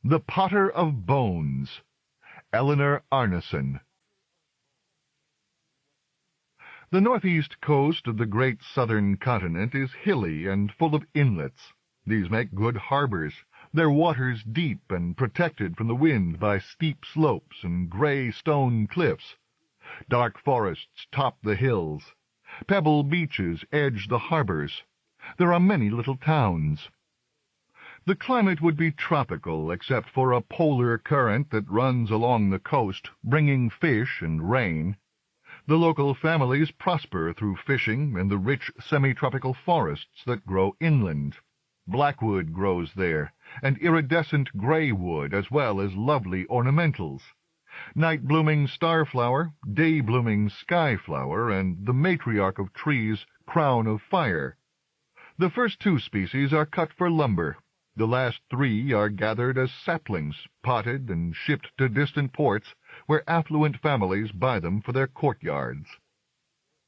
The Potter of Bones, Eleanor Arnason. The northeast coast of the great southern continent is hilly and full of inlets. These make good harbors, their waters deep and protected from the wind by steep slopes and gray stone cliffs. Dark forests top the hills. Pebble beaches edge the harbors. There are many little towns. The climate would be tropical except for a polar current that runs along the coast, bringing fish and rain. The local families prosper through fishing and the rich semi-tropical forests that grow inland. Blackwood grows there, and iridescent gray wood, as well as lovely ornamentals. Night-blooming starflower, day-blooming skyflower, and the matriarch of trees, crown of fire. The first two species are cut for lumber. The last three are gathered as saplings, potted and shipped to distant ports where affluent families buy them for their courtyards.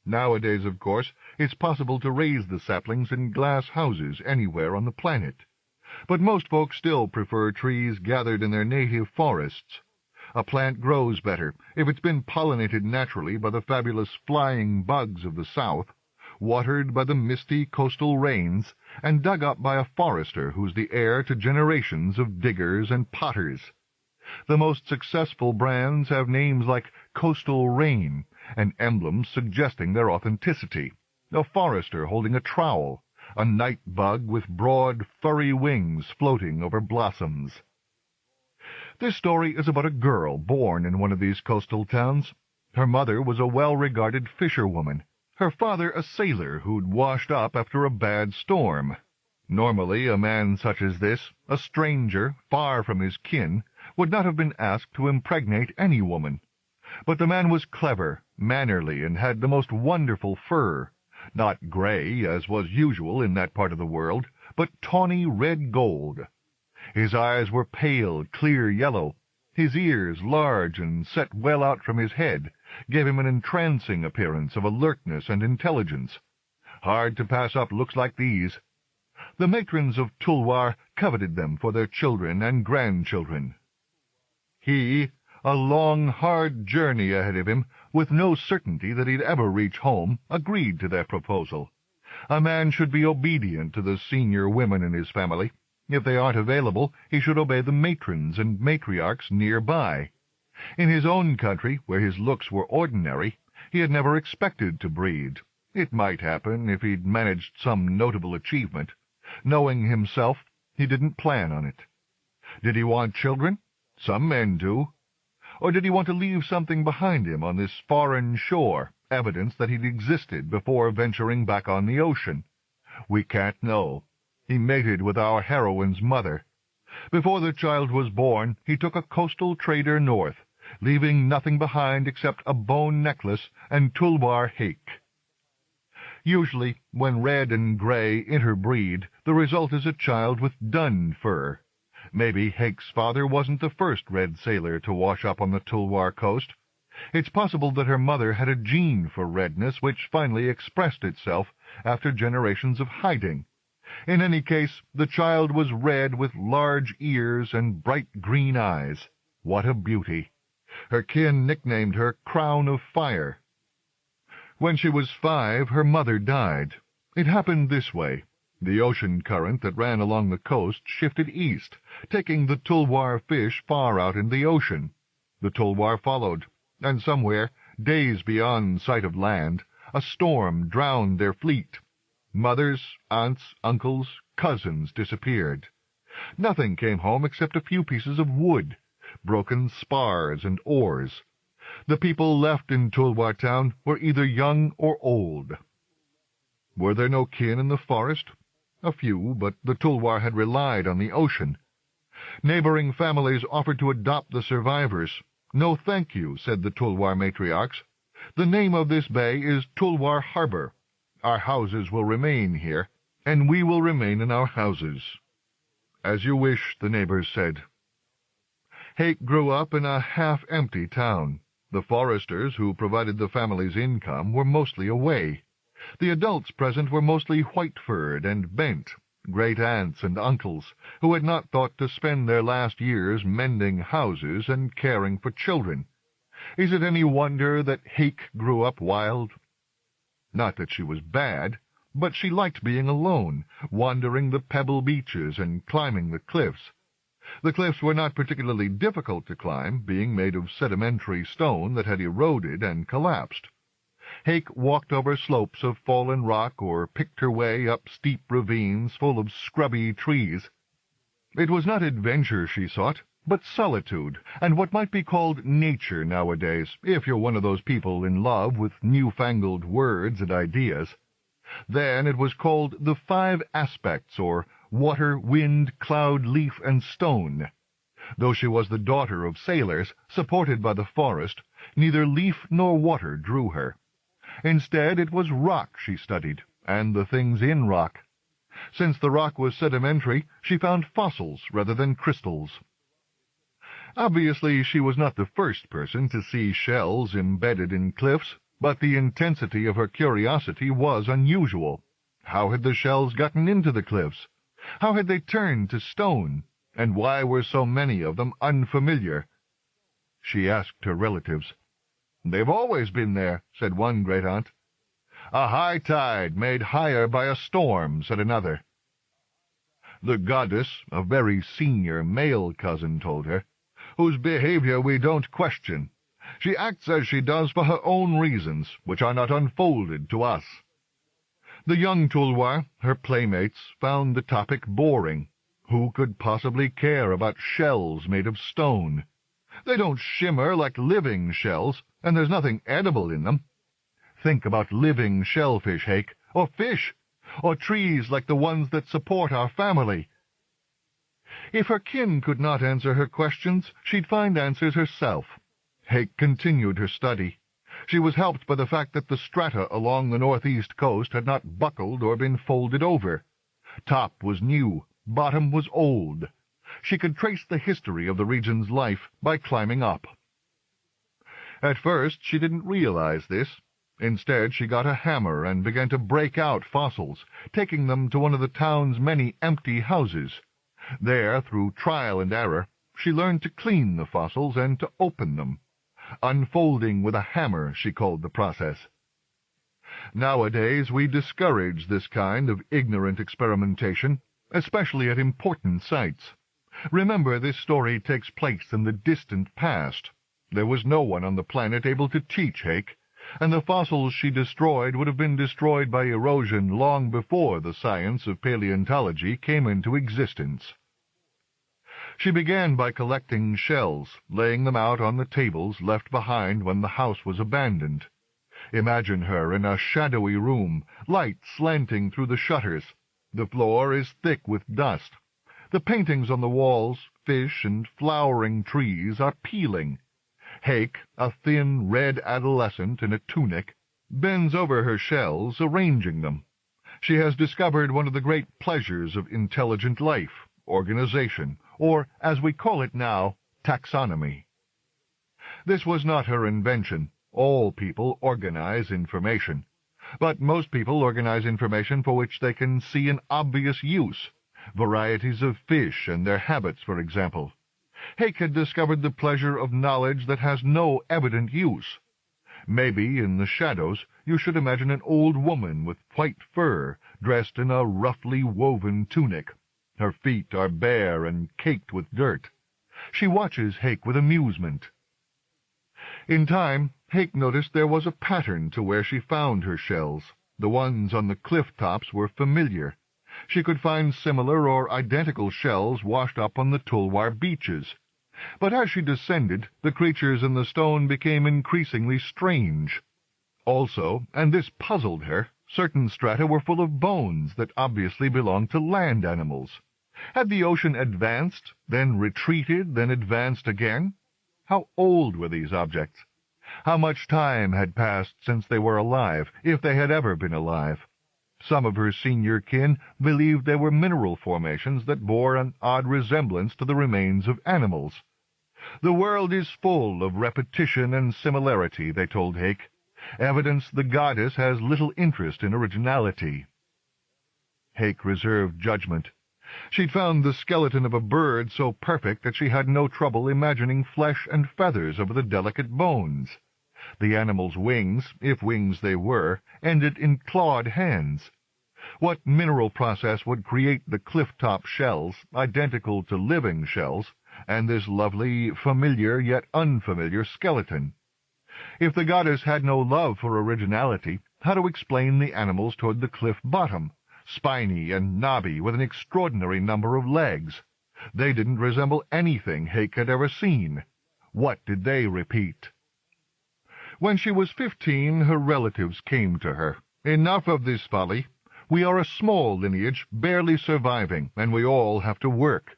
Nowadays, of course, it's possible to raise the saplings in glass houses anywhere on the planet. But most folks still prefer trees gathered in their native forests. A plant grows better if it's been pollinated naturally by the fabulous flying bugs of the south, watered by the misty coastal rains, and dug up by a forester who's the heir to generations of diggers and potters. The most successful brands have names like Coastal Rain, and emblems suggesting their authenticity. A forester holding a trowel, a night bug with broad, furry wings floating over blossoms. This story is about a girl born in one of these coastal towns. Her mother was a well-regarded fisherwoman. Her father a sailor who'd washed up after a bad storm. Normally, a man such as this, a stranger, far from his kin, would not have been asked to impregnate any woman. But the man was clever, mannerly, and had the most wonderful fur, not gray, as was usual in that part of the world, but tawny red gold. His eyes were pale, clear yellow. His ears, large and set well out from his head, gave him an entrancing appearance of alertness and intelligence. Hard to pass up looks like these. The matrons of Tulwar coveted them for their children and grandchildren. He, a long, hard journey ahead of him, with no certainty that he'd ever reach home, agreed to their proposal. A man should be obedient to the senior women in his family. If they aren't available, he should obey the matrons and matriarchs nearby. In his own country, where his looks were ordinary, he had never expected to breed. It might happen if he'd managed some notable achievement. Knowing himself, he didn't plan on it. Did he want children? Some men do. Or did he want to leave something behind him on this foreign shore, evidence that he'd existed before venturing back on the ocean? We can't know. He mated with our heroine's mother. Before the child was born, he took a coastal trader north, leaving nothing behind except a bone necklace and Tulwar hake. Usually, when red and gray interbreed, the result is a child with dun fur. Maybe Hake's father wasn't the first red sailor to wash up on the Tulwar coast. It's possible that her mother had a gene for redness which finally expressed itself after generations of hiding. In any case, the child was red with large ears and bright green eyes. What a beauty! Her kin nicknamed her Crown of Fire. When she was 5, her mother died. It happened this way. The ocean current that ran along the coast shifted east, taking the Tulwar fish far out in the ocean. The Tulwar followed, and somewhere, days beyond sight of land, a storm drowned their fleet. Mothers, aunts, uncles, cousins disappeared. Nothing came home except a few pieces of wood, broken spars and oars. The people left in Tulwar town were either young or old. Were there no kin in the forest? A few, but the Tulwar had relied on the ocean. Neighboring families offered to adopt the survivors. No, thank you, said the Tulwar matriarchs. The name of this bay is Tulwar Harbor. Our houses will remain here, and we will remain in our houses. As you wish, the neighbors said. Hake grew up in a half-empty town. The foresters who provided the family's income were mostly away. The adults present were mostly white-furred and bent, great-aunts and uncles, who had not thought to spend their last years mending houses and caring for children. Is it any wonder that Hake grew up wild? Not that she was bad, but she liked being alone, wandering the pebble beaches and climbing the cliffs. The cliffs were not particularly difficult to climb, being made of sedimentary stone that had eroded and collapsed. Hake walked over slopes of fallen rock or picked her way up steep ravines full of scrubby trees. It was not adventure she sought, but solitude, and what might be called nature nowadays, if you're one of those people in love with newfangled words and ideas. Then it was called the 5 aspects, or water, wind, cloud, leaf, and stone. Though she was the daughter of sailors, supported by the forest, neither leaf nor water drew her. Instead, it was rock she studied, and the things in rock. Since the rock was sedimentary, she found fossils rather than crystals. Obviously, she was not the first person to see shells embedded in cliffs, but the intensity of her curiosity was unusual. How had the shells gotten into the cliffs? How had they turned to stone? And why were so many of them unfamiliar? She asked her relatives. "They've always been there," said one great-aunt. "A high tide made higher by a storm," said another. The goddess, a very senior male cousin, told her, "whose behavior we don't question. She acts as she does for her own reasons, which are not unfolded to us." The young Tulwar, her playmates, found the topic boring. Who could possibly care about shells made of stone? They don't shimmer like living shells, and there's nothing edible in them. Think about living shellfish, Hake, or fish, or trees like the ones that support our family. If her kin could not answer her questions, she'd find answers herself. Hake continued her study. She was helped by the fact that the strata along the northeast coast had not buckled or been folded over. Top was new, bottom was old. She could trace the history of the region's life by climbing up. At first she didn't realize this. Instead, she got a hammer and began to break out fossils, taking them to one of the town's many empty houses. There, through trial and error, she learned to clean the fossils and to open them. Unfolding with a hammer, she called the process. Nowadays we discourage this kind of ignorant experimentation, especially at important sites. Remember, this story takes place in the distant past. There was no one on the planet able to teach Hake, and the fossils she destroyed would have been destroyed by erosion long before the science of paleontology came into existence. She began by collecting shells, laying them out on the tables left behind when the house was abandoned. Imagine her in a shadowy room, light slanting through the shutters. The floor is thick with dust. The paintings on the walls, fish and flowering trees, are peeling. Hake, a thin red adolescent in a tunic, bends over her shells, arranging them. She has discovered one of the great pleasures of intelligent life, organization, or, as we call it now, taxonomy. This was not her invention. All people organize information. But most people organize information for which they can see an obvious use. Varieties of fish and their habits, for example. Hake had discovered the pleasure of knowledge that has no evident use. Maybe, in the shadows, you should imagine an old woman with white fur, dressed in a roughly woven tunic. Her feet are bare and caked with dirt. She watches Hake with amusement. In time, Hake noticed there was a pattern to where she found her shells. The ones on the cliff tops were familiar. She could find similar or identical shells washed up on the Tulwar beaches. But as she descended, the creatures in the stone became increasingly strange. Also, and this puzzled her, certain strata were full of bones that obviously belonged to land animals. Had the ocean advanced, then retreated, then advanced again? How old were these objects? How much time had passed since they were alive, if they had ever been alive? Some of her senior kin believed they were mineral formations that bore an odd resemblance to the remains of animals. The world is full of repetition and similarity, they told Hake. Evidence the goddess has little interest in originality. Hake reserved judgment. She'd found the skeleton of a bird so perfect that she had no trouble imagining flesh and feathers over the delicate bones. The animal's wings, if wings they were, ended in clawed hands. What mineral process would create the cliff-top shells, identical to living shells, and this lovely, familiar yet unfamiliar skeleton? If the goddess had no love for originality, how to explain the animals toward the cliff bottom, spiny and knobby, with an extraordinary number of legs? They didn't resemble anything Hake had ever seen. What did they repeat? When she was 15, her relatives came to her. "Enough of this folly. We are a small lineage, barely surviving, and we all have to work.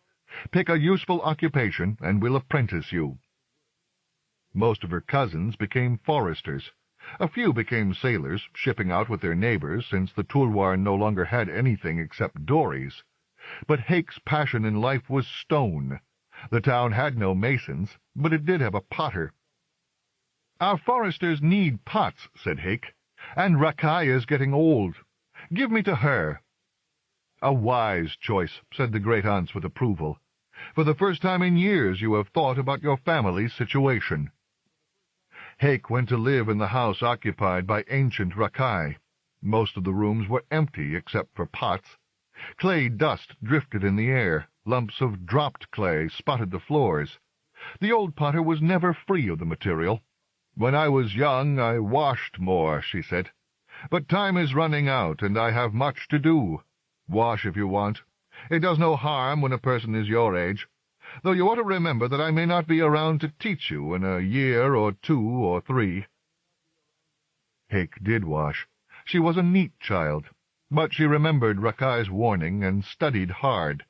Pick a useful occupation, and we'll apprentice you." Most of her cousins became foresters. A few became sailors, shipping out with their neighbors, since the Tulwar no longer had anything except dories. But Hake's passion in life was stone. The town had no masons, but it did have a potter. "Our foresters need pots," said Hake, "and Rakai is getting old. Give me to her." "A wise choice," said the great-aunts with approval. "For the first time in years you have thought about your family's situation." Hake went to live in the house occupied by ancient Rakai. Most of the rooms were empty except for pots. Clay dust drifted in the air. Lumps of dropped clay spotted the floors. The old potter was never free of the material. "When I was young I washed more," she said. "But time is running out, and I have much to do. Wash if you want. It does no harm when a person is your age. Though you ought to remember that I may not be around to teach you in a year or 2 or 3. Hake did wash. She was a neat child, but she remembered Rakai's warning and studied hard.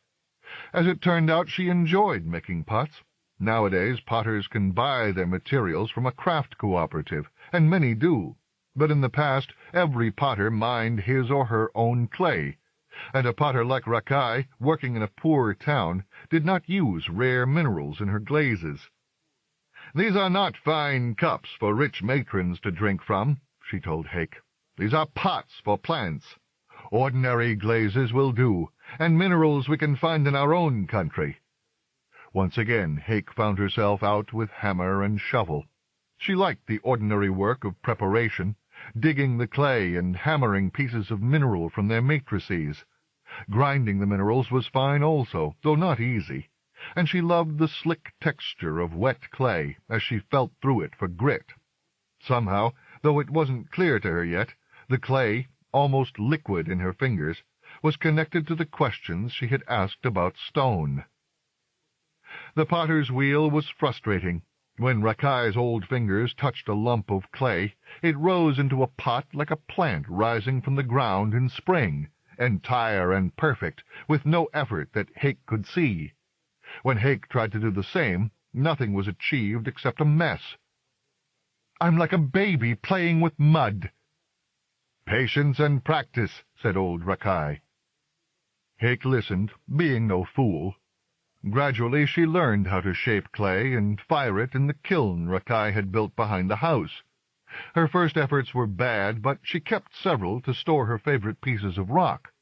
As it turned out, she enjoyed making pots. Nowadays, potters can buy their materials from a craft cooperative, and many do. But in the past, every potter mined his or her own clay, and a potter like Rakai, working in a poor town, did not use rare minerals in her glazes. "These are not fine cups for rich matrons to drink from," she told Hake. "These are pots for plants. Ordinary glazes will do, and minerals we can find in our own country." Once again Hake found herself out with hammer and shovel. She liked the ordinary work of preparation, digging the clay and hammering pieces of mineral from their matrices. Grinding the minerals was fine also, though not easy, and she loved the slick texture of wet clay as she felt through it for grit. Somehow, though it wasn't clear to her yet, the clay, almost liquid in her fingers, was connected to the questions she had asked about stone. The potter's wheel was frustrating. When Rakai's old fingers touched a lump of clay, it rose into a pot like a plant rising from the ground in spring, entire and perfect, with no effort that Hake could see. When Hake tried to do the same, nothing was achieved except a mess. "I'm like a baby playing with mud." "Patience and practice," said old Rakai. Hake listened, being no fool. Gradually she learned how to shape clay and fire it in the kiln Rakai had built behind the house. Her first efforts were bad, but she kept several to store her favorite pieces of rock.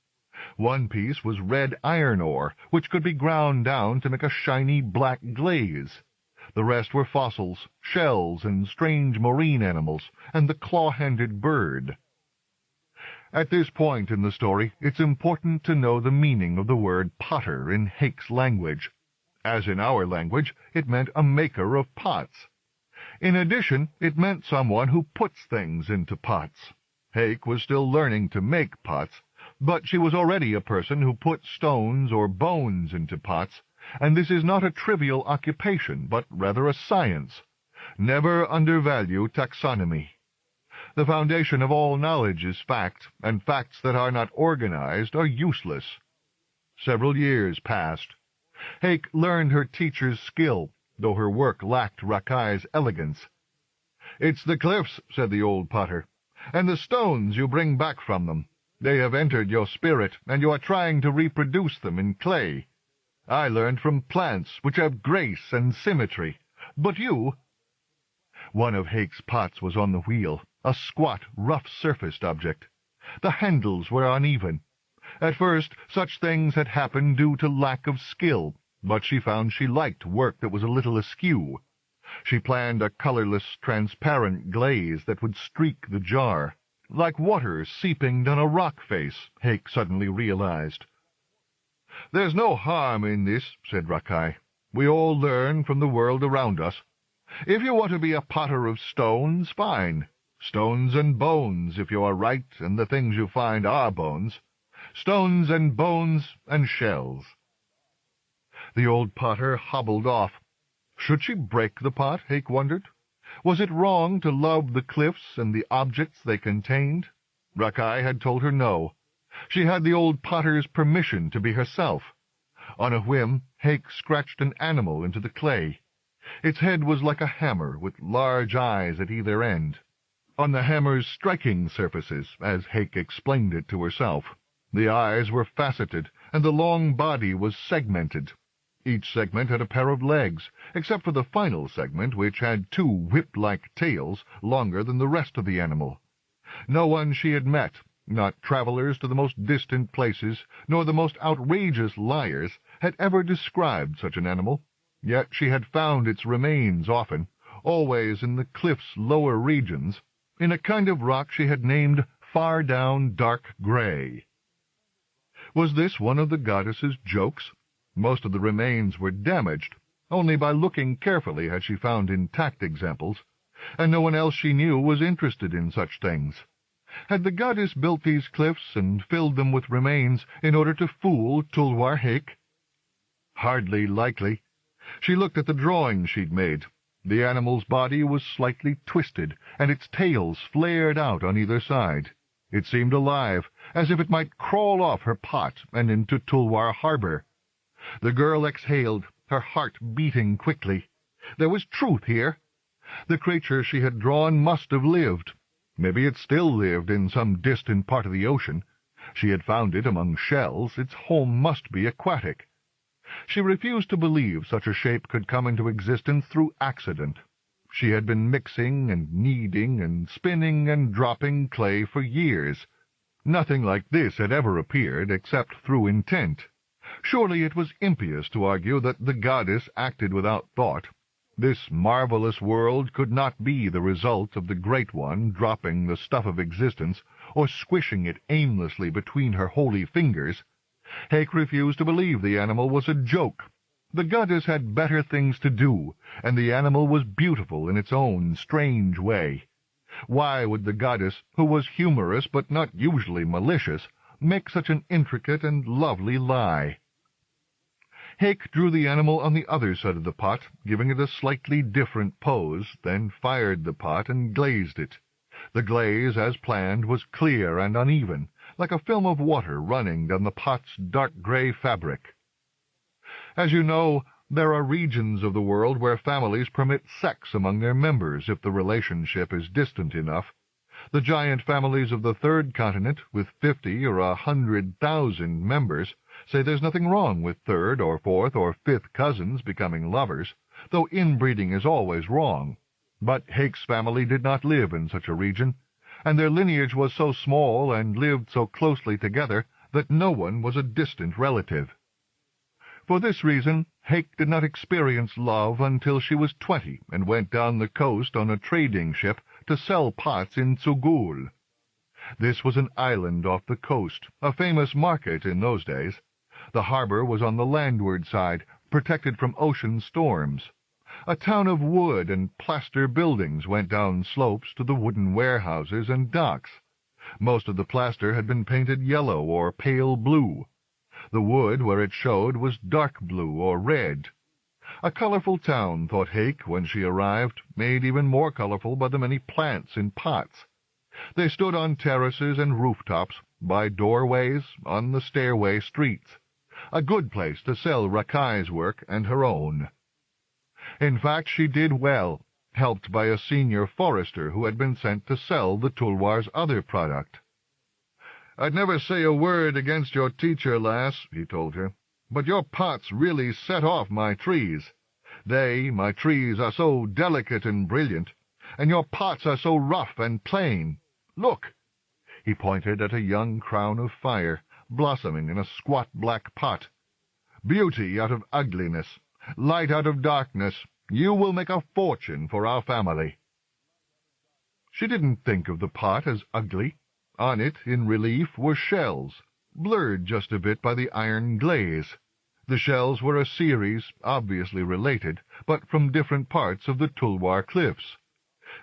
One piece was red iron ore, which could be ground down to make a shiny black glaze. The rest were fossils, shells, and strange marine animals, and the claw-handed bird. At this point in the story, it's important to know the meaning of the word potter in Hake's language. As in our language, it meant a maker of pots. In addition, it meant someone who puts things into pots. Hake was still learning to make pots, but she was already a person who put stones or bones into pots, and this is not a trivial occupation, but rather a science. Never undervalue taxonomy. The foundation of all knowledge is fact, and facts that are not organized are useless. Several years passed. Hake learned her teacher's skill, though her work lacked Rakai's elegance. "It's the cliffs," said the old potter, "and the stones you bring back from them. They have entered your spirit, and you are trying to reproduce them in clay. I learned from plants, which have grace and symmetry. But you—" One of Hake's pots was on the wheel, a squat, rough-surfaced object. The handles were uneven. At first, such things had happened due to lack of skill, but she found she liked work that was a little askew. She planned a colorless, transparent glaze that would streak the jar, like water seeping down a rock face, Hake suddenly realized. "There's no harm in this," said Rakai. "We all learn from the world around us. If you want to be a potter of stones, fine. Stones and bones, if you are right, and the things you find are bones. Stones and bones and shells." The old potter hobbled off. Should she break the pot, Hake wondered? Was it wrong to love the cliffs and the objects they contained? Rakai had told her no. She had the old potter's permission to be herself. On a whim, Hake scratched an animal into the clay. Its head was like a hammer, with large eyes at either end. On the hammer's striking surfaces, as Hake explained it to herself, the eyes were faceted, and the long body was segmented. Each segment had a pair of legs, except for the final segment, which had two whip-like tails longer than the rest of the animal. No one she had met, not travelers to the most distant places, nor the most outrageous liars, had ever described such an animal. Yet she had found its remains often, always in the cliff's lower regions, in a kind of rock she had named Far Down Dark Gray. Was this one of the goddess's jokes? Most of the remains were damaged. Only by looking carefully had she found intact examples, and no one else she knew was interested in such things. Had the goddess built these cliffs and filled them with remains in order to fool Tulwar Hake? Hardly likely. She looked at the drawing she'd made. The animal's body was slightly twisted, and its tails flared out on either side. It seemed alive, as if it might crawl off her pot and into Tulwar Harbor. The girl exhaled, her heart beating quickly. There was truth here. The creature she had drawn must have lived. Maybe it still lived in some distant part of the ocean. She had found it among shells. Its home must be aquatic. She refused to believe such a shape could come into existence through accident. She had been mixing and kneading and spinning and dropping clay for years. Nothing like this had ever appeared except through intent. Surely it was impious to argue that the goddess acted without thought. This marvelous world could not be the result of the Great One dropping the stuff of existence or squishing it aimlessly between her holy fingers. Hake refused to believe the animal was a joke. The goddess had better things to do, and the animal was beautiful in its own strange way. Why would the goddess, who was humorous but not usually malicious, make such an intricate and lovely lie? Hake drew the animal on the other side of the pot, giving it a slightly different pose, then fired the pot and glazed it. The glaze, as planned, was clear and uneven, like a film of water running down the pot's dark gray fabric. As you know, there are regions of the world where families permit sex among their members if the relationship is distant enough. The giant families of the third continent, with 50 or 100,000 members, say there's nothing wrong with third or fourth or fifth cousins becoming lovers, though inbreeding is always wrong. But Hake's family did not live in such a region, and their lineage was so small and lived so closely together that no one was a distant relative. For this reason, Hake did not experience love until she was 20 and went down the coast on a trading ship to sell pots in Tsugul. This was an island off the coast, a famous market in those days. The harbor was on the landward side, protected from ocean storms. A town of wood and plaster buildings went down slopes to the wooden warehouses and docks. Most of the plaster had been painted yellow or pale blue. The wood where it showed was dark blue or red. A colorful town, thought Hake when she arrived, made even more colorful by the many plants in pots. They stood on terraces and rooftops, by doorways, on the stairway streets. A good place to sell Rakai's work and her own. In fact, she did well, helped by a senior forester who had been sent to sell the Tulwar's other product. "I'd never say a word against your teacher, lass," he told her, "but your pots really set off my trees. My trees, are so delicate and brilliant, and your pots are so rough and plain. Look!" He pointed at a young crown of fire, blossoming in a squat black pot. Beauty out of ugliness, light out of darkness, you will make a fortune for our family." She didn't think of the pot as ugly. On it, in relief, were shells, blurred just a bit by the iron glaze. The shells were a series, obviously related, but from different parts of the Tulwar cliffs.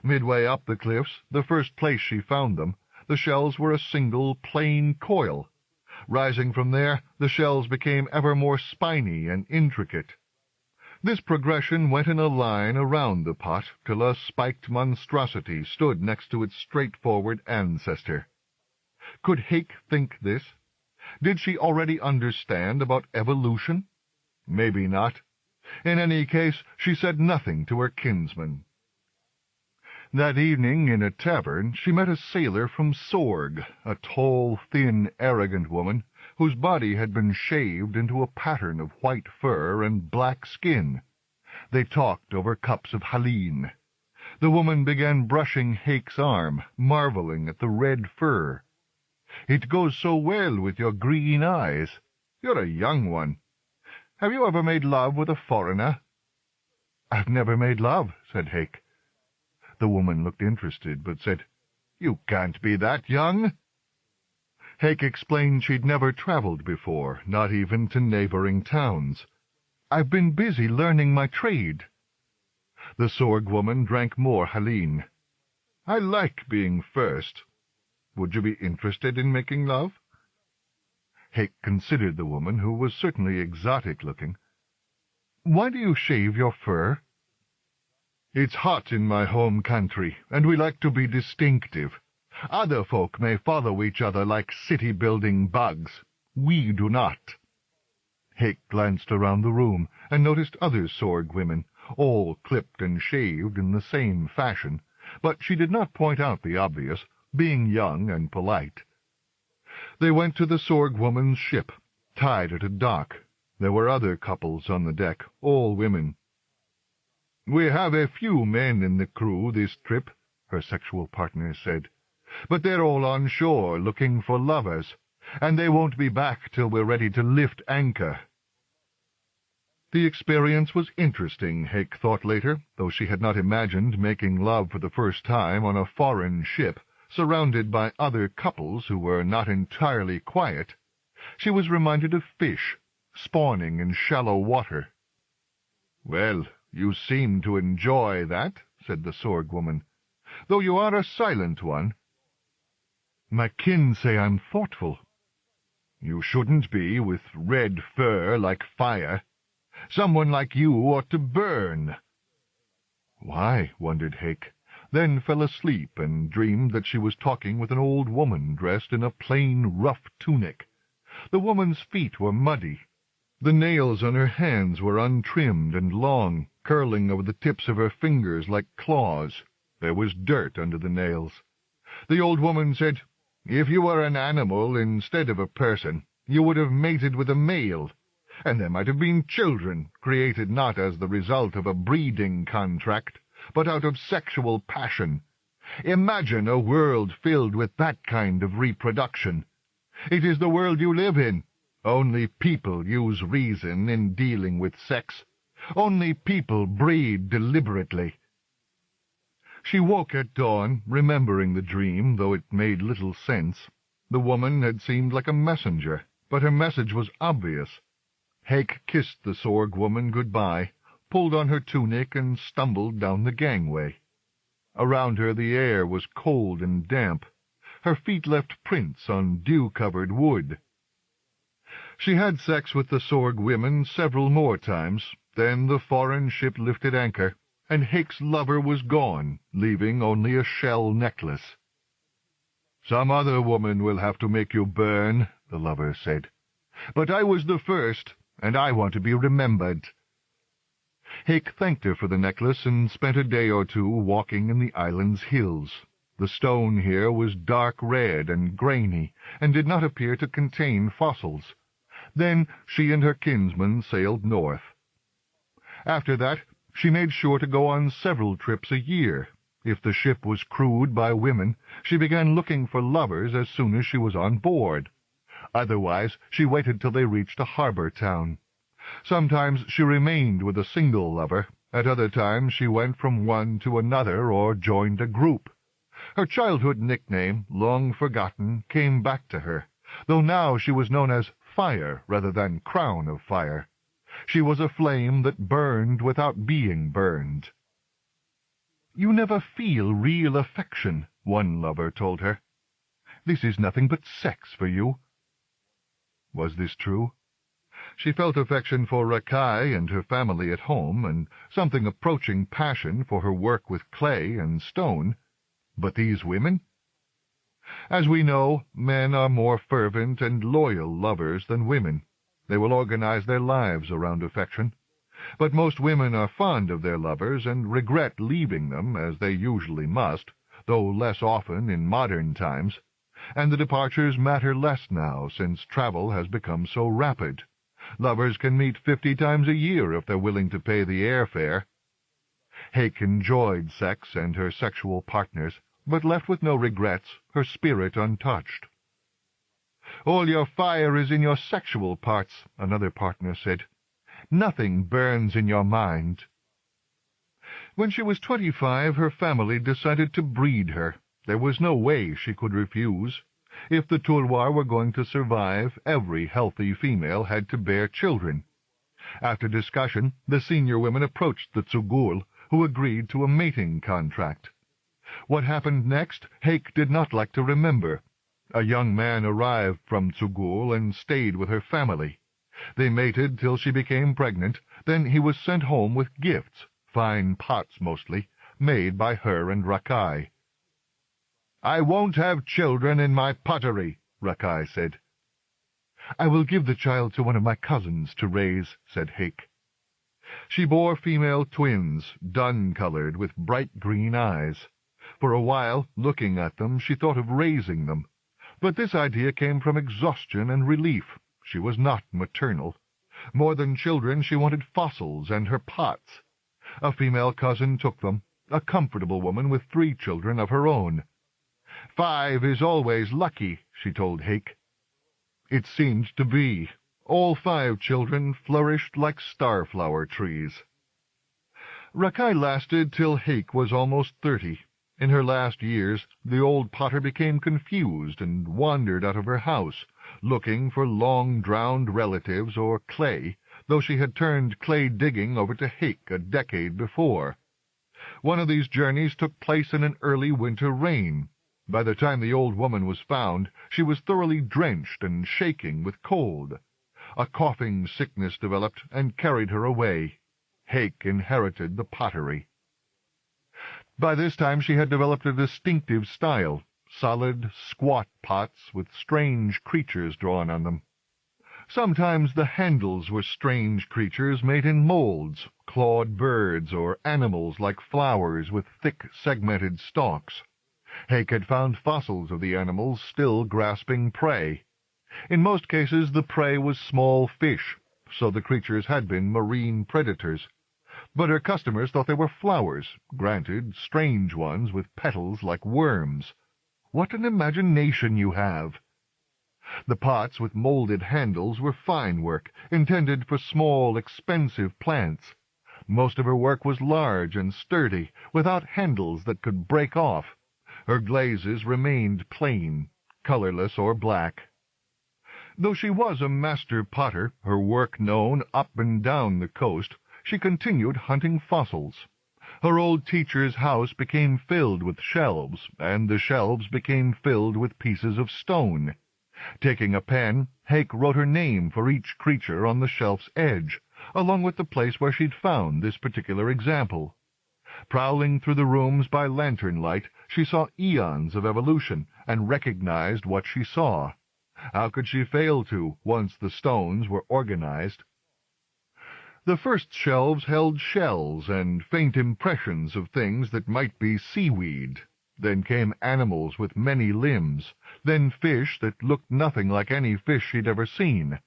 Midway up the cliffs, the first place she found them, the shells were a single, plain coil. Rising from there, the shells became ever more spiny and intricate. This progression went in a line around the pot till a spiked monstrosity stood next to its straightforward ancestor. Could Hake think this? Did she already understand about evolution? Maybe not. In any case, she said nothing to her kinsman. That evening, in a tavern, she met a sailor from Sorg, a tall, thin, arrogant woman, whose body had been shaved into a pattern of white fur and black skin. They talked over cups of Haleen. The woman began brushing Hake's arm, marveling at the red fur. "It goes so well with your green eyes. You're a young one. Have you ever made love with a foreigner?" "I've never made love," said Hake. The woman looked interested, but said, "You can't be that young." Hake explained she'd never traveled before, not even to neighboring towns. "I've been busy learning my trade." The Sorg woman drank more Haleen. "I like being first. Would you be interested in making love?" Hake considered the woman, who was certainly exotic-looking. "Why do you shave your fur?" "It's hot in my home country, and we like to be distinctive. Other folk may follow each other like city-building bugs. We do not." Hake glanced around the room and noticed other Sorg women, all clipped and shaved in the same fashion, but she did not point out the obvious, being young and polite. They went to the Sorg woman's ship, tied at a dock. There were other couples on the deck, all women. "We have a few men in the crew this trip," her sexual partner said, "but they're all on shore looking for lovers, and they won't be back till we're ready to lift anchor." The experience was interesting, Hake thought later, though she had not imagined making love for the first time on a foreign ship, surrounded by other couples who were not entirely quiet. She was reminded of fish, spawning in shallow water. "Well, you seem to enjoy that," said the Sorg woman, "though you are a silent one." "My kin say I'm thoughtful." "You shouldn't be, with red fur like fire. Someone like you ought to burn." Why, wondered Hake, then fell asleep and dreamed that she was talking with an old woman dressed in a plain, rough tunic. The woman's feet were muddy. The nails on her hands were untrimmed and long, curling over the tips of her fingers like claws. There was dirt under the nails. The old woman said, "If you were an animal instead of a person, you would have mated with a male, and there might have been children, created not as the result of a breeding contract, but out of sexual passion. Imagine a world filled with that kind of reproduction. It is the world you live in. Only people use reason in dealing with sex. Only people breed deliberately." She woke at dawn, remembering the dream, though it made little sense. The woman had seemed like a messenger, but her message was obvious. Hake kissed the Sorg woman good-bye, pulled on her tunic, and stumbled down the gangway. Around her the air was cold and damp. Her feet left prints on dew-covered wood. She had sex with the Sorg women several more times. Then the foreign ship lifted anchor, and Hake's lover was gone, leaving only a shell necklace. "Some other woman will have to make you burn," the lover said. "But I was the first, and I want to be remembered." Hake thanked her for the necklace and spent a day or two walking in the island's hills. The stone here was dark red and grainy, and did not appear to contain fossils. Then she and her kinsman sailed north. After that, she made sure to go on several trips a year. If the ship was crewed by women, she began looking for lovers as soon as she was on board. Otherwise, she waited till they reached a harbor town. Sometimes she remained with a single lover. At other times she went from one to another or joined a group. Her childhood nickname, long forgotten, came back to her, though now she was known as Fire rather than Crown of Fire. She was a flame that burned without being burned. "You never feel real affection," one lover told her. "This is nothing but sex for you." Was this true? She felt affection for Rakai and her family at home, and something approaching passion for her work with clay and stone. But these women? As we know, men are more fervent and loyal lovers than women. They will organize their lives around affection. But most women are fond of their lovers and regret leaving them, as they usually must, though less often in modern times, and the departures matter less now since travel has become so rapid. Lovers can meet 50 times a year if they're willing to pay the airfare. Hake enjoyed sex and her sexual partners, but left with no regrets, her spirit untouched. "All your fire is in your sexual parts," another partner said. "Nothing burns in your mind." When she was 25, her family decided to breed her. There was no way she could refuse. If the Tulwar were going to survive, every healthy female had to bear children. After discussion, the senior women approached the Tsugul, who agreed to a mating contract. What happened next, Hake did not like to remember. A young man arrived from Tsugul and stayed with her family. They mated till she became pregnant, then he was sent home with gifts, fine pots mostly, made by her and Rakai. "I won't have children in my pottery," Rakai said. "I will give the child to one of my cousins to raise," said Hake. She bore female twins, dun-colored, with bright green eyes. For a while, looking at them, she thought of raising them. But this idea came from exhaustion and relief. She was not maternal. More than children, she wanted fossils and her pots. A female cousin took them, a comfortable woman with 3 children of her own. 5 is always lucky," she told Hake. It seemed to be. All 5 children flourished like starflower trees. Rakai lasted till Hake was almost 30. In her last years, the old potter became confused and wandered out of her house, looking for long-drowned relatives or clay, though she had turned clay digging over to Hake a decade before. One of these journeys took place in an early winter rain. By the time the old woman was found, she was thoroughly drenched and shaking with cold. A coughing sickness developed and carried her away. Hake inherited the pottery. By this time she had developed a distinctive style, solid, squat pots with strange creatures drawn on them. Sometimes the handles were strange creatures made in molds, clawed birds or animals like flowers with thick, segmented stalks. Hake had found fossils of the animals still grasping prey. In most cases the prey was small fish, so the creatures had been marine predators. But her customers thought they were flowers, granted strange ones with petals like worms. What an imagination you have! The pots with molded handles were fine work, intended for small, expensive plants. Most of her work was large and sturdy, without handles that could break off. Her glazes remained plain, colorless or black. Though she was a master potter, her work known up and down the coast, she continued hunting fossils. Her old teacher's house became filled with shelves, and the shelves became filled with pieces of stone. Taking a pen, Hake wrote her name for each creature on the shelf's edge, along with the place where she'd found this particular example. Prowling through the rooms by lantern light, she saw eons of evolution and recognized what she saw. How could she fail to, once the stones were organized? The first shelves held shells and faint impressions of things that might be seaweed. Then came animals with many limbs, then fish that looked nothing like any fish she'd ever seen.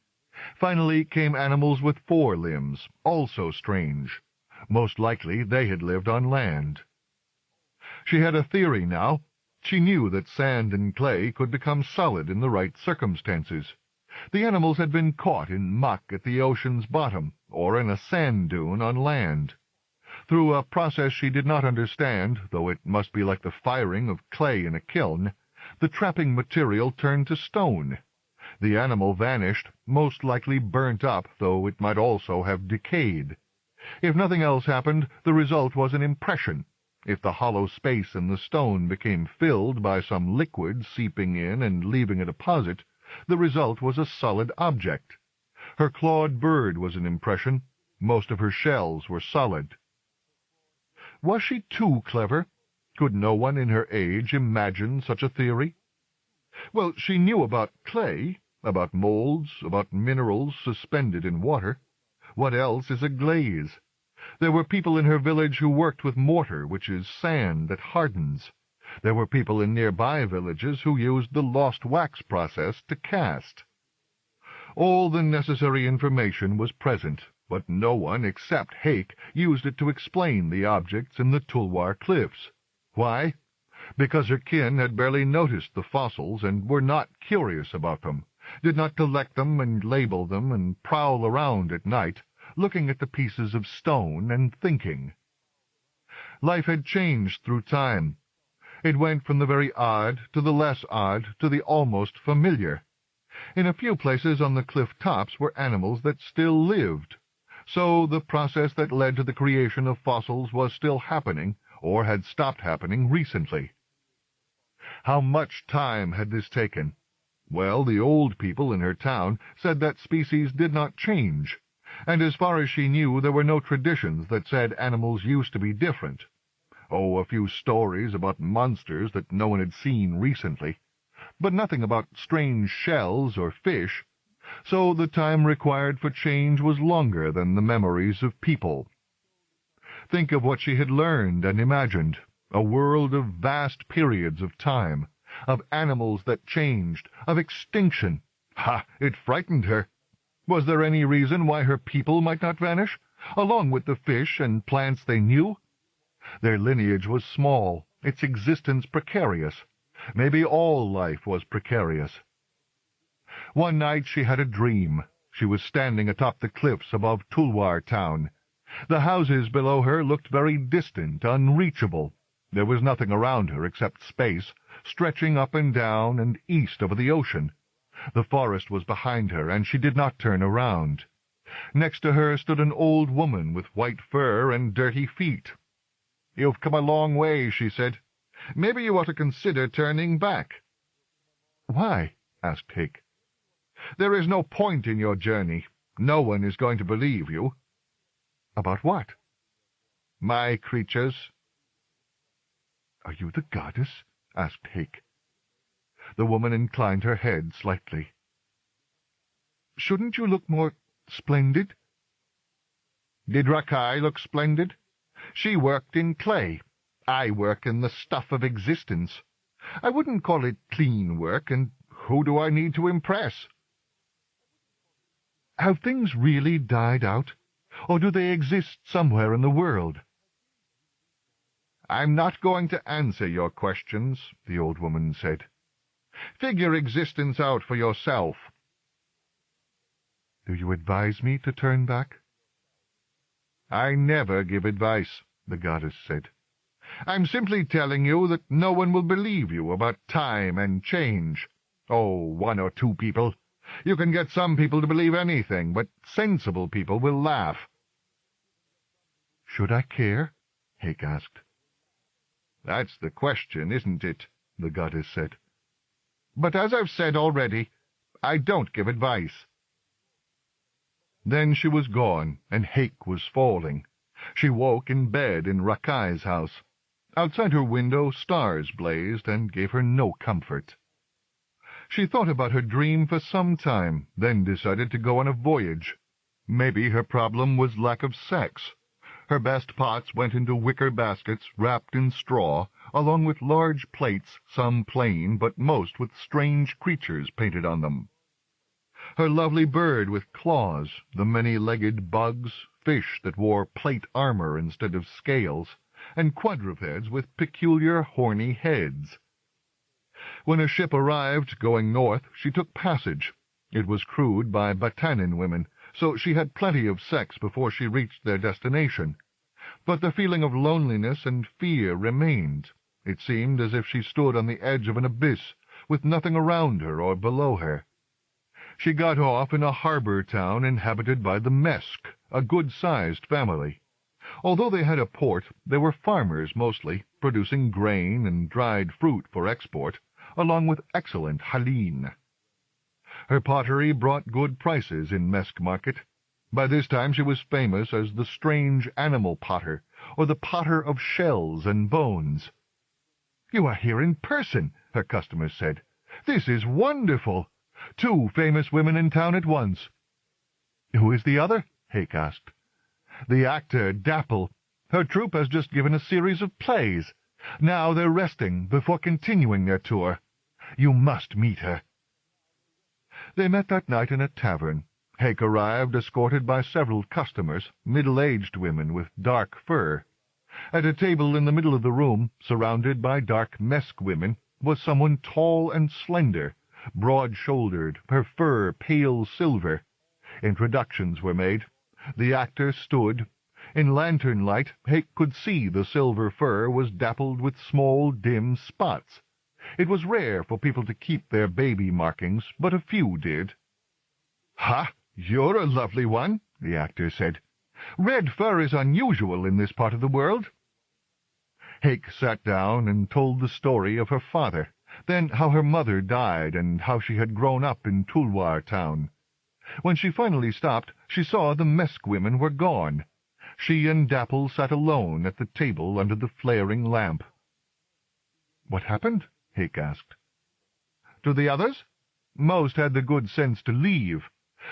Finally came animals with 4 limbs, also strange. Most likely they had lived on land. She had a theory now. She knew that sand and clay could become solid in the right circumstances. The animals had been caught in muck at the ocean's bottom, or in a sand dune on land. Through a process she did not understand, though it must be like the firing of clay in a kiln, the trapping material turned to stone. The animal vanished, most likely burnt up, though it might also have decayed. If nothing else happened, the result was an impression. If the hollow space in the stone became filled by some liquid seeping in and leaving a deposit, the result was a solid object. Her clawed bird was an impression. Most of her shells were solid. Was she too clever? Could no one in her age imagine such a theory? Well, she knew about clay, about molds, about minerals suspended in water. What else is a glaze? There were people in her village who worked with mortar, which is sand that hardens. There were people in nearby villages who used the lost wax process to cast. All the necessary information was present, but no one except Hake used it to explain the objects in the Tulwar cliffs. Why? Because her kin had barely noticed the fossils and were not curious about them, did not collect them and label them and prowl around at night, looking at the pieces of stone and thinking. Life had changed through time. It went from the very odd to the less odd to the almost familiar. In a few places on the cliff tops were animals that still lived. So the process that led to the creation of fossils was still happening, or had stopped happening recently. How much time had this taken? Well, the old people in her town said that species did not change, and as far as she knew there were no traditions that said animals used to be different. Oh, a few stories about monsters that no one had seen recently, but nothing about strange shells or fish, so the time required for change was longer than the memories of people. Think of what she had learned and imagined, a world of vast periods of time, of animals that changed, of extinction. Ha! It frightened her. Was there any reason why her people might not vanish, along with the fish and plants they knew? Their lineage was small, its existence precarious. Maybe all life was precarious. One night she had a dream. She was standing atop the cliffs above Tulwar town. The houses below her looked very distant, unreachable. There was nothing around her except space, stretching up and down and east over the ocean. The forest was behind her, and she did not turn around. Next to her stood an old woman with white fur and dirty feet. "You've come a long way," she said. "Maybe you ought to consider turning back." "Why?" asked Hake. "There is no point in your journey. No one is going to believe you." "About what?" "My creatures." "Are you the goddess?" asked Hake. The woman inclined her head slightly. "Shouldn't you look more splendid?" "Did Rakai look splendid? She worked in clay. I work in the stuff of existence. I wouldn't call it clean work, and who do I need to impress?" "Have things really died out, or do they exist somewhere in the world?" "I'm not going to answer your questions," the old woman said. "Figure existence out for yourself." "Do you advise me to turn back?" "I never give advice," the goddess said. "I'm simply telling you that no one will believe you about time and change. Oh, 1 or 2 people. You can get some people to believe anything, but sensible people will laugh." "Should I care?" Hake asked. "That's the question, isn't it?" the goddess said. "But as I've said already, I don't give advice." Then she was gone, and Hake was falling. She woke in bed in Rakai's house. Outside her window stars blazed and gave her no comfort. She thought about her dream for some time, then decided to go on a voyage. Maybe her problem was lack of sex. Her best pots went into wicker baskets wrapped in straw, along with large plates, some plain, but most with strange creatures painted on them. Her lovely bird with claws, the many-legged bugs, fish that wore plate armor instead of scales, and quadrupeds with peculiar horny heads. When a ship arrived going north, she took passage. It was crewed by Batanin women, so she had plenty of sex before she reached their destination. But the feeling of loneliness and fear remained. It seemed as if she stood on the edge of an abyss, with nothing around her or below her. She got off in a harbor town inhabited by the Mesk, a good-sized family. Although they had a port, they were farmers mostly, producing grain and dried fruit for export, along with excellent haline. Her pottery brought good prices in Mesk market. By this time she was famous as the strange animal potter, or the potter of shells and bones. "You are here in person," her customers said. "This is wonderful! 2 famous women in town at once." "Who is the other?" Hake asked. "The actor, Dapple. Her troupe has just given a series of plays. Now they're resting before continuing their tour. You must meet her." They met that night in a tavern. Hake arrived escorted by several customers, middle-aged women with dark fur. At a table in the middle of the room, surrounded by dark Mesk women, was someone tall and slender, broad-shouldered, her fur pale silver. Introductions were made. The actor stood. In lantern light, Hake could see the silver fur was dappled with small, dim spots. It was rare for people to keep their baby markings, but a few did. "Ha! You're a lovely one," the actor said. "Red fur is unusual in this part of the world." Hake sat down and told the story of her father, then how her mother died and how she had grown up in Tulwar town. When she finally stopped, she saw the Mesk women were gone. She and Dapple sat alone at the table under the flaring lamp. "What happened?" Hake asked. "To the others? Most had the good sense to leave.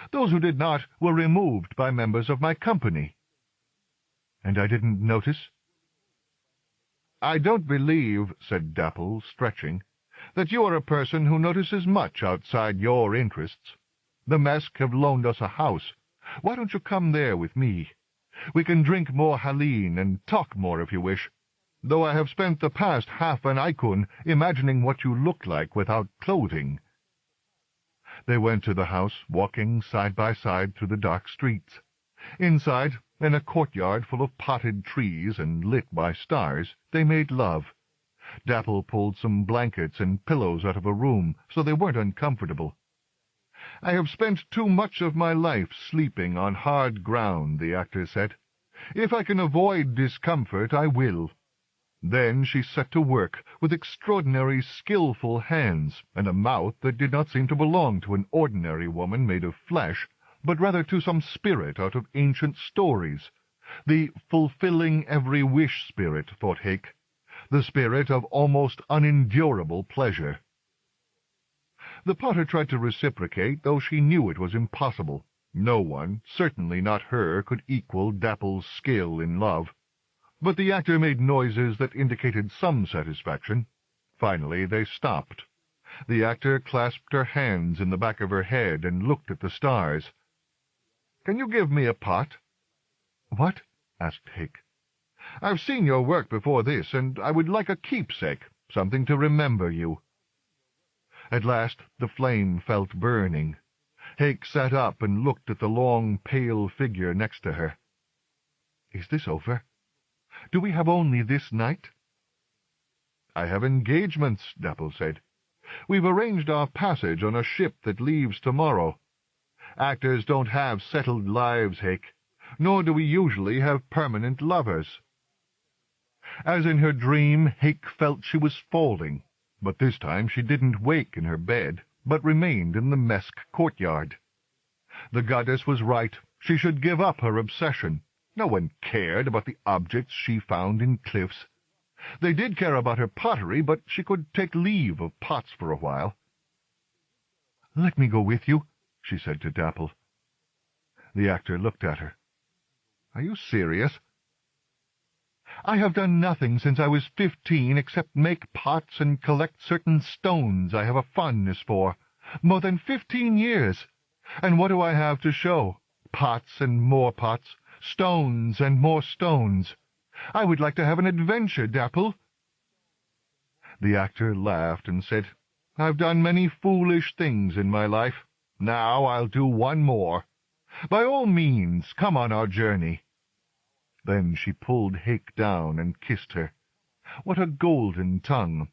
Those who did not were removed by members of my company." "And I didn't notice?" "I don't believe," said Dapple, stretching, "that you are a person who notices much outside your interests. The Mesk have loaned us a house. Why don't you come there with me? We can drink more haline and talk more if you wish, though I have spent the past half an icun imagining what you look like without clothing." They went to the house, walking side by side through the dark streets. Inside, in a courtyard full of potted trees and lit by stars, they made love. Dapple pulled some blankets and pillows out of a room, so they weren't uncomfortable. "I have spent too much of my life sleeping on hard ground," the actor said. "If I can avoid discomfort, I will." Then she set to work, with extraordinary skillful hands, and a mouth that did not seem to belong to an ordinary woman made of flesh, but rather to some spirit out of ancient stories. The fulfilling every wish spirit, thought Hake. The spirit of almost unendurable pleasure. The potter tried to reciprocate, though she knew it was impossible. No one, certainly not her, could equal Dapple's skill in love. But the actor made noises that indicated some satisfaction. Finally they stopped. The actor clasped her hands in the back of her head and looked at the stars. "Can you give me a pot?" "What?" asked Hake. "I've seen your work before this, and I would like a keepsake, something to remember you." At last the flame felt burning. Hake sat up and looked at the long, pale figure next to her. "Is this over? Do we have only this night?" "I have engagements," Dapple said. "We've arranged our passage on a ship that leaves tomorrow. Actors don't have settled lives, Hake, nor do we usually have permanent lovers." As in her dream, Hake felt she was falling, but this time she didn't wake in her bed, but remained in the Mesk courtyard. The goddess was right. She should give up her obsession. No one cared about the objects she found in cliffs. They did care about her pottery, but she could take leave of pots for a while. "Let me go with you," she said to Dapple. The actor looked at her. "Are you serious?" "I have done nothing since I was 15 except make pots and collect certain stones I have a fondness for. More than 15 years. And what do I have to show? Pots and more pots, stones and more stones. I would like to have an adventure, Dapple." The actor laughed and said, "I've done many foolish things in my life. Now I'll do one more. By all means, come on our journey." Then she pulled Hake down and kissed her. What a golden tongue!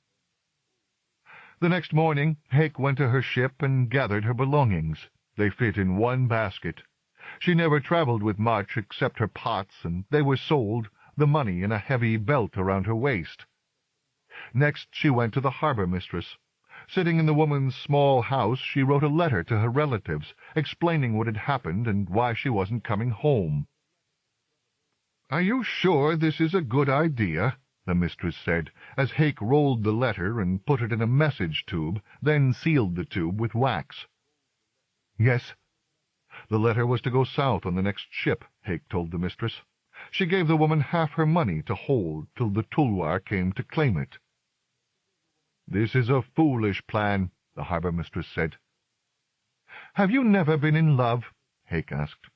The next morning Hake went to her ship and gathered her belongings. They fit in one basket. She never travelled with much except her pots, and they were sold, the money in a heavy belt around her waist. Next she went to the harbour mistress. Sitting in the woman's small house, she wrote a letter to her relatives, explaining what had happened and why she wasn't coming home. "Are you sure this is a good idea?" the mistress said, as Hake rolled the letter and put it in a message tube, then sealed the tube with wax. "Yes." The letter was to go south on the next ship, Hake told the mistress. She gave the woman half her money to hold till the Tulwar came to claim it. "This is a foolish plan," the harbour mistress said. "Have you never been in love?" Hake asked.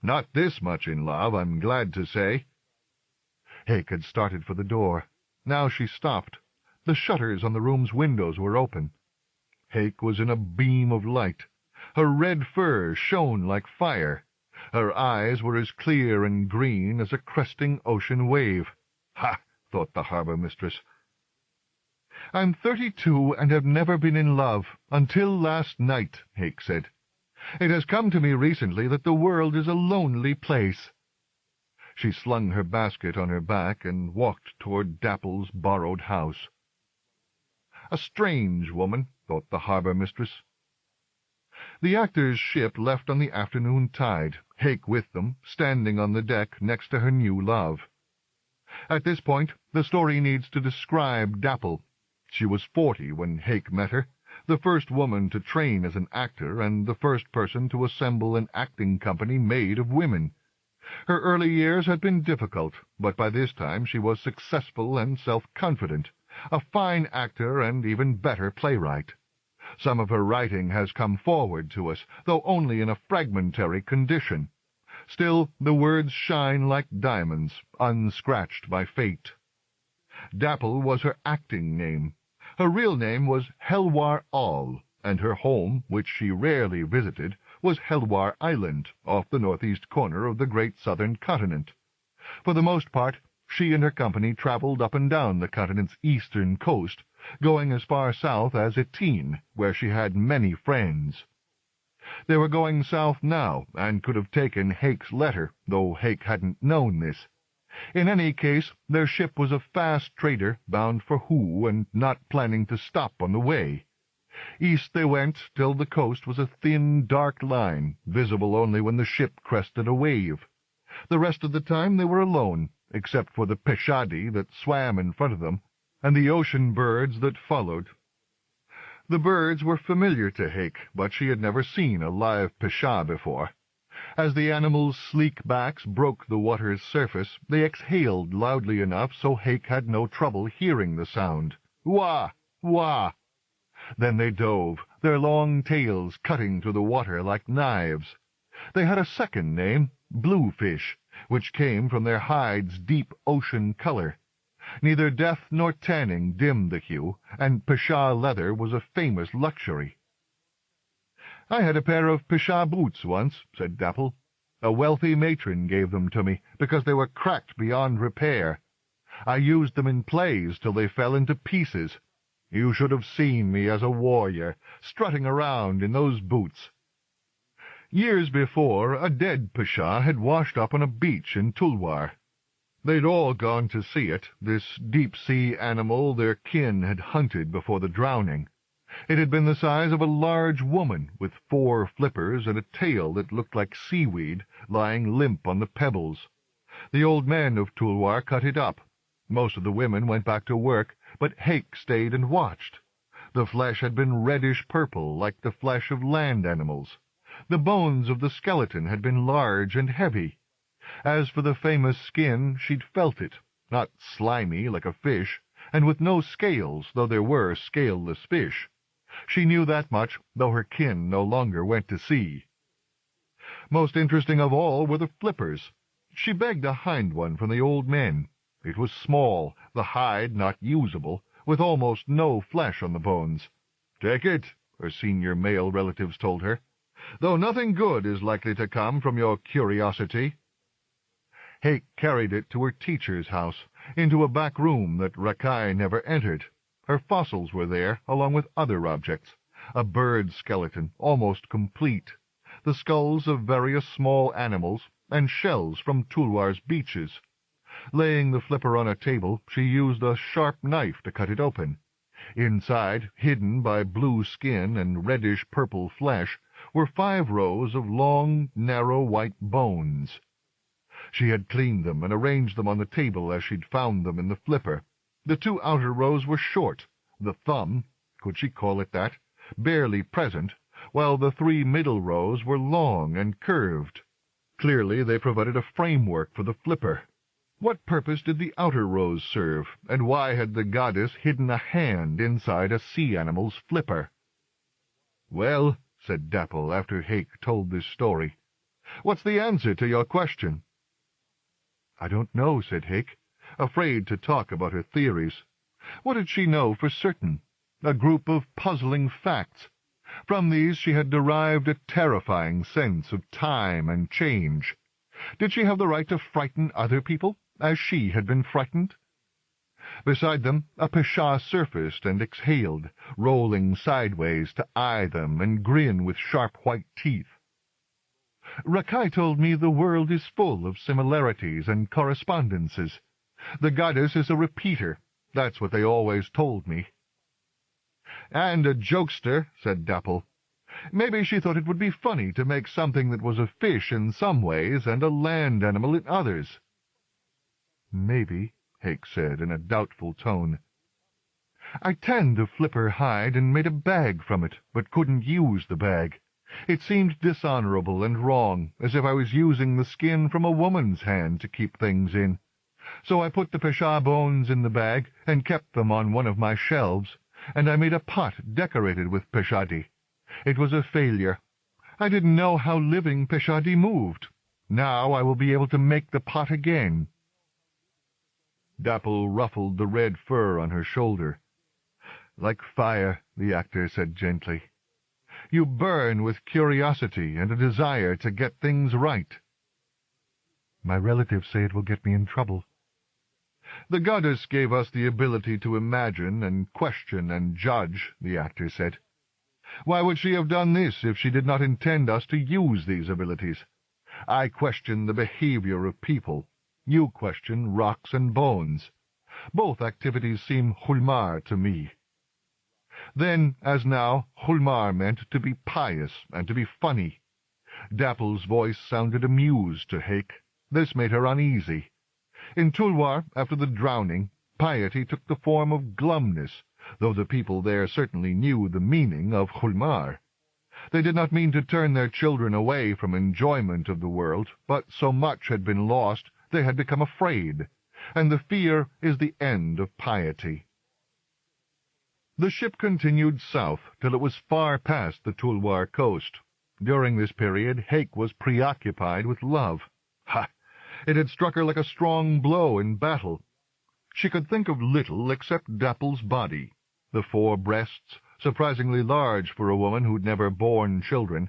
"Not this much in love, I'm glad to say." Hake had started for the door. Now she stopped. The shutters on the room's windows were open. Hake was in a beam of light. Her red fur shone like fire. Her eyes were as clear and green as a cresting ocean wave. "Ha!" thought the harbour mistress. "I'm 32 and have never been in love, until last night," Hake said. "It has come to me recently that the world is a lonely place." She slung her basket on her back and walked toward Dapple's borrowed house. A strange woman, thought the harbour mistress. The actor's ship left on the afternoon tide, Hake with them, standing on the deck next to her new love. At this point, the story needs to describe Dapple. She was 40 when Hake met her, the first woman to train as an actor and the first person to assemble an acting company made of women. Her early years had been difficult, but by this time she was successful and self-confident, a fine actor and even better playwright. Some of her writing has come forward to us, though only in a fragmentary condition. Still, the words shine like diamonds, unscratched by fate. Dapple was her acting name. Her real name was Helwar All, and her home, which she rarely visited, was Helwar Island, off the northeast corner of the great southern continent. For the most part, she and her company traveled up and down the continent's eastern coast, going as far south as Etine, where she had many friends. They were going south now, and could have taken Hake's letter, though Hake hadn't known this. In any case, their ship was a fast trader bound for Hoo and not planning to stop on the way. East they went till the coast was a thin, dark line, visible only when the ship crested a wave. The rest of the time they were alone, except for the peshadi that swam in front of them, and the ocean birds that followed. The birds were familiar to Hake, but she had never seen a live pesha before. As the animals' sleek backs broke the water's surface, they exhaled loudly enough so Hake had no trouble hearing the sound. Wah! Wah! Then they dove, their long tails cutting through the water like knives. They had a second name, bluefish, which came from their hides' deep ocean color. Neither death nor tanning dimmed the hue, and pesha leather was a famous luxury. "I had a pair of pesha boots once," said Dapple. "A wealthy matron gave them to me, because they were cracked beyond repair. I used them in plays till they fell into pieces. You should have seen me as a warrior, strutting around in those boots." Years before, a dead pesha had washed up on a beach in Tulwar. They'd all gone to see it, this deep-sea animal their kin had hunted before the drowning. It had been the size of a large woman, with 4 flippers and a tail that looked like seaweed, lying limp on the pebbles. The old men of Tulwar cut it up. Most of the women went back to work, but Hake stayed and watched. The flesh had been reddish-purple, like the flesh of land animals. The bones of the skeleton had been large and heavy. As for the famous skin, she'd felt it, not slimy like a fish, and with no scales, though there were scaleless fish. She knew that much, though her kin no longer went to sea. Most interesting of all were the flippers. She begged a hind one from the old men. It was small, the hide not usable, with almost no flesh on the bones. "Take it," her senior male relatives told her. though nothing good is likely to come from your curiosity." Hake carried it to her teacher's house, into a back room that Rakai never entered. Her fossils were there, along with other objects. A bird skeleton, almost complete, the skulls of various small animals, and shells from Tulwar's beaches. Laying the flipper on a table, she used a sharp knife to cut it open. Inside, hidden by blue skin and reddish-purple flesh, were 5 rows of long, narrow white bones. She had cleaned them and arranged them on the table as she'd found them in the flipper. The 2 outer rows were short, the thumb, could she call it that, barely present, while the 3 middle rows were long and curved. Clearly they provided a framework for the flipper. What purpose did the outer rows serve, and why had the goddess hidden a hand inside a sea animal's flipper? "Well," said Dapple after Hake told this story, "what's the answer to your question?" "I don't know," said Hake, afraid to talk about her theories. What did she know for certain? A group of puzzling facts. From these she had derived a terrifying sense of time and change. Did she have the right to frighten other people, as she had been frightened? Beside them, a Pesha surfaced and exhaled, rolling sideways to eye them and grin with sharp white teeth. "Rakai told me the world is full of similarities and correspondences. The goddess is a repeater. That's what they always told me." "And a jokester," said Dapple. "Maybe she thought it would be funny to make something that was a fish in some ways and a land animal in others." "Maybe," Hake said in a doubtful tone. "I tanned the flipper hide and made a bag from it, but couldn't use the bag. It seemed dishonorable and wrong, as if I was using the skin from a woman's hand to keep things in. So I put the Pesha bones in the bag and kept them on one of my shelves, and I made a pot decorated with Peshadi. It was a failure. I didn't know how living Peshadi moved. Now I will be able to make the pot again." Dapple ruffled the red fur on her shoulder. "Like fire," the actor said gently. "You burn with curiosity and a desire to get things right." "My relatives say it will get me in trouble." "The goddess gave us the ability to imagine and question and judge," the actor said. "Why would she have done this if she did not intend us to use these abilities? I question the behavior of people. You question rocks and bones. Both activities seem Hwarhath to me." Then, as now, Hwarhath meant to be pious and to be funny. Dapple's voice sounded amused to Hake. This made her uneasy. In Tulwar, after the drowning, piety took the form of glumness, though the people there certainly knew the meaning of Hwarhath. They did not mean to turn their children away from enjoyment of the world, but so much had been lost they had become afraid, and the fear is the end of piety. The ship continued south till it was far past the Tulwar coast. During this period Hake was preoccupied with love. Ha! It had struck her like a strong blow in battle. She could think of little except Dapple's body, the 4 breasts, surprisingly large for a woman who'd never borne children,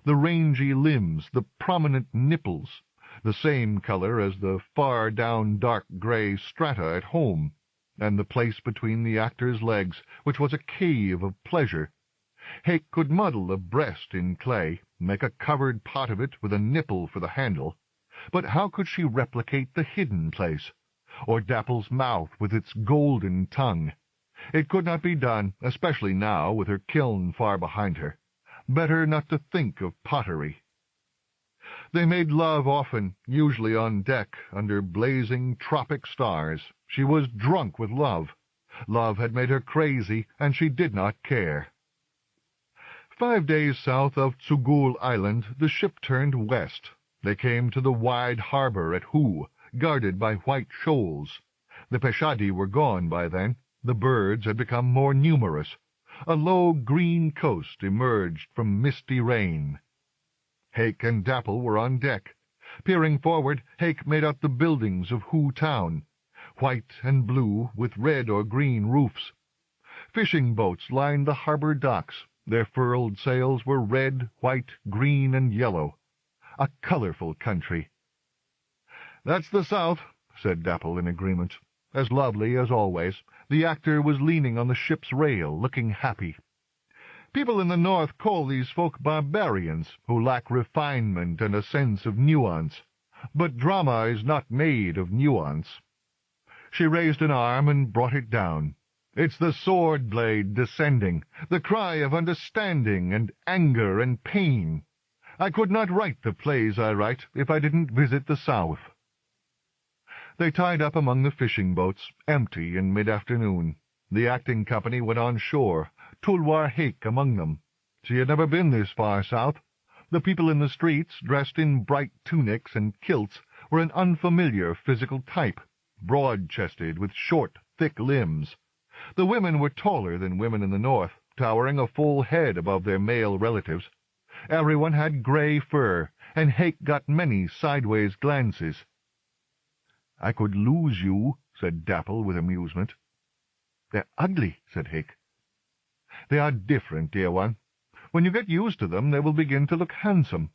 the rangy limbs, the prominent nipples, the same color as the far-down dark gray strata at home, and the place between the actor's legs, which was a cave of pleasure. Hake could muddle a breast in clay, make a covered pot of it with a nipple for the handle, but how could she replicate the hidden place, or Dapple's mouth with its golden tongue? It could not be done, especially now, with her kiln far behind her. Better not to think of pottery. They made love often, usually on deck, under blazing tropic stars. She was drunk with love. Love had made her crazy, and she did not care. 5 days south of Tsugul Island, the ship turned west. They came to the wide harbor at Hu, guarded by white shoals. The Peshadi were gone by then. The birds had become more numerous. A low green coast emerged from misty rain. Hake and Dapple were on deck. Peering forward, Hake made out the buildings of Hu town, white and blue with red or green roofs. Fishing boats lined the harbor docks. Their furled sails were red, white, green, and yellow. A colorful country. "That's the South," said Dapple in agreement. As lovely as always, the actor was leaning on the ship's rail, looking happy. "People in the North call these folk barbarians, who lack refinement and a sense of nuance. But drama is not made of nuance." She raised an arm and brought it down. "It's the sword blade descending, the cry of understanding and anger and pain. I could not write the plays I write if I didn't visit the South." They tied up among the fishing boats, empty in mid-afternoon. The acting company went on shore, Hwarhath among them. She had never been this far south. The people in the streets, dressed in bright tunics and kilts, were an unfamiliar physical type, broad-chested, with short, thick limbs. The women were taller than women in the north, towering a full head above their male relatives. Everyone had gray fur, and Hake got many sideways glances. "I could lose you," said Dapple with amusement. "They're ugly," said Hake. "They are different, dear one. When you get used to them, they will begin to look handsome."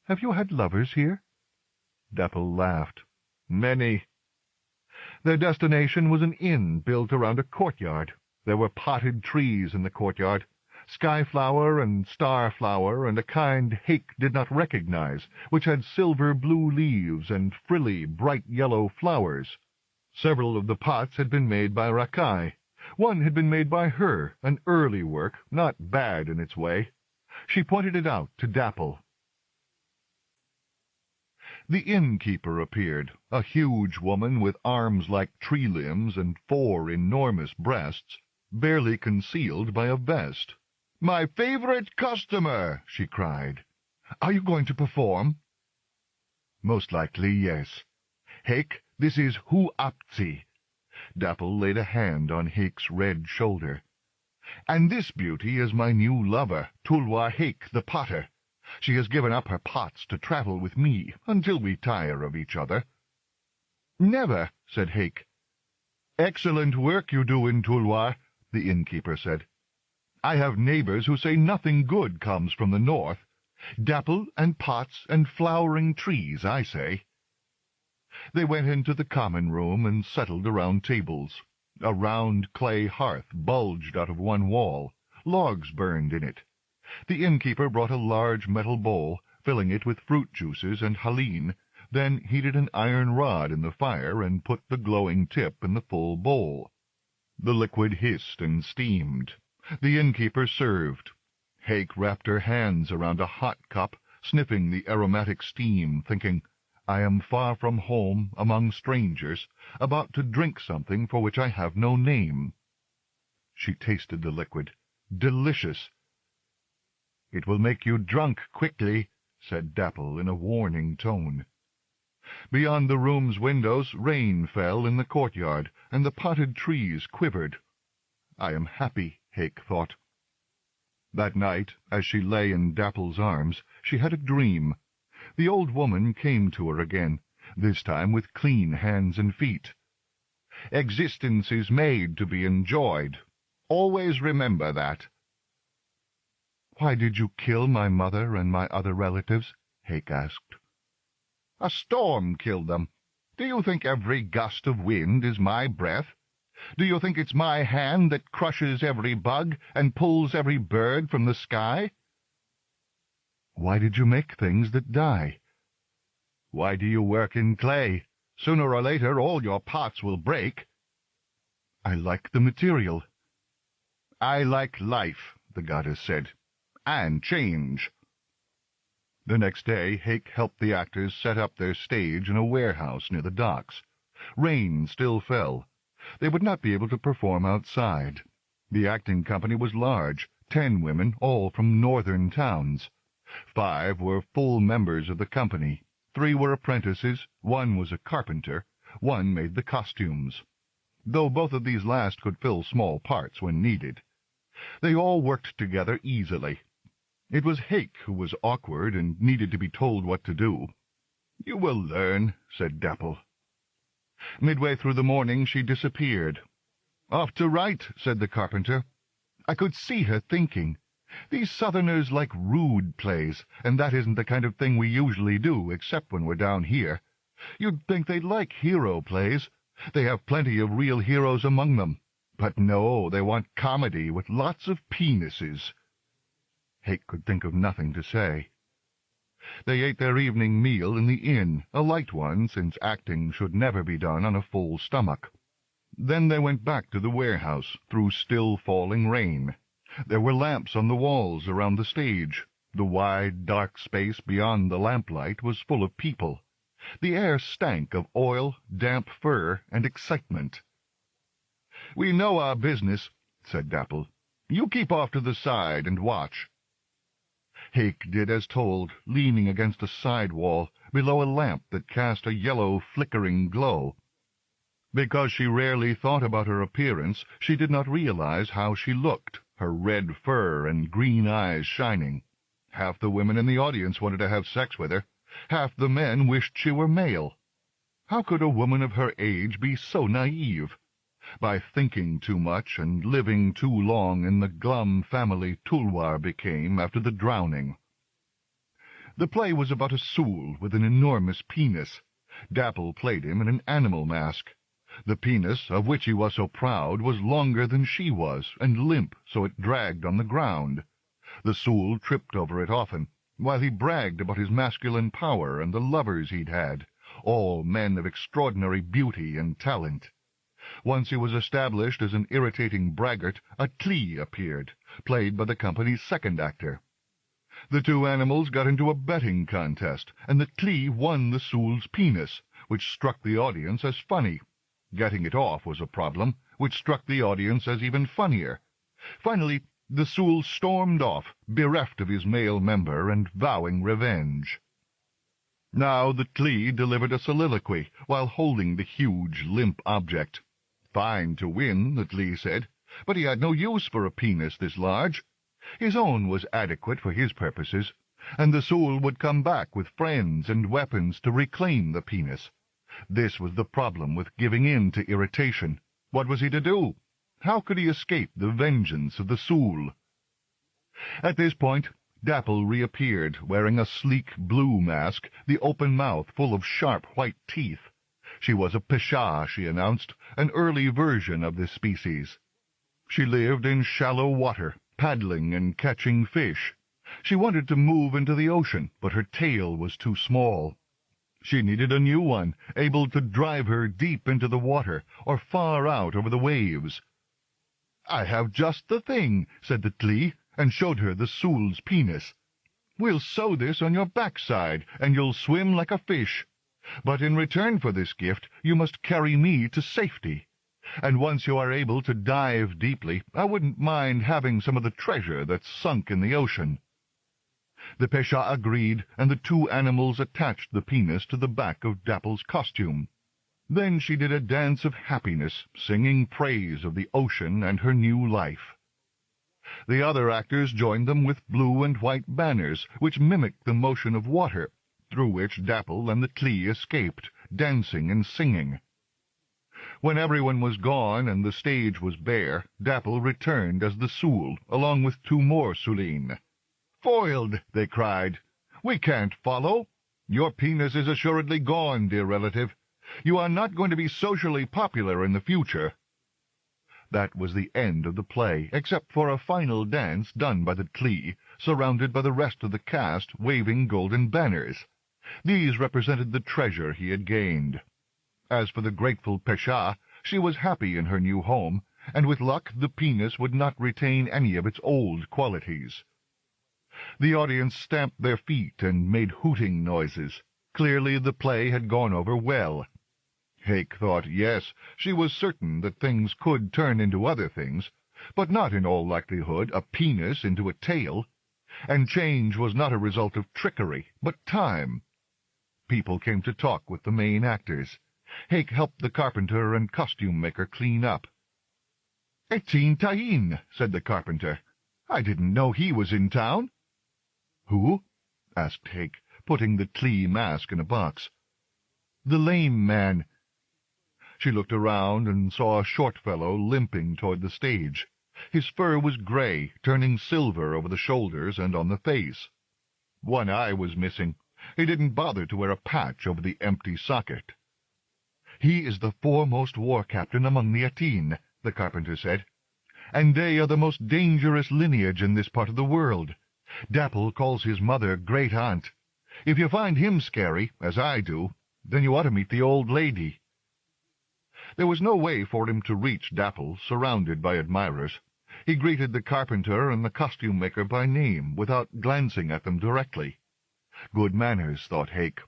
"Have you had lovers here?" Dapple laughed. "Many." Their destination was an inn built around a courtyard. There were potted trees in the courtyard, skyflower and starflower, and a kind Hake did not recognize, which had silver-blue leaves and frilly, bright yellow flowers. Several of the pots had been made by Rakai. One had been made by her, an early work, not bad in its way. She pointed it out to Dapple. The innkeeper appeared, a huge woman with arms like tree limbs and 4 enormous breasts, barely concealed by a vest. "My favorite customer!" she cried. "Are you going to perform?" "Most likely, yes. Hake, this is Hwarhath." Dapple laid a hand on Hake's red shoulder. "And this beauty is my new lover, Hwarhath the potter. She has given up her pots to travel with me, until we tire of each other." "Never," said Hake. "Excellent work you do in Tulwar," the innkeeper said. "I have neighbors who say nothing good comes from the north. Dapple and pots and flowering trees, I say." They went into the common room and settled around tables. A round clay hearth bulged out of one wall. Logs burned in it. The innkeeper brought a large metal bowl, filling it with fruit juices and haleen, then heated an iron rod in the fire and put the glowing tip in the full bowl. The liquid hissed and steamed. The innkeeper served. Hake wrapped her hands around a hot cup, sniffing the aromatic steam, thinking, "I am far from home, among strangers, about to drink something for which I have no name." She tasted the liquid. Delicious. "It will make you drunk quickly," said Dapple in a warning tone. Beyond the room's windows rain fell in the courtyard, and the potted trees quivered. "I am happy," Hake thought. That night, as she lay in Dapple's arms, she had a dream. The old woman came to her again, this time with clean hands and feet. "Existence is made to be enjoyed. Always remember that." "Why did you kill my mother and my other relatives?" Hake asked. "A storm killed them. Do you think every gust of wind is my breath? Do you think it's my hand that crushes every bug and pulls every bird from the sky?" "Why did you make things that die?" "Why do you work in clay? Sooner or later all your pots will break." "I like the material." "I like life," the goddess said. "And change." The next day Hake helped the actors set up their stage in a warehouse near the docks. Rain still fell. They would not be able to perform outside. The acting company was large, 10 women, all from northern towns. 5 were full members of the company. 3 were apprentices, 1 was a carpenter, 1 made the costumes. Though both of these last could fill small parts when needed. They all worked together easily. It was Hake who was awkward and needed to be told what to do. "You will learn," said Dapple. Midway through the morning she disappeared. "Off to write," said the carpenter. I could see her thinking, "These Southerners like rude plays, and that isn't the kind of thing we usually do, except when we're down here. You'd think they'd like hero plays. They have plenty of real heroes among them. But no, they want comedy with lots of penises." Hake could think of nothing to say. They ate their evening meal in the inn, a light one, since acting should never be done on a full stomach. Then they went back to the warehouse, through still falling rain. There were lamps on the walls around the stage. The wide, dark space beyond the lamplight was full of people. The air stank of oil, damp fur, and excitement. "We know our business," said Dapple. "You keep off to the side and watch." Hake did as told, leaning against a side wall, below a lamp that cast a yellow, flickering glow. Because she rarely thought about her appearance, she did not realize how she looked, her red fur and green eyes shining. Half the women in the audience wanted to have sex with her. Half the men wished she were male. How could a woman of her age be so naive? By thinking too much and living too long in the glum family Tulwar became after the drowning. The play was about a Sool with an enormous penis. Dapple played him in an animal mask. The penis, of which he was so proud, was longer than she was, and limp, so it dragged on the ground. The Sool tripped over it often, while he bragged about his masculine power and the lovers he'd had, all men of extraordinary beauty and talent. Once he was established as an irritating braggart, a Tlee appeared, played by the company's second actor. The two animals got into a betting contest, and the Tlee won the Sool's penis, which struck the audience as funny. Getting it off was a problem, which struck the audience as even funnier. Finally, the Sool stormed off, bereft of his male member and vowing revenge. Now the Tlee delivered a soliloquy while holding the huge, limp object. Fine to win, the Tlee said, but he had no use for a penis this large. His own was adequate for his purposes, and the Sool would come back with friends and weapons to reclaim the penis. This was the problem with giving in to irritation. What was he to do? How could he escape the vengeance of the Sool? At this point, Dapple reappeared, wearing a sleek blue mask, the open mouth full of sharp white teeth. She was a Pesha, she announced, an early version of this species. She lived in shallow water, paddling and catching fish. She wanted to move into the ocean, but her tail was too small. She needed a new one, able to drive her deep into the water, or far out over the waves. "I have just the thing," said the Tlee, and showed her the Sool's penis. "We'll sew this on your backside, and you'll swim like a fish. But in return for this gift, you must carry me to safety. And once you are able to dive deeply, I wouldn't mind having some of the treasure that's sunk in the ocean." The Pesha agreed, and the two animals attached the penis to the back of Dapple's costume. Then she did a dance of happiness, singing praise of the ocean and her new life. The other actors joined them with blue and white banners, which mimicked the motion of water, through which Dapple and the Tlee escaped, dancing and singing. When everyone was gone and the stage was bare, Dapple returned as the Sool, along with two more Soolin. "Foiled!" they cried. "We can't follow. Your penis is assuredly gone, dear relative. You are not going to be socially popular in the future." That was the end of the play, except for a final dance done by the Tlee, surrounded by the rest of the cast, waving golden banners. These represented the treasure he had gained. As for the grateful Pesha, she was happy in her new home, and with luck the penis would not retain any of its old qualities. The audience stamped their feet and made hooting noises. Clearly the play had gone over well. Hake thought, yes, she was certain that things could turn into other things, but not in all likelihood a penis into a tail. And change was not a result of trickery, but time. People came to talk with the main actors. Hake helped the carpenter and costume-maker clean up. "Etin Tahin," said the carpenter. "I didn't know he was in town." "Who?" asked Hake, putting the Tlee mask in a box. "The lame man." She looked around and saw a short fellow limping toward the stage. His fur was gray, turning silver over the shoulders and on the face. One eye was missing. He didn't bother to wear a patch over the empty socket. "He is the foremost war captain among the Atene," the carpenter said, "and they are the most dangerous lineage in this part of the world. Dapple calls his mother great-aunt. If you find him scary, as I do, then you ought to meet the old lady." There was no way for him to reach Dapple, surrounded by admirers. He greeted the carpenter and the costume-maker by name, without glancing at them directly. Good manners, thought Hake.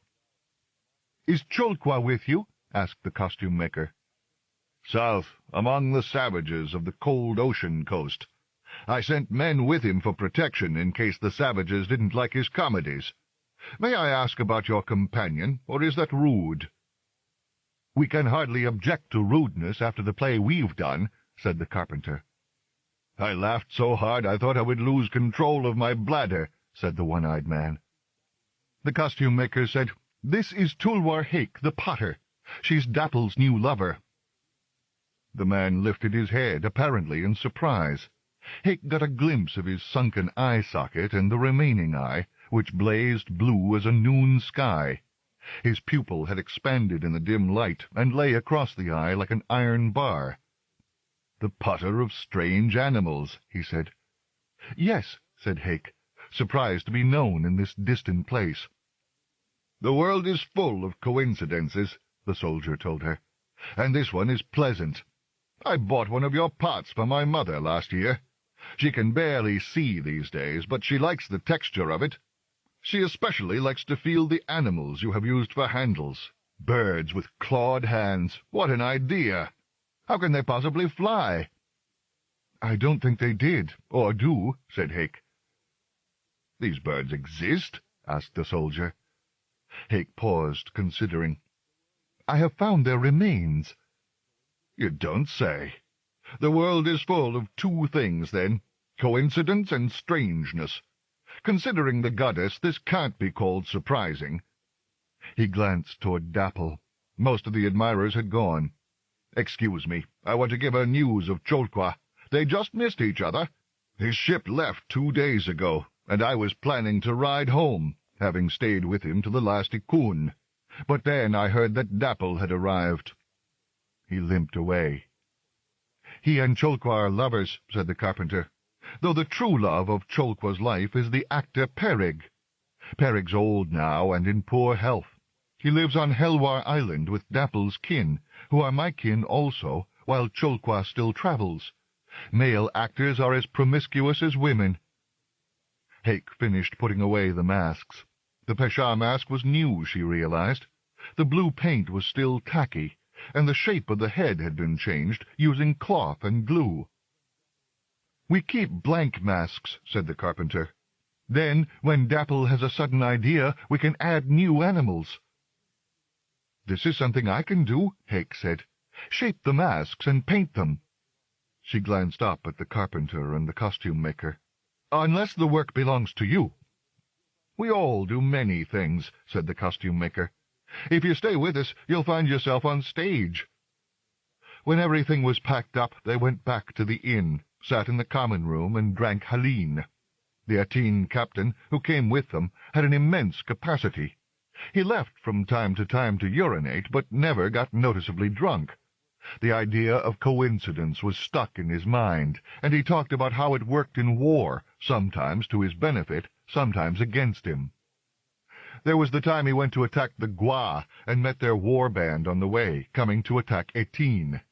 "Is Cholqua with you?" asked the costume-maker. "South, among the savages of the cold ocean coast. I sent men with him for protection in case the savages didn't like his comedies. May I ask about your companion, or is that rude?" "We can hardly object to rudeness after the play we've done," said the carpenter. "I laughed so hard I thought I would lose control of my bladder," said the one-eyed man. The costume-maker said, "This is Tulwar Hake, the potter. She's Dapple's new lover." The man lifted his head, apparently in surprise. Hake got a glimpse of his sunken eye socket and the remaining eye, which blazed blue as a noon sky. His pupil had expanded in the dim light, and lay across the eye like an iron bar. "The potter of strange animals," he said. "Yes," said Hake, surprised to be known in this distant place. "The world is full of coincidences," the soldier told her, "and this one is pleasant. I bought one of your pots for my mother last year. She can barely see these days, but she likes the texture of it. She especially likes to feel the animals you have used for handles. Birds with clawed hands. What an idea! How can they possibly fly?" "I don't think they did, or do," said Hake. "These birds exist?" asked the soldier. Hake paused, considering. "I have found their remains." "You don't say. The world is full of two things, then, coincidence and strangeness. Considering the goddess, this can't be called surprising." He glanced toward Dapple. Most of the admirers had gone. "Excuse me, I want to give her news of Cholqua. They just missed each other. His ship left 2 days ago, and I was planning to ride home, having stayed with him to the last Ikun. But then I heard that Dapple had arrived." He limped away. "He and Cholqua are lovers," said the carpenter, "though the true love of Cholqua's life is the actor Perig. Perig's old now and in poor health. He lives on Helwar Island with Dapple's kin, who are my kin also, while Cholqua still travels. Male actors are as promiscuous as women." Hake finished putting away the masks. The Pesha mask was new, she realized. The blue paint was still tacky, and the shape of the head had been changed, using cloth and glue. "We keep blank masks," said the carpenter. "Then, when Dapple has a sudden idea, we can add new animals." "This is something I can do," Hake said. "Shape the masks and paint them." She glanced up at the carpenter and the costume-maker. "Unless the work belongs to you." "We all do many things," said the costume-maker. "If you stay with us, you'll find yourself on stage." When everything was packed up, they went back to the inn, sat in the common room, and drank Haleen. The Atene captain, who came with them, had an immense capacity. He left from time to urinate, but never got noticeably drunk. The idea of coincidence was stuck in his mind, and he talked about how it worked in war, sometimes to his benefit, sometimes against him. There was the time he went to attack the Gwa and met their war band on the way, coming to attack Atene.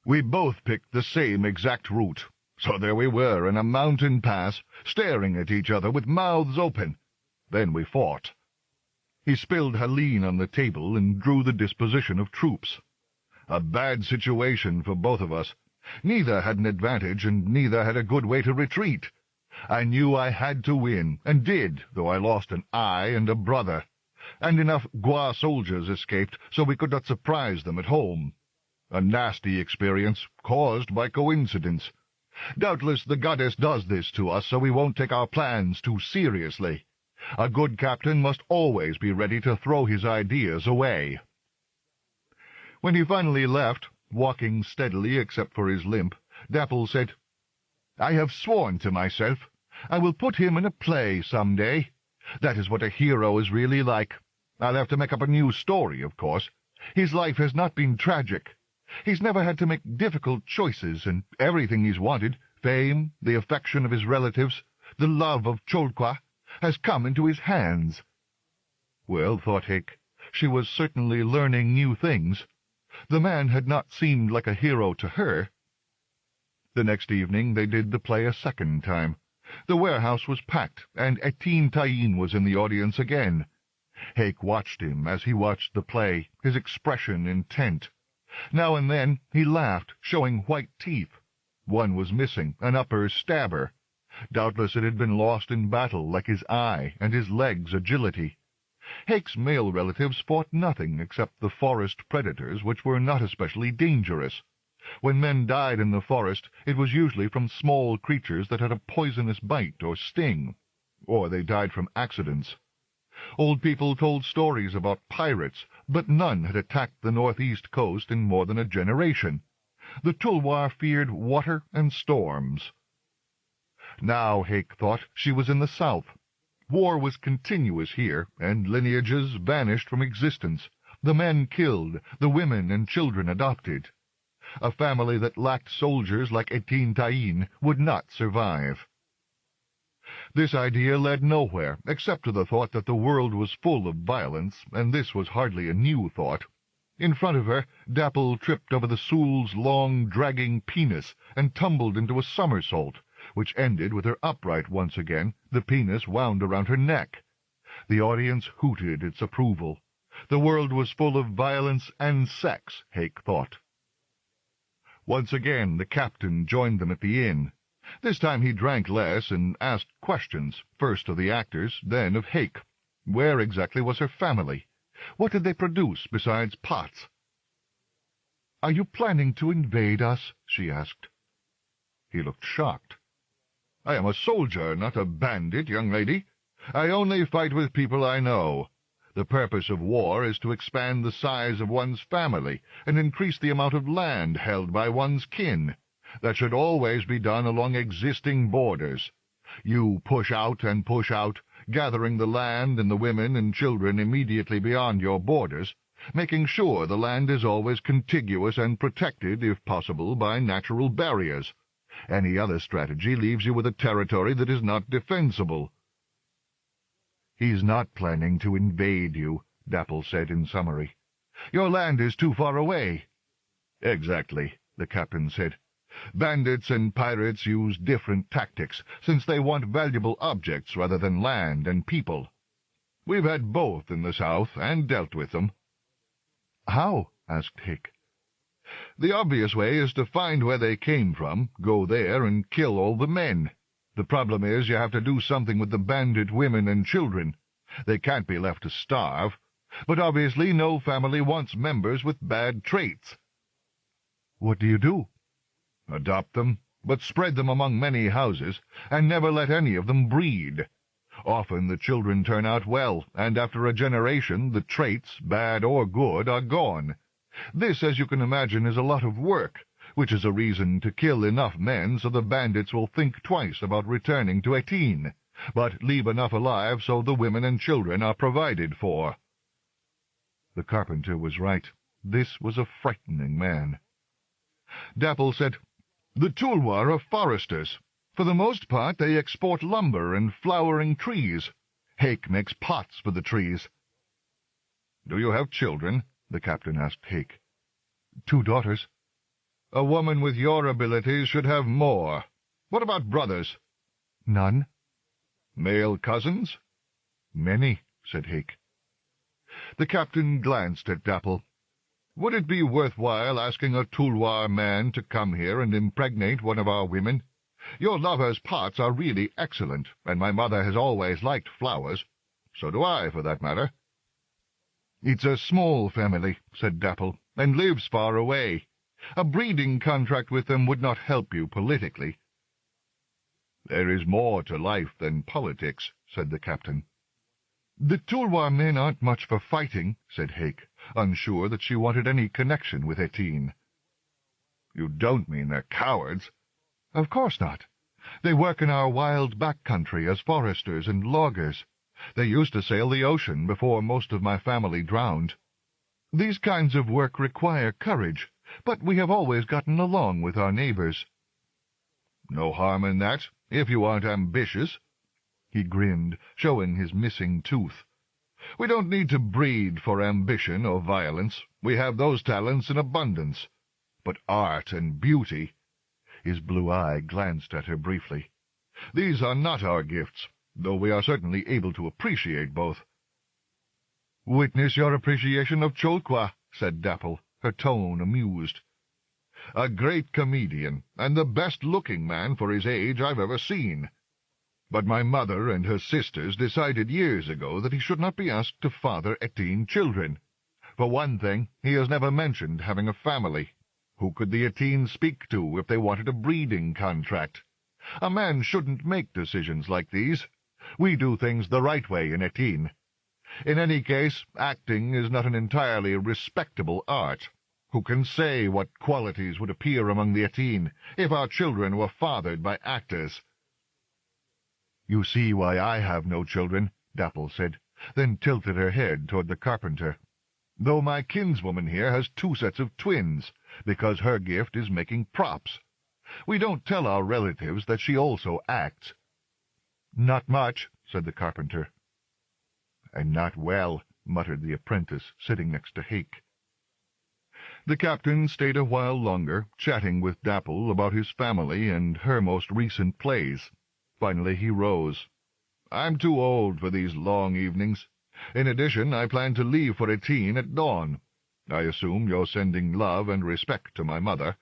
"We both picked the same exact route, so there we were in a mountain pass, staring at each other with mouths open. Then we fought." He spilled Haleen on the table and drew the disposition of troops. A bad situation for both of us. Neither had an advantage, and neither had a good way to retreat. I knew I had to win, and did, though I lost an eye and a brother. And enough Gwa soldiers escaped, so we could not surprise them at home. A nasty experience, caused by coincidence. Doubtless the goddess does this to us, so we won't take our plans too seriously. A good captain must always be ready to throw his ideas away." When he finally left, walking steadily except for his limp, Dapple said, I have sworn to myself. I will put him in a play some day. That is what a hero is really like. I'll have to make up a new story, of course. His life has not been tragic. He's never had to make difficult choices, and everything he's wanted, fame, the affection of his relatives, the love of Cholqua, has come into his hands. Well, thought Hake, she was certainly learning new things. The man had not seemed like a hero to her. The next evening they did the play a second time. The warehouse was packed, and Etienne Taïn was in the audience again. Hake watched him as he watched the play, his expression intent. Now and then he laughed, showing white teeth. One was missing, an upper stabber. Doubtless it had been lost in battle, like his eye and his legs' agility. Hake's male relatives fought nothing except the forest predators, which were not especially dangerous. When men died in the forest, it was usually from small creatures that had a poisonous bite or sting, or they died from accidents. Old people told stories about pirates, but none had attacked the northeast coast in more than a generation. The Tulwar feared water and storms. Now, Hake thought, she was in the south. War was continuous here, and lineages vanished from existence, the men killed, the women and children adopted. A family that lacked soldiers like Etienne Taïn would not survive. This idea led nowhere, except to the thought that the world was full of violence, and this was hardly a new thought. In front of her, Dapple tripped over the Soul's long, dragging penis and tumbled into a somersault, which ended with her upright once again, the penis wound around her neck. The audience hooted its approval. The world was full of violence and sex, Hake thought. Once again the captain joined them at the inn. This time he drank less and asked questions, first of the actors, then of Hake. Where exactly was her family? What did they produce besides pots? "Are you planning to invade us?" she asked. He looked shocked. "I am a soldier, not a bandit, young lady. I only fight with people I know. The purpose of war is to expand the size of one's family and increase the amount of land held by one's kin. That should always be done along existing borders. You push out and push out, gathering the land and the women and children immediately beyond your borders, making sure the land is always contiguous and protected, if possible, by natural barriers. Any other strategy leaves you with a territory that is not defensible." "He's not planning to invade you," Dapple said in summary. "Your land is too far away." "Exactly," the captain said. "Bandits and pirates use different tactics, since they want valuable objects rather than land and people. We've had both in the south, and dealt with them." "How?" asked Hake. "The obvious way is to find where they came from, go there, and kill all the men. The problem is you have to do something with the bandit women and children. They can't be left to starve. But obviously no family wants members with bad traits." "What do you do?" "Adopt them, but spread them among many houses, and never let any of them breed. Often the children turn out well, and after a generation the traits, bad or good, are gone. This, as you can imagine, is a lot of work, which is a reason to kill enough men so the bandits will think twice about returning to Etienne, but leave enough alive so the women and children are provided for." The carpenter was right. This was a frightening man. Dapple said, "The Tulwar are foresters. For the most part they export lumber and flowering trees. Hake makes pots for the trees." "Do you have children?" the captain asked Hake. "2 daughters." "A woman with your abilities should have more. What about brothers?" "None." "Male cousins?" "Many," said Hake. The captain glanced at Dapple. "Would it be worthwhile asking a Tulwar man to come here and impregnate one of our women? Your lover's pots are really excellent, and my mother has always liked flowers. So do I, for that matter." "It's a small family," said Dapple, "and lives far away. A breeding contract with them would not help you politically." "There is more to life than politics," said the captain. "The Tulwar men aren't much for fighting," said Hake, unsure that she wanted any connection with Etienne. "You don't mean they're cowards?" "Of course not. They work in our wild back country as foresters and loggers. They used to sail the ocean before most of my family drowned. These kinds of work require courage, but we have always gotten along with our neighbors." "No harm in that, if you aren't ambitious." He grinned, showing his missing tooth. "We don't need to breed for ambition or violence. We have those talents in abundance. But art and beauty—" His blue eye glanced at her briefly. "These are not our gifts, though we are certainly able to appreciate both." "Witness your appreciation of Cholqua," said Dapple, her tone amused. "A great comedian, and the best-looking man for his age I've ever seen. But my mother and her sisters decided years ago that he should not be asked to father 18 children. For one thing, he has never mentioned having a family. Who could the 18 speak to if they wanted a breeding contract? A man shouldn't make decisions like these. We do things the right way in 18. In any case, acting is not an entirely respectable art. Who can say what qualities would appear among the 18 if our children were fathered by actors?" "You see why I have no children," Dapple said, then tilted her head toward the carpenter. "Though my kinswoman here has 2 sets of twins, because her gift is making props. We don't tell our relatives that she also acts." "Not much," said the carpenter. "And not well," muttered the apprentice, sitting next to Hake. The captain stayed a while longer, chatting with Dapple about his family and her most recent plays. Finally he rose. "I'm too old for these long evenings. In addition, I plan to leave for Etine at dawn. I assume you're sending love and respect to my mother."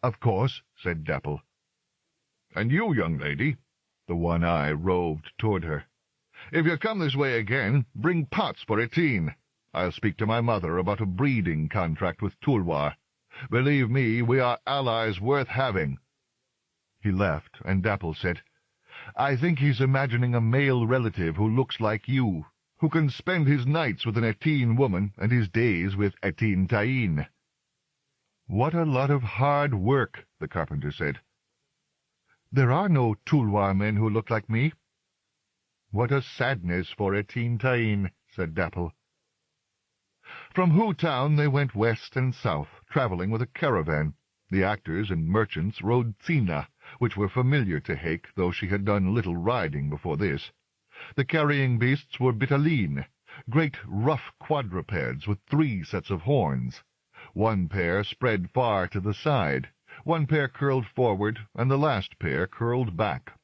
"Of course," said Dapple. "And you, young lady," the one eye roved toward her, "if you come this way again, bring pots for Etine. I'll speak to my mother about a breeding contract with Tulwar. Believe me, we are allies worth having." He left, and Dapple said, "I think he's imagining a male relative who looks like you, who can spend his nights with an 18 woman and his days with 18 Taine." "What a lot of hard work," the carpenter said. "There are no Tulwar men who look like me." "What a sadness for 18 Taine," said Dapple. From Hu Town they went west and south, traveling with a caravan. The actors and merchants rode tsina, which were familiar to Hake, though she had done little riding before this. The carrying beasts were bitaline, great rough quadrupeds with 3 sets of horns. One pair spread far to the side, one pair curled forward, and the last pair curled back.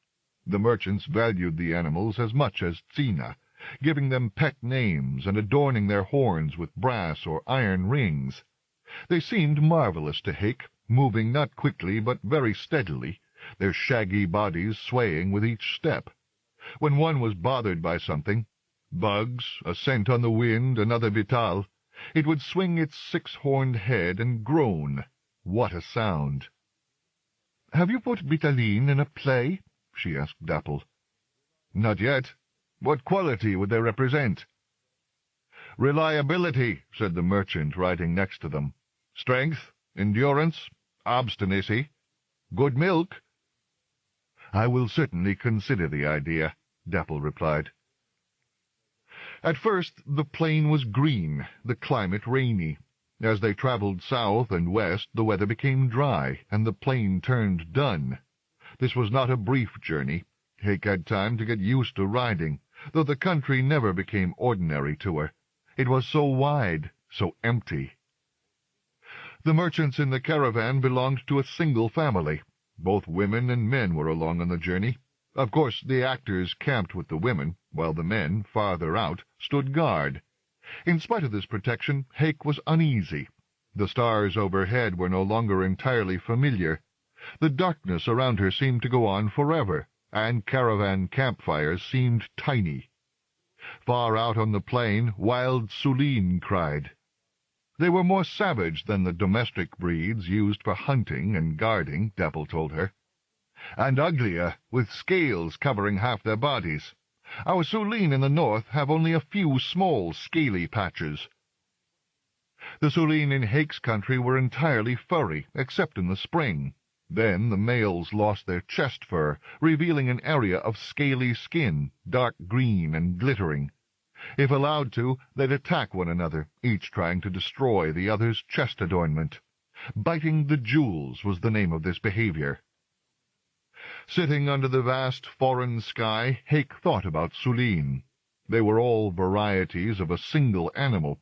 The merchants valued the animals as much as tsina, giving them pet names and adorning their horns with brass or iron rings. They seemed marvelous to Hake, moving not quickly but very steadily, their shaggy bodies swaying with each step. When one was bothered by something, bugs, a scent on the wind, another vital, it would swing its 6-horned head and groan. What a sound! "Have you put bitaline in a play?" she asked Dapple. "Not yet. What quality would they represent?" "Reliability," said the merchant riding next to them. "Strength, endurance, obstinacy. Good milk." "I will certainly consider the idea," Dapple replied. At first the plain was green, the climate rainy. As they traveled south and west, the weather became dry, and the plain turned dun. This was not a brief journey. Hake had time to get used to riding, though the country never became ordinary to her. It was so wide, so empty. The merchants in the caravan belonged to a single family. Both women and men were along on the journey. Of course, the actors camped with the women, while the men, farther out, stood guard. In spite of this protection, Hake was uneasy. The stars overhead were no longer entirely familiar. The darkness around her seemed to go on forever, and caravan campfires seemed tiny. Far out on the plain, wild Suline cried. They were more savage than the domestic breeds used for hunting and guarding, Dapple told her, and uglier, with scales covering half their bodies. Our Suline in the north have only a few small, scaly patches. The Suline in Hake's country were entirely furry, except in the spring. Then the males lost their chest fur, revealing an area of scaly skin, dark green and glittering. If allowed to, they'd attack one another, each trying to destroy the other's chest adornment. Biting the jewels was the name of this behavior. Sitting under the vast foreign sky, Hake thought about Sulin. They were all varieties of a single animal.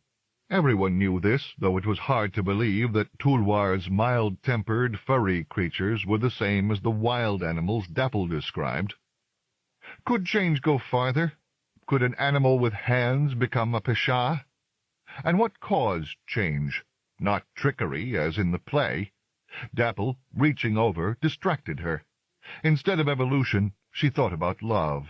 Everyone knew this, though it was hard to believe that Tulwar's mild-tempered, furry creatures were the same as the wild animals Dapple described. Could change go farther? Could an animal with hands become a Pesha? And what caused change? Not trickery, as in the play. Dapple, reaching over, distracted her. Instead of evolution, she thought about love.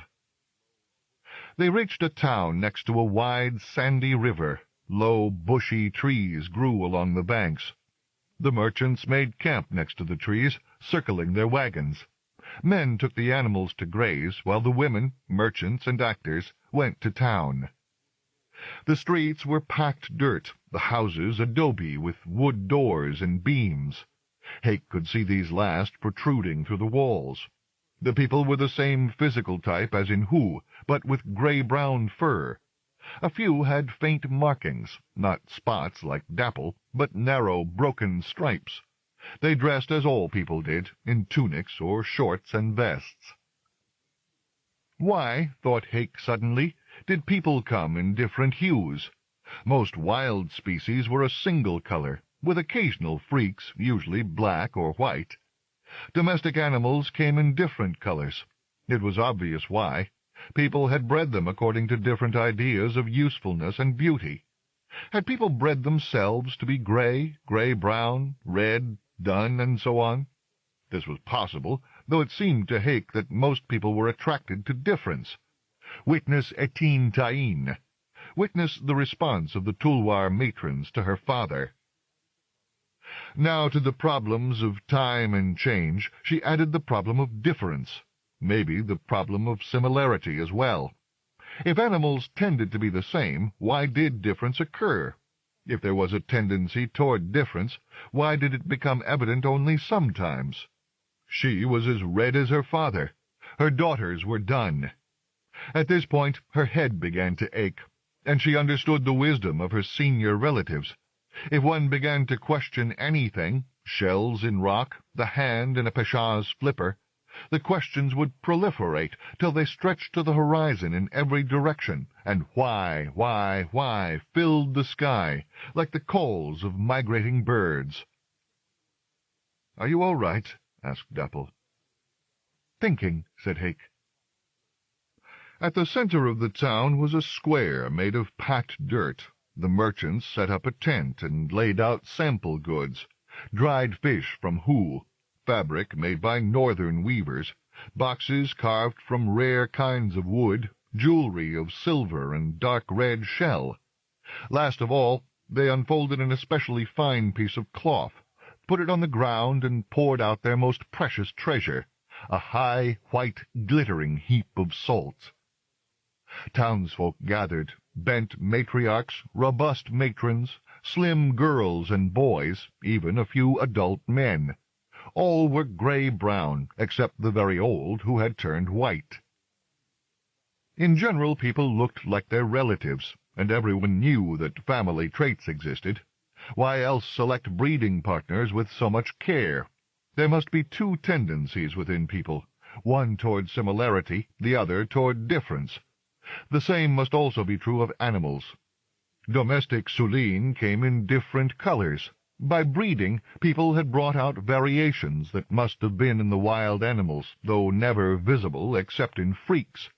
They reached a town next to a wide, sandy river. Low, bushy trees grew along the banks. The merchants made camp next to the trees, circling their wagons. Men took the animals to graze, while the women, merchants and actors, went to town. The streets were packed dirt, the houses adobe with wood doors and beams. Hake could see these last protruding through the walls. The people were the same physical type as in Who, but with gray-brown fur. A few had faint markings, not spots like Dapple, but narrow, broken stripes. They dressed as all people did, in tunics or shorts and vests. Why, thought Hake suddenly, did people come in different hues? Most wild species were a single color, with occasional freaks, usually black or white. Domestic animals came in different colors. It was obvious why. People had bred them according to different ideas of usefulness and beauty. Had people bred themselves to be gray, gray-brown, red, dun, and so on? This was possible, though it seemed to Hake that most people were attracted to difference. Witness Etin Tain. Witness the response of the Tulwar matrons to her father. Now to the problems of time and change, she added the problem of difference, maybe the problem of similarity as well. If animals tended to be the same, why did difference occur? If there was a tendency toward difference, why did it become evident only sometimes? She was as red as her father. Her daughters were dun. At this point her head began to ache, and she understood the wisdom of her senior relatives. If one began to question anything, shells in rock, the hand in a Pesha's flipper, the questions would proliferate till they stretched to the horizon in every direction, and why, filled the sky, like the calls of migrating birds. "Are you all right?" asked Dapple. "Thinking," said Hake. At the center of the town was a square made of packed dirt. The merchants set up a tent and laid out sample goods, dried fish from Who, fabric made by northern weavers, boxes carved from rare kinds of wood, jewelry of silver and dark red shell. Last of all, they unfolded an especially fine piece of cloth, put it on the ground, and poured out their most precious treasure, a high, white, glittering heap of salt. Townsfolk gathered, bent matriarchs, robust matrons, slim girls and boys, even a few adult men. All were gray-brown, except the very old, who had turned white. In general, people looked like their relatives, and everyone knew that family traits existed. Why else select breeding partners with so much care? There must be two tendencies within people, one toward similarity, the other toward difference. The same must also be true of animals. Domestic Sulin came in different colors. By breeding, people had brought out variations that must have been in the wild animals, though never visible except in freaks.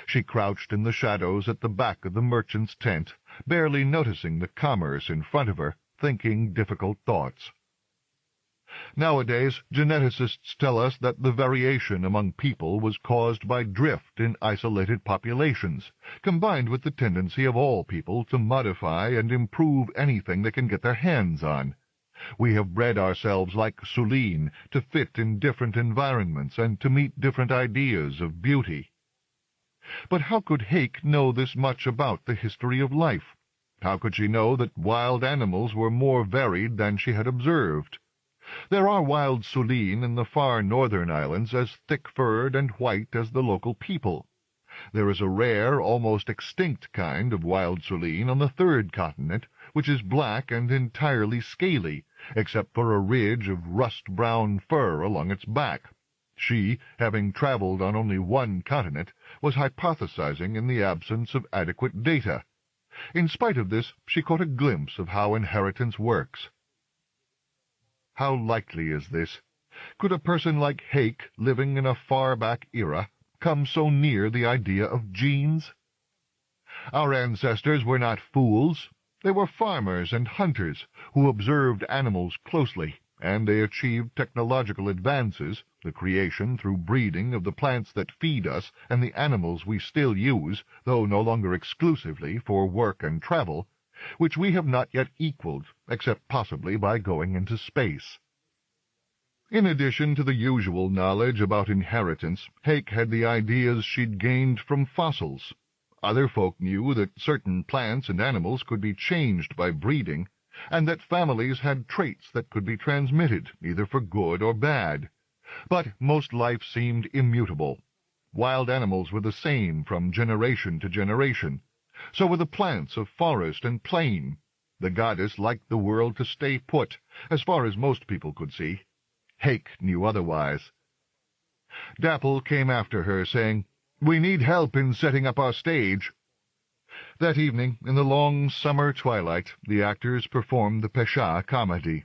She crouched in the shadows at the back of the merchant's tent, barely noticing the commerce in front of her, thinking difficult thoughts. Nowadays, geneticists tell us that the variation among people was caused by drift in isolated populations, combined with the tendency of all people to modify and improve anything they can get their hands on. We have bred ourselves like Sulin to fit in different environments and to meet different ideas of beauty. But how could Hake know this much about the history of life? How could she know that wild animals were more varied than she had observed? There are wild Suline in the far northern islands as thick-furred and white as the local people. There is a rare, almost extinct kind of wild Suline on the third continent, which is black and entirely scaly, except for a ridge of rust-brown fur along its back. She, having traveled on only one continent, was hypothesizing in the absence of adequate data. In spite of this, she caught a glimpse of how inheritance works. How likely is this? Could a person like Hake, living in a far-back era, come so near the idea of genes? Our ancestors were not fools. They were farmers and hunters who observed animals closely, and they achieved technological advances, the creation through breeding of the plants that feed us and the animals we still use, though no longer exclusively for work and travel, which we have not yet equaled, except possibly by going into space. In addition to the usual knowledge about inheritance, Hake had the ideas she'd gained from fossils. Other folk knew that certain plants and animals could be changed by breeding, and that families had traits that could be transmitted, either for good or bad. But most life seemed immutable. Wild animals were the same from generation to generation. So were the plants of forest and plain. The goddess liked the world to stay put, as far as most people could see. Hake knew otherwise. Dapple came after her, saying, "We need help in setting up our stage." That evening, in the long summer twilight, the actors performed the Pesha comedy.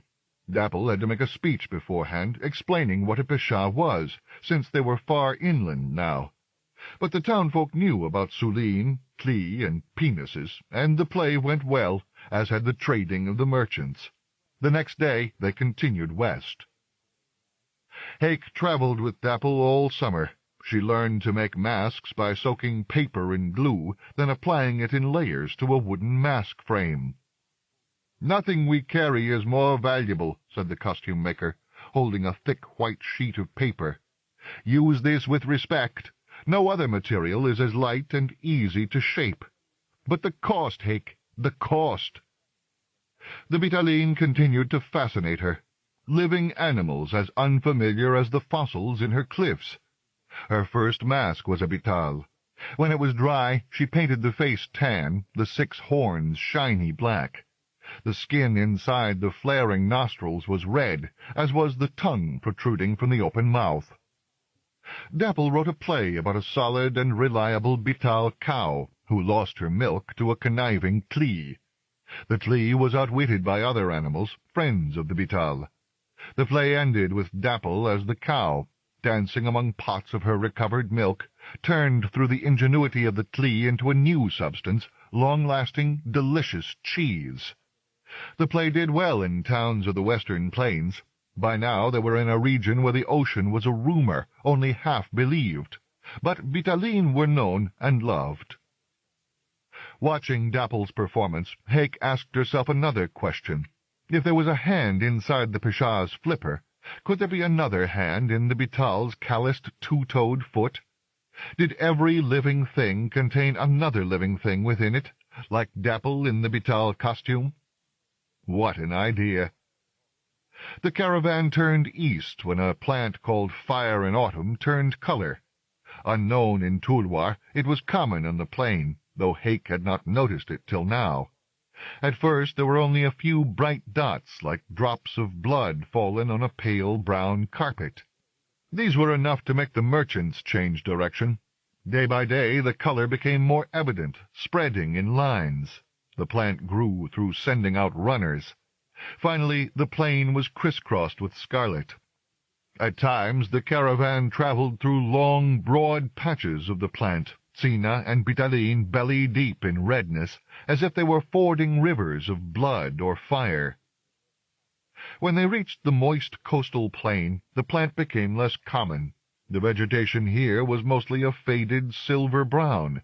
Dapple had to make a speech beforehand, explaining what a Pesha was, since they were far inland now. But the townfolk knew about Suline, Klee, and penises, and the play went well, as had the trading of the merchants. The next day they continued west. Hake traveled with Dapple all summer. She learned to make masks by soaking paper in glue, then applying it in layers to a wooden mask frame. "Nothing we carry is more valuable," said the costume-maker, holding a thick white sheet of paper. "Use this with respect. No other material is as light and easy to shape. But the cost, Hake, the cost!" The Bitaline continued to fascinate her. Living animals as unfamiliar as the fossils in her cliffs. Her first mask was a Bital. When it was dry, she painted the face tan, the 6 horns shiny black. The skin inside the flaring nostrils was red, as was the tongue protruding from the open mouth. Dapple wrote a play about a solid and reliable Bital cow who lost her milk to a conniving Klee. The Klee was outwitted by other animals, friends of the Bital. The play ended with Dapple as the cow, dancing among pots of her recovered milk, turned through the ingenuity of the Klee into a new substance, long-lasting, delicious cheese. The play did well in towns of the western plains. By now they were in a region where the ocean was a rumor, only half believed. But Bitaline were known and loved. Watching Dapple's performance, Hake asked herself another question. If there was a hand inside the Pesha's flipper, could there be another hand in the Bital's calloused two-toed foot? Did every living thing contain another living thing within it, like Dapple in the Bital costume? What an idea! The caravan turned east when a plant called fire in autumn turned color. Unknown in Tulwar, it was common on the plain, though Hake had not noticed it till now. At first there were only a few bright dots like drops of blood fallen on a pale brown carpet. These were enough to make the merchants change direction. Day by day the color became more evident, spreading in lines. The plant grew through sending out runners. Finally the plain was crisscrossed with scarlet. At times the caravan traveled through long, broad patches of the plant, Sina and Bitaline belly-deep in redness, as if they were fording rivers of blood or fire. When they reached the moist coastal plain, the plant became less common. The vegetation here was mostly a faded silver-brown.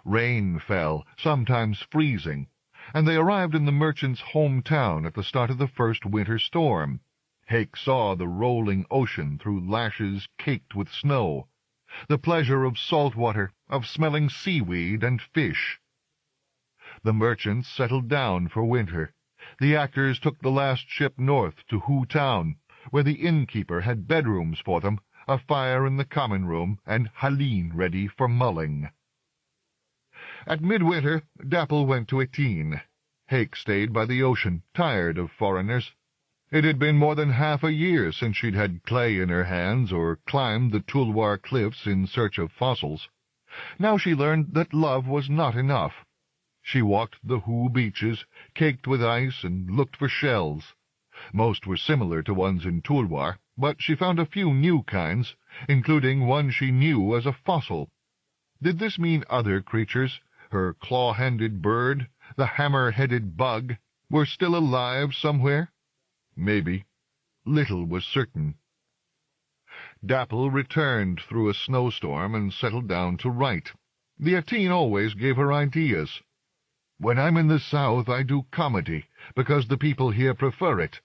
Rain fell, sometimes freezing, and they arrived in the merchant's hometown at the start of the first winter storm. Hake saw the rolling ocean through lashes caked with snow, the pleasure of salt water, of smelling seaweed and fish. The merchants settled down for winter. The actors took the last ship north to Hu Town, where the innkeeper had bedrooms for them, a fire in the common room, and haleen ready for mulling. At midwinter, Dapple went to Étienne. Hake stayed by the ocean, tired of foreigners. It had been more than half a year since she'd had clay in her hands or climbed the Tulwar cliffs in search of fossils. Now she learned that love was not enough. She walked the Hoo beaches, caked with ice, and looked for shells. Most were similar to ones in Tulwar, but she found a few new kinds, including one she knew as a fossil. Did this mean other creatures, her claw-handed bird, the hammer-headed bug, were still alive somewhere? Maybe. Little was certain. Dapple returned through a snowstorm and settled down to write. The Étienne always gave her ideas. "When I'm in the South I do comedy, because the people here prefer it.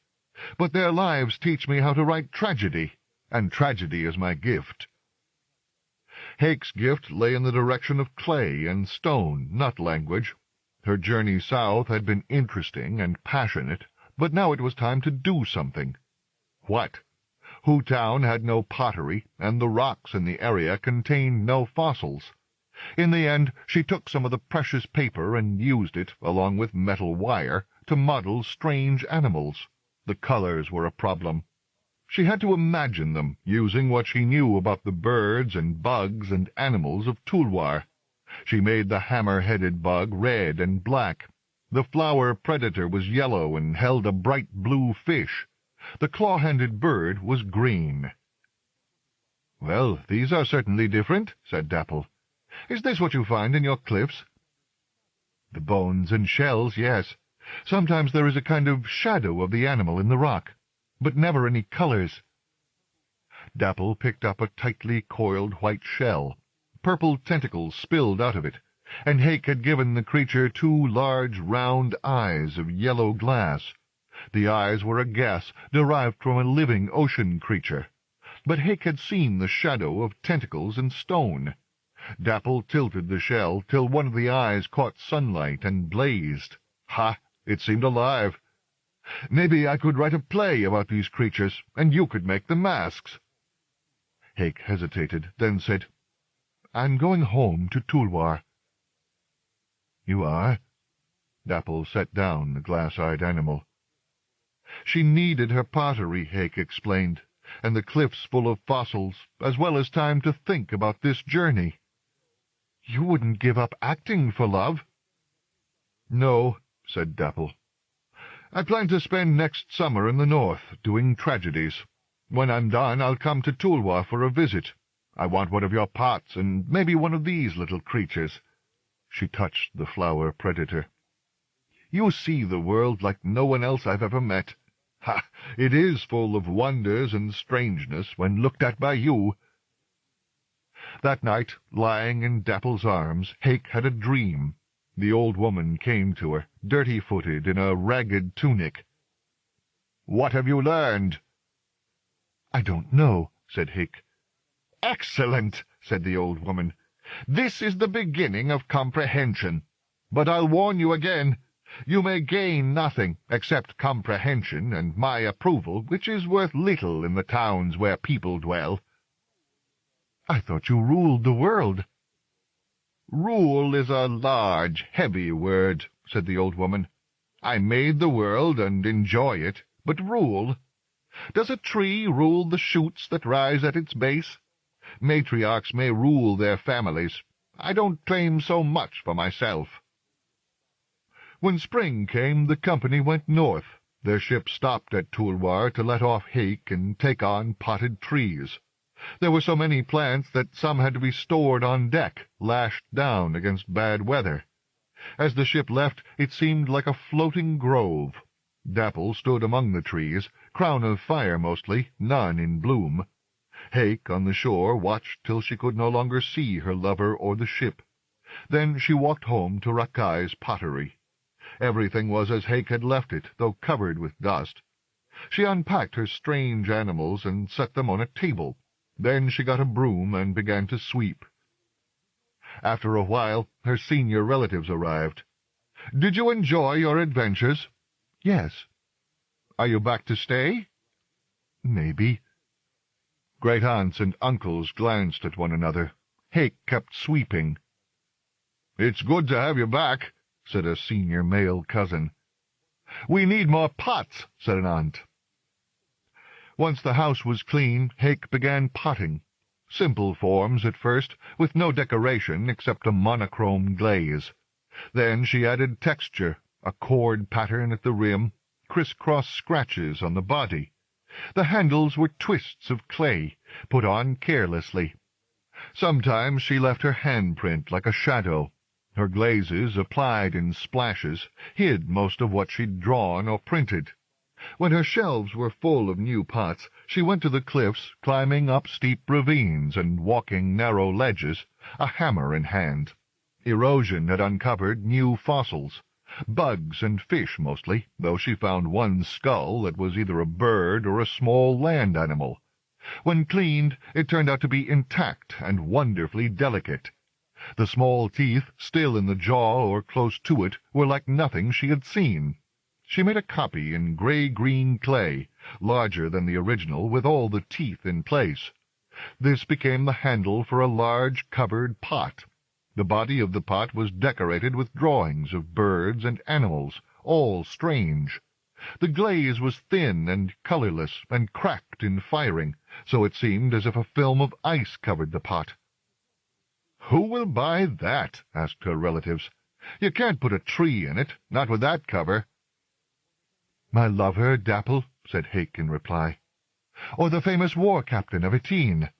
But their lives teach me how to write tragedy, and tragedy is my gift." Hake's gift lay in the direction of clay and stone, not language. Her journey south had been interesting and passionate, but now it was time to do something. What? Hoo Town had no pottery, and the rocks in the area contained no fossils. In the end, she took some of the precious paper and used it, along with metal wire, to model strange animals. The colors were a problem. She had to imagine them, using what she knew about the birds and bugs and animals of Tulwar. She made the hammer-headed bug red and black. The flower predator was yellow and held a bright blue fish. The claw-handed bird was green. "Well, these are certainly different," said Dapple. "Is this what you find in your cliffs?" "The bones and shells, yes. Sometimes there is a kind of shadow of the animal in the rock, but never any colors." Dapple picked up a tightly coiled white shell. Purple tentacles spilled out of it, and Hake had given the creature two large round eyes of yellow glass. The eyes were a guess derived from a living ocean creature, but Hake had seen the shadow of tentacles in stone. Dapple tilted the shell till one of the eyes caught sunlight and blazed. Ha! It seemed alive. "Maybe I could write a play about these creatures, and you could make the masks." Hake hesitated, then said, "I'm going home to Tulwar." "You are?" Dapple set down the glass-eyed animal. She needed her pottery, Hake explained, and the cliffs full of fossils, as well as time to think about this journey. "You wouldn't give up acting for love?" "No," said Dapple. "I plan to spend next summer in the north, doing tragedies. When I'm done, I'll come to Tulwar for a visit. I want one of your pots, and maybe one of these little creatures." She touched the flower predator. "You see the world like no one else I've ever met. Ha! It is full of wonders and strangeness when looked at by you." That night, lying in Dapple's arms, Hake had a dream. The old woman came to her, dirty-footed, in a ragged tunic. "What have you learned?" "I don't know," said Hake. "Excellent," said the old woman. "This is the beginning of comprehension. But I'll warn you again. You may gain nothing except comprehension and my approval, which is worth little in the towns where people dwell." "I thought you ruled the world." "Rule is a large, heavy word," said the old woman. "I made the world and enjoy it, but rule? Does a tree rule the shoots that rise at its base? Matriarchs may rule their families. I don't claim so much for myself." When spring came, the company went north. Their ship stopped at Tulwar to let off Hake and take on potted trees. There were so many plants that some had to be stored on deck, lashed down against bad weather. As the ship left, it seemed like a floating grove. Dapple stood among the trees, crown of fire mostly, none in bloom. Hake, on the shore, watched till she could no longer see her lover or the ship. Then she walked home to Rakai's pottery. Everything was as Hake had left it, though covered with dust. She unpacked her strange animals and set them on a table. Then she got a broom and began to sweep. After a while, her senior relatives arrived. "Did you enjoy your adventures?" "Yes." "Are you back to stay?" Maybe. Great-aunts and uncles glanced at one another. Hake kept sweeping. "It's good to have you back," said a senior male cousin. "We need more pots," said an aunt. Once the house was clean, Hake began potting. Simple forms at first, with no decoration except a monochrome glaze. Then she added texture, a cord pattern at the rim, criss-cross scratches on the body. The handles were twists of clay, put on carelessly. Sometimes she left her handprint like a shadow. Her glazes, applied in splashes, hid most of what she'd drawn or printed. When her shelves were full of new pots, she went to the cliffs, climbing up steep ravines and walking narrow ledges, a hammer in hand. Erosion had uncovered new fossils. Bugs and fish mostly, though she found one skull that was either a bird or a small land animal. When cleaned, it turned out to be intact and wonderfully delicate. The small teeth, still in the jaw or close to it, were like nothing she had seen. She made a copy in gray-green clay, larger than the original, with all the teeth in place. This became the handle for a large covered pot. The body of the pot was decorated with drawings of birds and animals, all strange. The glaze was thin and colorless and cracked in firing, so it seemed as if a film of ice covered the pot. "Who will buy that?" asked her relatives. "You can't put a tree in it, not with that cover." "My lover, Dapple," said Hake in reply. "Or the famous war captain of Etine."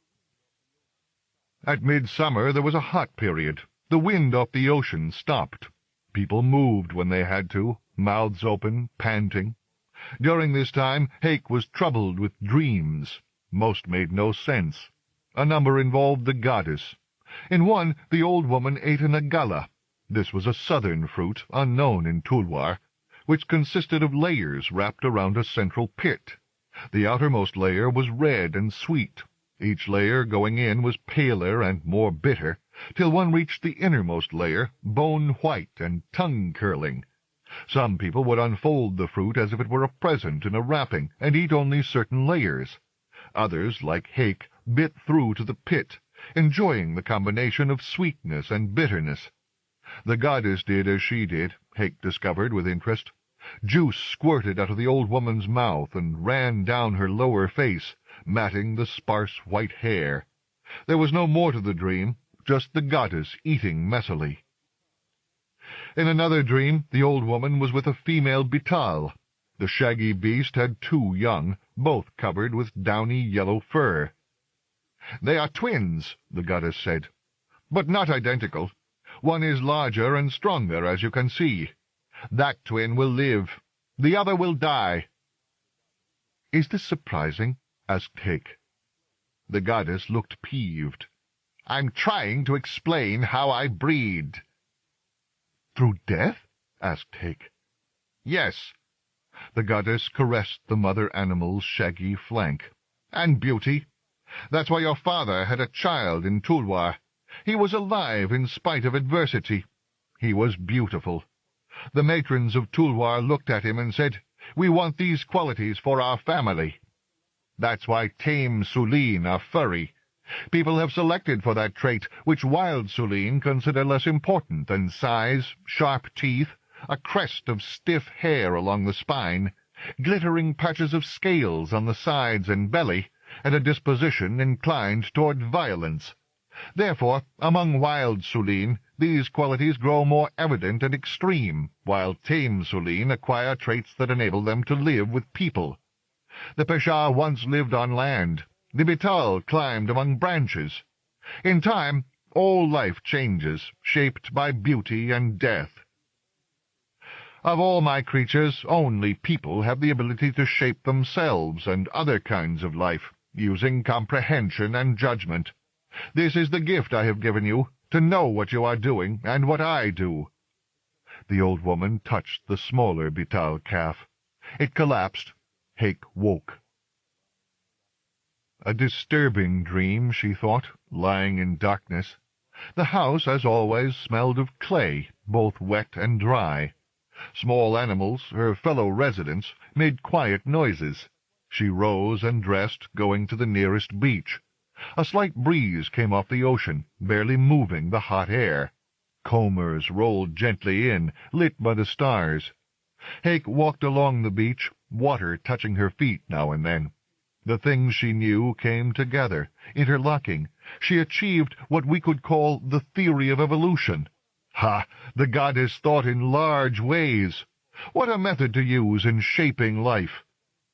At midsummer there was a hot period. The wind off the ocean stopped. People moved when they had to, mouths open, panting. During this time Hake was troubled with dreams. Most made no sense. A number involved the goddess. In one, the old woman ate an agala. This was a southern fruit, unknown in Tulwar, which consisted of layers wrapped around a central pit. The outermost layer was red and sweet. Each layer going in was paler and more bitter, till one reached the innermost layer, bone-white and tongue-curling. Some people would unfold the fruit as if it were a present in a wrapping, and eat only certain layers. Others, like Hake, bit through to the pit, enjoying the combination of sweetness and bitterness. The goddess did as she did, Hake discovered with interest. Juice squirted out of the old woman's mouth and ran down her lower face, matting the sparse white hair. There was no more to the dream, just the goddess eating messily. In another dream, the old woman was with a female Bital. The shaggy beast had 2 young, both covered with downy yellow fur. "They are twins," the goddess said, "but not identical. One is larger and stronger, as you can see. That twin will live. The other will die." "Is this surprising?" asked Hake. The goddess looked peeved. "I'm trying to explain how I breed." "Through death?" asked Hake. "Yes." The goddess caressed the mother animal's shaggy flank. "And beauty. That's why your father had a child in Tulwar. He was alive in spite of adversity. He was beautiful. The matrons of Tulwar looked at him and said, 'We want these qualities for our family.' That's why tame Sulin are furry. People have selected for that trait, which wild Sulin consider less important than size, sharp teeth, a crest of stiff hair along the spine, glittering patches of scales on the sides and belly, and a disposition inclined toward violence. Therefore, among wild Sulin, these qualities grow more evident and extreme, while tame Sulin acquire traits that enable them to live with people. The Peshah once lived on land. The Bital climbed among branches. In time, all life changes, shaped by beauty and death. Of all my creatures, only people have the ability to shape themselves and other kinds of life, using comprehension and judgment. This is the gift I have given you, to know what you are doing and what I do." The old woman touched the smaller Bital calf. It collapsed. Hake woke. A disturbing dream, she thought, lying in darkness. The house, as always, smelled of clay, both wet and dry. Small animals, her fellow residents, made quiet noises. She rose and dressed, going to the nearest beach. A slight breeze came off the ocean, barely moving the hot air. Combers rolled gently in, lit by the stars. Hake walked along the beach, water touching her feet now and then. The things she knew came together, interlocking. She achieved what we could call the theory of evolution. Ha! The goddess thought in large ways. What a method to use in shaping life!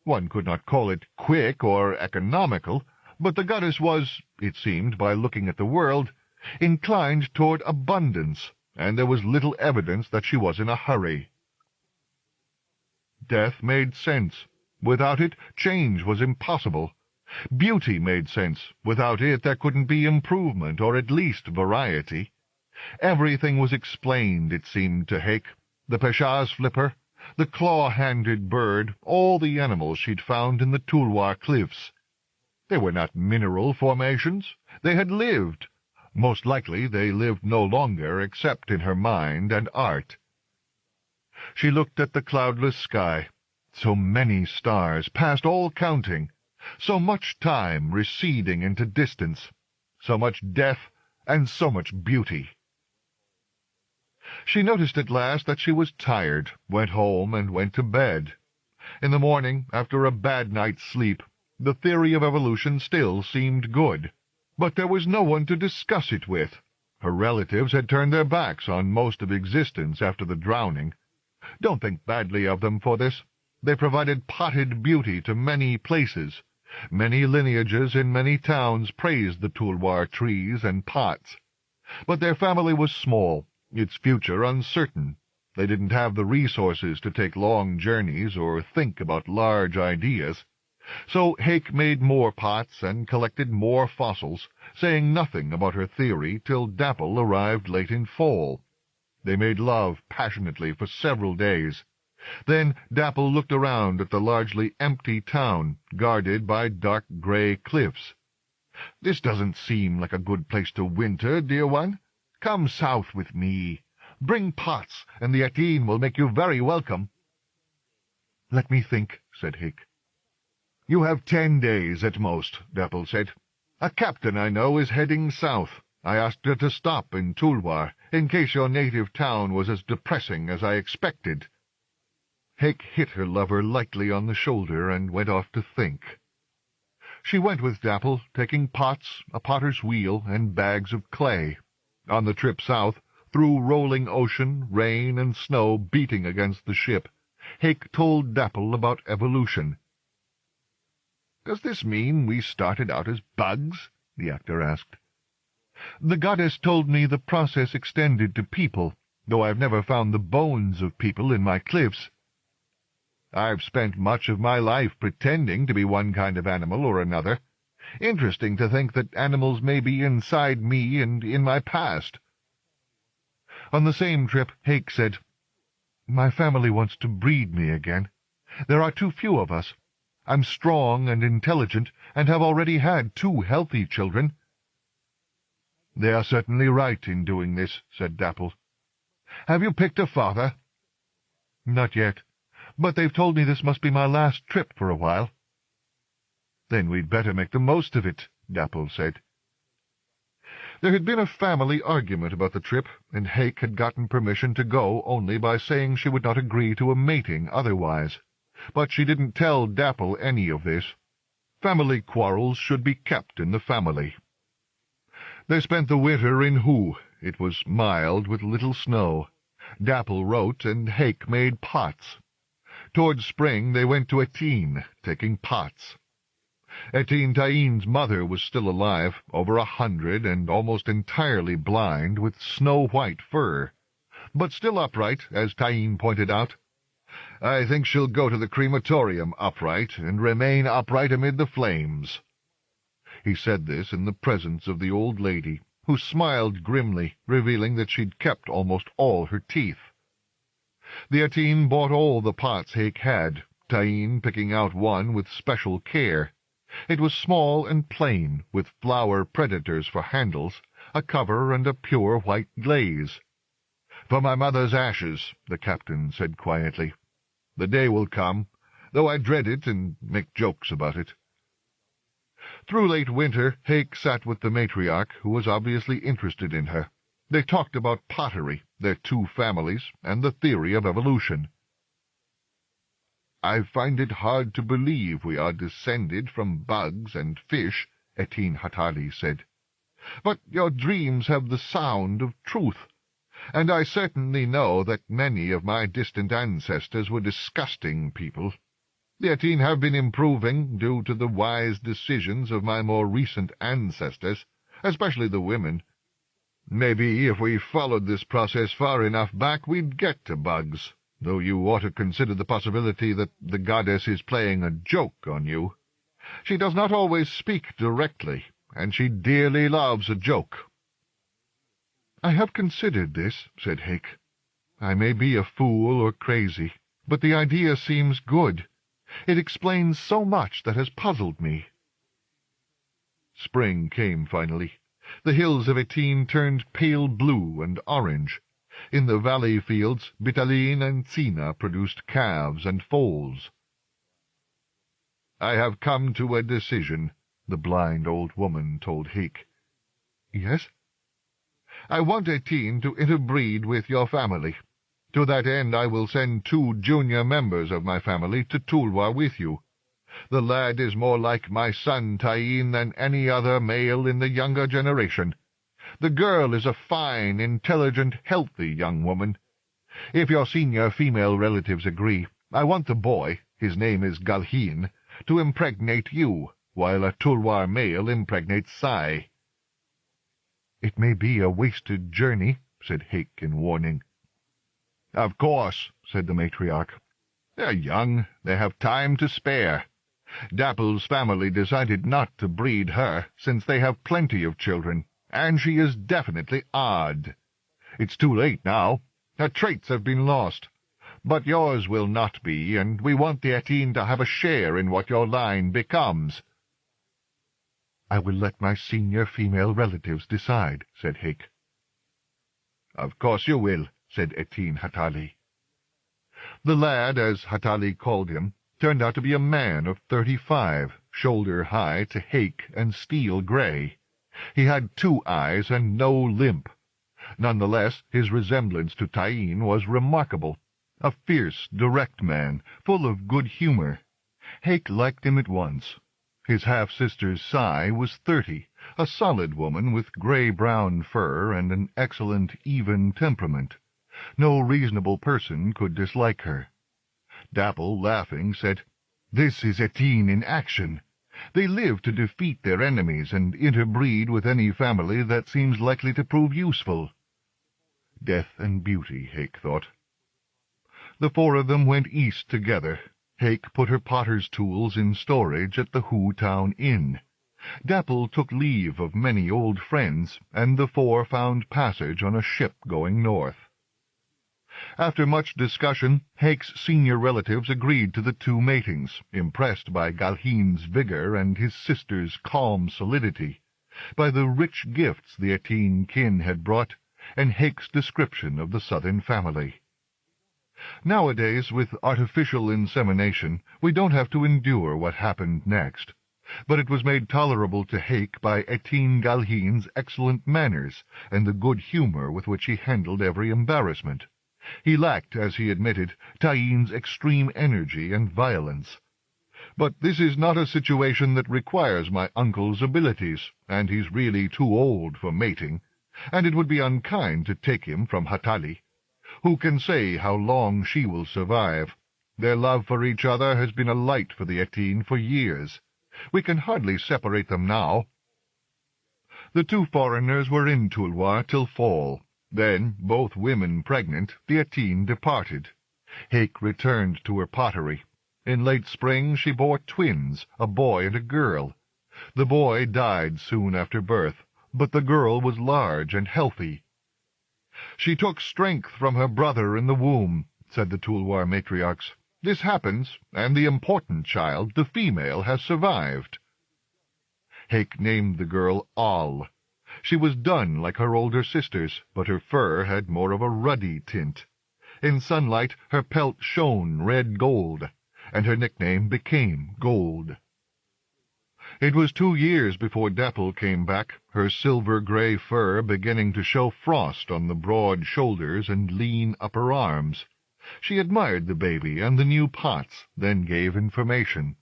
One could not call it quick or economical, but the goddess was, it seemed by looking at the world, inclined toward abundance, and there was little evidence that she was in a hurry. Death made sense. Without it, change was impossible. Beauty made sense. Without it, there couldn't be improvement, or at least variety. Everything was explained, it seemed to Hake. The Peshah's flipper, the claw-handed bird, all the animals she'd found in the Tulwar cliffs. They were not mineral formations. They had lived. Most likely they lived no longer, except in her mind and art. She looked at the cloudless sky. So many stars, past all counting. So much time receding into distance. So much death and so much beauty. She noticed at last that she was tired, went home and went to bed. In the morning, after a bad night's sleep, the theory of evolution still seemed good. But there was no one to discuss it with. Her relatives had turned their backs on most of existence after the drowning. Don't think badly of them for this. They provided potted beauty to many places. Many lineages in many towns praised the Tulwar trees and pots. But their family was small, its future uncertain. They didn't have the resources to take long journeys or think about large ideas. So Hake made more pots and collected more fossils, saying nothing about her theory till Dapple arrived late in fall. They made love passionately for several days. Then Dapple looked around at the largely empty town, guarded by dark grey cliffs. "This doesn't seem like a good place to winter, dear one. Come south with me. Bring pots, and the Atin will make you very welcome." "Let me think," said Hake. "You have 10 days at most," Dapple said. "A captain I know is heading south. I asked her to stop in Tulwar, in case your native town was as depressing as I expected." Hake hit her lover lightly on the shoulder and went off to think. She went with Dapple, taking pots, a potter's wheel, and bags of clay. On the trip south, through rolling ocean, rain and snow beating against the ship, Hake told Dapple about evolution. "Does this mean we started out as bugs?" the actor asked. "The goddess told me the process extended to people, though I've never found the bones of people in my cliffs. I've spent much of my life pretending to be one kind of animal or another. Interesting to think that animals may be inside me and in my past." On the same trip, Hake said, "My family wants to breed me again. There are too few of us. I'm strong and intelligent, and have already had 2 healthy children." "They are certainly right in doing this," said Dapple. "Have you picked a father?" "Not yet. But they've told me this must be my last trip for a while." "Then we'd better make the most of it," Dapple said. There had been a family argument about the trip, and Hake had gotten permission to go only by saying she would not agree to a mating otherwise. But she didn't tell Dapple any of this. Family quarrels should be kept in the family. They spent the winter in Hoo. It was mild, with little snow. Dapple wrote, and Hake made pots. Toward spring they went to Atin, taking pots. Atin Tain's mother was still alive, over 100, and almost entirely blind, with snow-white fur. But still upright, as Tain pointed out. "I think she'll go to the crematorium upright, and remain upright amid the flames." He said this in the presence of the old lady, who smiled grimly, revealing that she'd kept almost all her teeth. The Atin bought all the pots Hake had, Tain picking out one with special care. It was small and plain, with flower predators for handles, a cover and a pure white glaze. "For my mother's ashes," the captain said quietly. "The day will come. though I dread it and make jokes about it. Through late winter, Hake sat with the matriarch, who was obviously interested in her. They talked about pottery, their two families, and the theory of evolution. "I find it hard to believe we are descended from bugs and fish," Etin Hatali said. "But your dreams have the sound of truth, and I certainly know that many of my distant ancestors were disgusting people. The Etin have been improving due to the wise decisions of my more recent ancestors, especially the women. Maybe if we followed this process far enough back we'd get to bugs, though you ought to consider the possibility that the goddess is playing a joke on you. She does not always speak directly, and she dearly loves a joke." "I have considered this," said Hake. "I may be a fool or crazy, but the idea seems good. It explains so much that has puzzled me." Spring came finally. The hills of Etin turned pale blue and orange. In the valley fields, Bitaline and Tsina produced calves and foals. "I have come to a decision," the blind old woman told Hake. "Yes?" "I want Etin to interbreed with your family. To that end I will send 2 junior members of my family to Tulwar with you. The lad is more like my son Tayin than any other male in the younger generation. The girl is a fine, intelligent, healthy young woman. If your senior female relatives agree, I want the boy, his name is Galhin, to impregnate you, while a Tulwar male impregnates Sai." "It may be a wasted journey," said Hake in warning. "Of course," said the matriarch. "They're young. They have time to spare. Dapple's family decided not to breed her, since they have plenty of children, and she is definitely odd. It's too late now. Her traits have been lost. But yours will not be, and we want the Etin to have a share in what your line becomes." "I will let my senior female relatives decide," said Hake. "Of course you will," said Etin Hatali. The lad, as Hatali called him, turned out to be a man of 35, shoulder-high to Hake and steel-grey. He had 2 eyes and no limp. Nonetheless, his resemblance to Tayin was remarkable. A fierce, direct man, full of good humor. Hake liked him at once. His half-sister Sai was 30, a solid woman with grey-brown fur and an excellent, even temperament. No reasonable person could dislike her. Dapple, laughing, said, "This is Etin in action. They live to defeat their enemies and interbreed with any family that seems likely to prove useful." Death and beauty, Hake thought. The 4 of them went east together. Hake put her potter's tools in storage at the Hu Town Inn. Dapple took leave of many old friends, and the 4 found passage on a ship going north. After much discussion, Hake's senior relatives agreed to the 2 matings, impressed by Galhin's vigor and his sister's calm solidity, by the rich gifts the Etin kin had brought, and Hake's description of the southern family. Nowadays, with artificial insemination, we don't have to endure what happened next, but it was made tolerable to Hake by Etin Galhin's excellent manners and the good humor with which he handled every embarrassment. He lacked, as he admitted, Tayin's extreme energy and violence. "But this is not a situation that requires my uncle's abilities, and he's really too old for mating, and it would be unkind to take him from Hatali. Who can say how long she will survive? Their love for each other has been a light for the Etin for years. We can hardly separate them now." The 2 foreigners were in Tulwar till fall. Then, both women pregnant, the Etin departed. Hake returned to her pottery. In late spring she bore twins, a boy and a girl. The boy died soon after birth, but the girl was large and healthy. "She took strength from her brother in the womb," said the Tulwar matriarchs. "This happens, and the important child, the female, has survived." Hake named the girl Al. She was dun like her older sisters, but her fur had more of a ruddy tint. In sunlight her pelt shone red gold, and her nickname became Gold. It was 2 years before Dapple came back, her silver-gray fur beginning to show frost on the broad shoulders and lean upper arms. She admired the baby and the new pots, then gave information.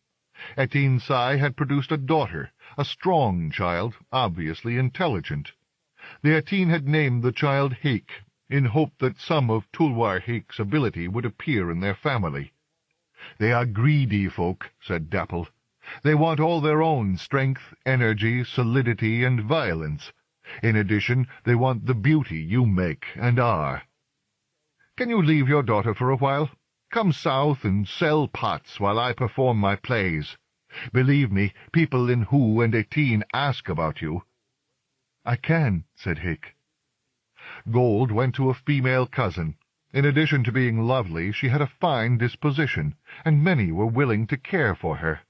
Etienne Sai had produced a daughter, a strong child, obviously intelligent. The Etienne had named the child Hake, in hope that some of Tulwar Hake's ability would appear in their family. "They are greedy folk," said Dapple. "They want all their own strength, energy, solidity, and violence. In addition, they want the beauty you make and are. Can you leave your daughter for a while? Come south and sell pots while I perform my plays. Believe me, people in Hu and Etienne ask about you." "I can," said Hake. Gold went to a female cousin. In addition to being lovely, she had a fine disposition, and many were willing to care for her.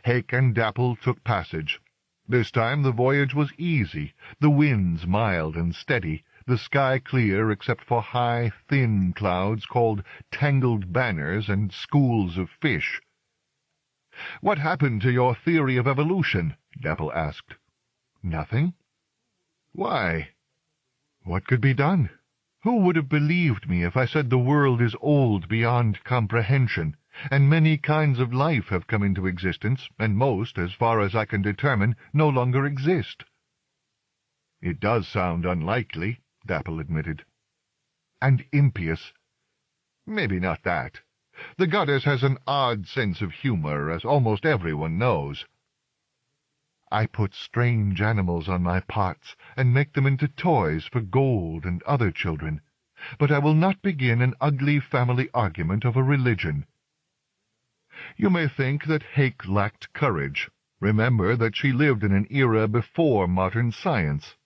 Hake and Dapple took passage. This time the voyage was easy, the winds mild and steady, the sky clear except for high, thin clouds called tangled banners and schools of fish. "What happened to your theory of evolution?" Dapple asked. "Nothing." "Why?" "What could be done? Who would have believed me if I said the world is old beyond comprehension, and many kinds of life have come into existence, and most, as far as I can determine, no longer exist?" "It does sound unlikely," Dapple admitted. "And impious." "Maybe not that. The goddess has an odd sense of humor, as almost everyone knows." "I put strange animals on my pots, and make them into toys for Gold and other children. But I will not begin an ugly family argument over religion." You may think that Hake lacked courage. Remember that she lived in an era before modern science.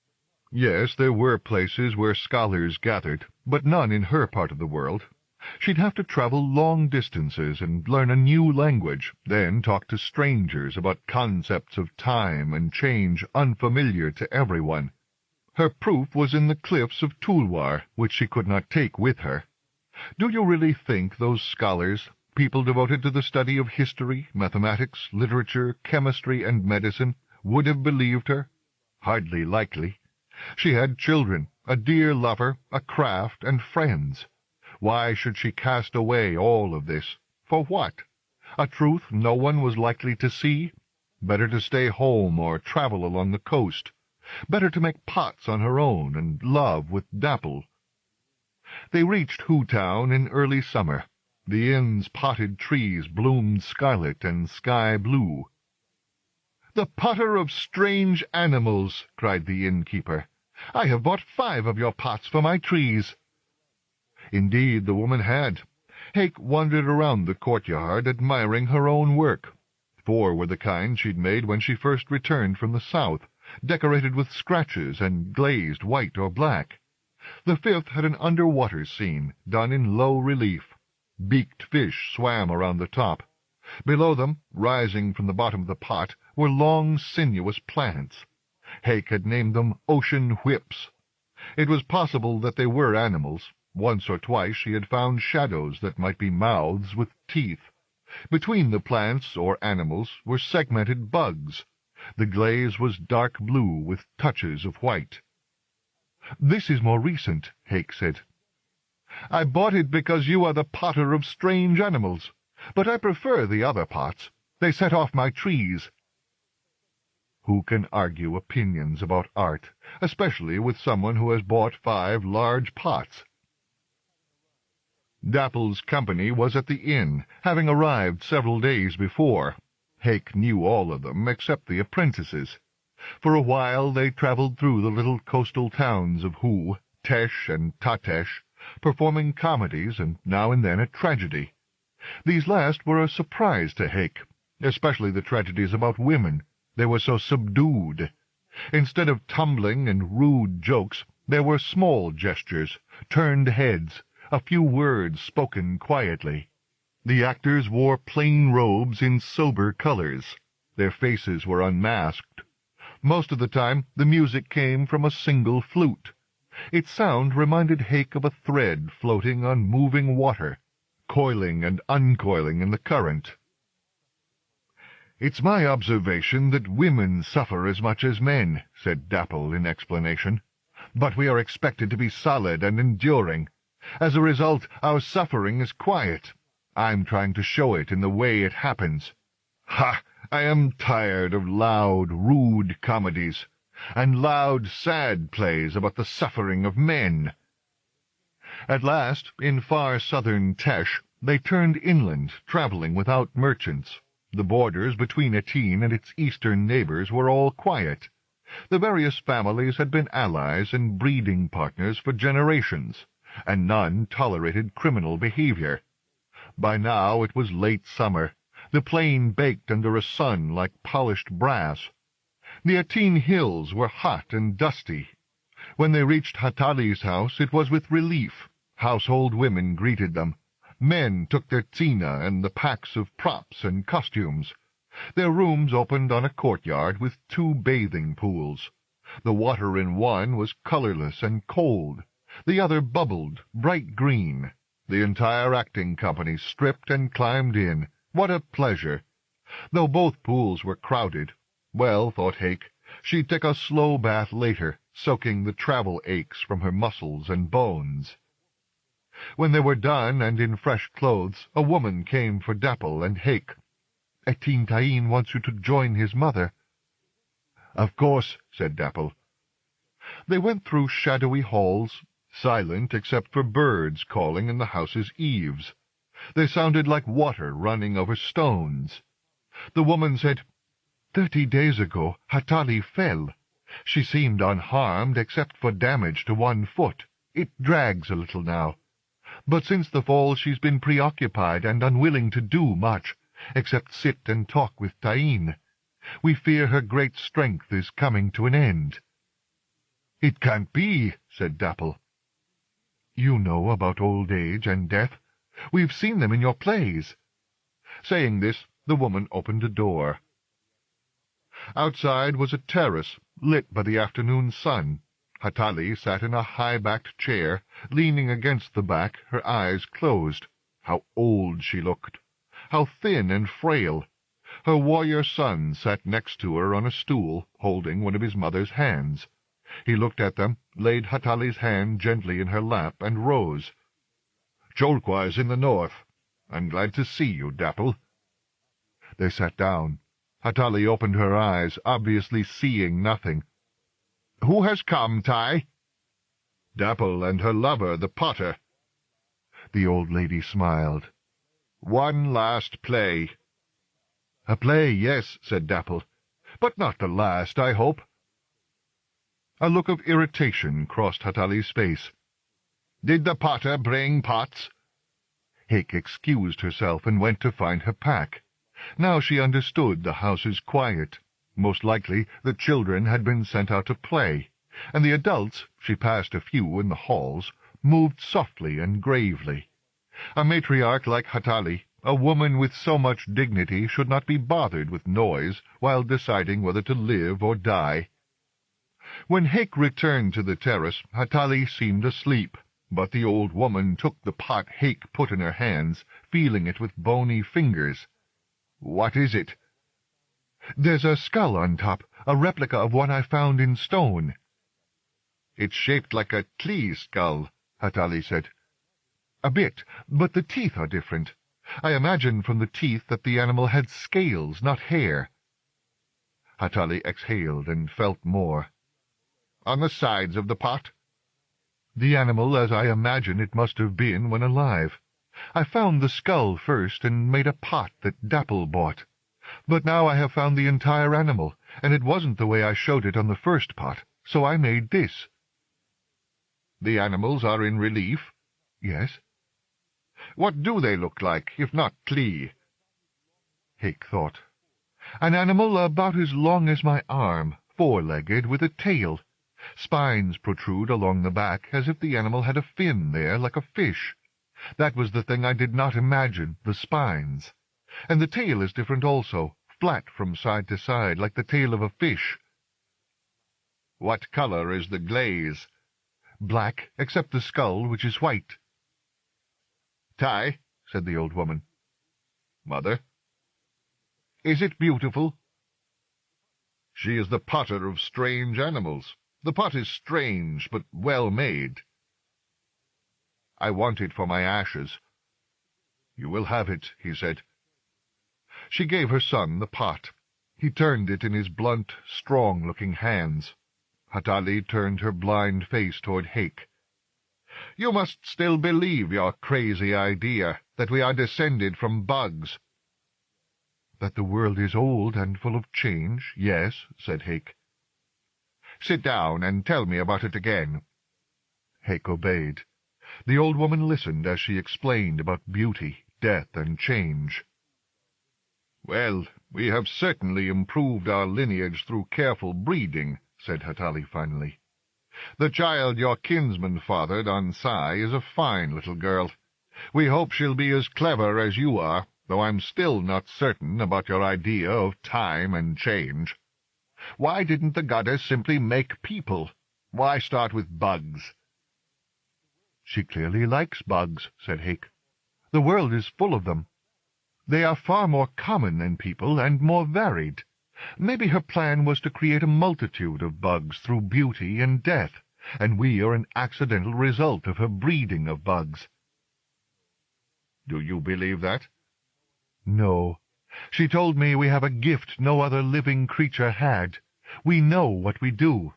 Yes, there were places where scholars gathered, but none in her part of the world. She'd have to travel long distances and learn a new language, then talk to strangers about concepts of time and change unfamiliar to everyone. Her proof was in the cliffs of Tulwar, which she could not take with her. Do you really think those scholars, people devoted to the study of history, mathematics, literature, chemistry, and medicine, would have believed her? Hardly likely. She had children, a dear lover, a craft, and friends. Why should she cast away all of this? For what? A truth no one was likely to see? Better to stay home or travel along the coast. Better to make pots on her own and love with Dapple. They reached Hu Town in early summer. The inn's potted trees bloomed scarlet and sky blue. "The potter of strange animals!" cried the innkeeper. "I have bought 5 of your pots for my trees." Indeed, the woman had. Hake wandered around the courtyard, admiring her own work. 4 were the kind she'd made when she first returned from the south, decorated with scratches and glazed white or black. The 5th had an underwater scene, done in low relief. Beaked fish swam around the top. Below them, rising from the bottom of the pot, were long, sinuous plants. Hake had named them ocean whips. It was possible that they were animals. Once or twice she had found shadows that might be mouths with teeth. Between the plants, or animals, were segmented bugs. The glaze was dark blue with touches of white. "This is more recent," Hake said. "I bought it because you are the potter of strange animals. But I prefer the other pots. They set off my trees." Who can argue opinions about art, especially with someone who has bought 5 large pots? Dapple's company was at the inn, having arrived several days before. Hake knew all of them except the apprentices. For a while they traveled through the little coastal towns of Hu, Tesh, and Tatesh, performing comedies and now and then a tragedy. These last were a surprise to Hake, especially the tragedies about women. They were so subdued. Instead of tumbling and rude jokes, there were small gestures, turned heads, a few words spoken quietly. The actors wore plain robes in sober colors. Their faces were unmasked. Most of the time the music came from a single flute. Its sound reminded Hake of a thread floating on moving water. coiling and uncoiling in the current. "It's my observation that women suffer as much as men," said Dapple in explanation. "But we are expected to be solid and enduring. As a result, our suffering is quiet. I'm trying to show it in the way it happens. Ha! I am tired of loud, rude comedies, and loud, sad plays about the suffering of men." At last, in far southern Tesh, they turned inland, travelling without merchants. The borders between Atene and its eastern neighbours were all quiet. The various families had been allies and breeding partners for generations, and none tolerated criminal behaviour. By now it was late summer. The plain baked under a sun like polished brass. The Atene hills were hot and dusty. When they reached Hatali's house, it was with relief. Household women greeted them. Men took their tsina and the packs of props and costumes. Their rooms opened on a courtyard with 2 bathing pools. The water in one was colourless and cold. The other bubbled, bright green. The entire acting company stripped and climbed in. What a pleasure! Though both pools were crowded, well, thought Hake, she'd take a slow bath later, soaking the travel aches from her muscles and bones. When they were done and in fresh clothes, a woman came for Dapple and Hake. "Atene Taine wants you to join his mother." "Of course," said Dapple. They went through shadowy halls, silent except for birds calling in the house's eaves. They sounded like water running over stones. The woman said, 30 days ago Hatali fell. She seemed unharmed except for damage to one foot. It drags a little now. But since the fall she's been preoccupied and unwilling to do much, except sit and talk with Taine. We fear her great strength is coming to an end." "It can't be," said Dapple. "You know about old age and death. We've seen them in your plays." Saying this, the woman opened a door. Outside was a terrace, lit by the afternoon sun. Hatali sat in a high-backed chair, leaning against the back, her eyes closed. How old she looked! How thin and frail! Her warrior son sat next to her on a stool, holding one of his mother's hands. He looked at them, laid Hatali's hand gently in her lap, and rose. "Cholqua is in the north. I'm glad to see you, Dapple." They sat down. Hatali opened her eyes, obviously seeing nothing. "Who has come, Tai?" "Dapple and her lover, the potter." The old lady smiled. "One last play." "A play, yes," said Dapple. "But not the last, I hope." A look of irritation crossed Hatali's face. "Did the potter bring pots?" Hake excused herself and went to find her pack. Now she understood the house's quiet. Most likely the children had been sent out to play, and the adults, she passed a few in the halls, moved softly and gravely. A matriarch like Hatali, a woman with so much dignity, should not be bothered with noise while deciding whether to live or die. When Hake returned to the terrace, Hatali seemed asleep, but the old woman took the pot Hake put in her hands, feeling it with bony fingers. "What is it?" "There's a skull on top, a replica of one I found in stone." "It's shaped like a Klee skull," Hatali said. "A bit, but the teeth are different. I imagine from the teeth that the animal had scales, not hair." Hatali exhaled and felt more. "On the sides of the pot?" "The animal as I imagine it must have been when alive. I found the skull first and made a pot that Dapple bought. But now I have found the entire animal, and it wasn't the way I showed it on the first pot, so I made this." "The animals are in relief?" "Yes." "What do they look like, if not Klee?" Hake thought. "An animal about as long as my arm, four-legged, with a tail. Spines protrude along the back, as if the animal had a fin there, like a fish. That was the thing I did not imagine, the spines. And the tail is different also, flat from side to side, like the tail of a fish." "What color is the glaze?" "Black, except the skull, which is white." "Tai," said the old woman. "Mother?" "Is it beautiful?" "She is the potter of strange animals. The pot is strange, but well made." "I want it for my ashes." "You will have it," he said. She gave her son the pot. He turned it in his blunt, strong-looking hands. Hatali turned her blind face toward Hake. "You must still believe your crazy idea, that we are descended from bugs." "That the world is old and full of change, yes," said Hake. "Sit down and tell me about it again." Hake obeyed. The old woman listened as she explained about beauty, death, and change. "Well, we have certainly improved our lineage through careful breeding," said Hatali finally. "The child your kinsman fathered on Sai is a fine little girl. We hope she'll be as clever as you are, though I'm still not certain about your idea of time and change. Why didn't the goddess simply make people? Why start with bugs?" "She clearly likes bugs," said Hake. "The world is full of them. They are far more common than people, and more varied. Maybe her plan was to create a multitude of bugs through beauty and death, and we are an accidental result of her breeding of bugs." "Do you believe that?" "No. She told me we have a gift no other living creature had. We know what we do.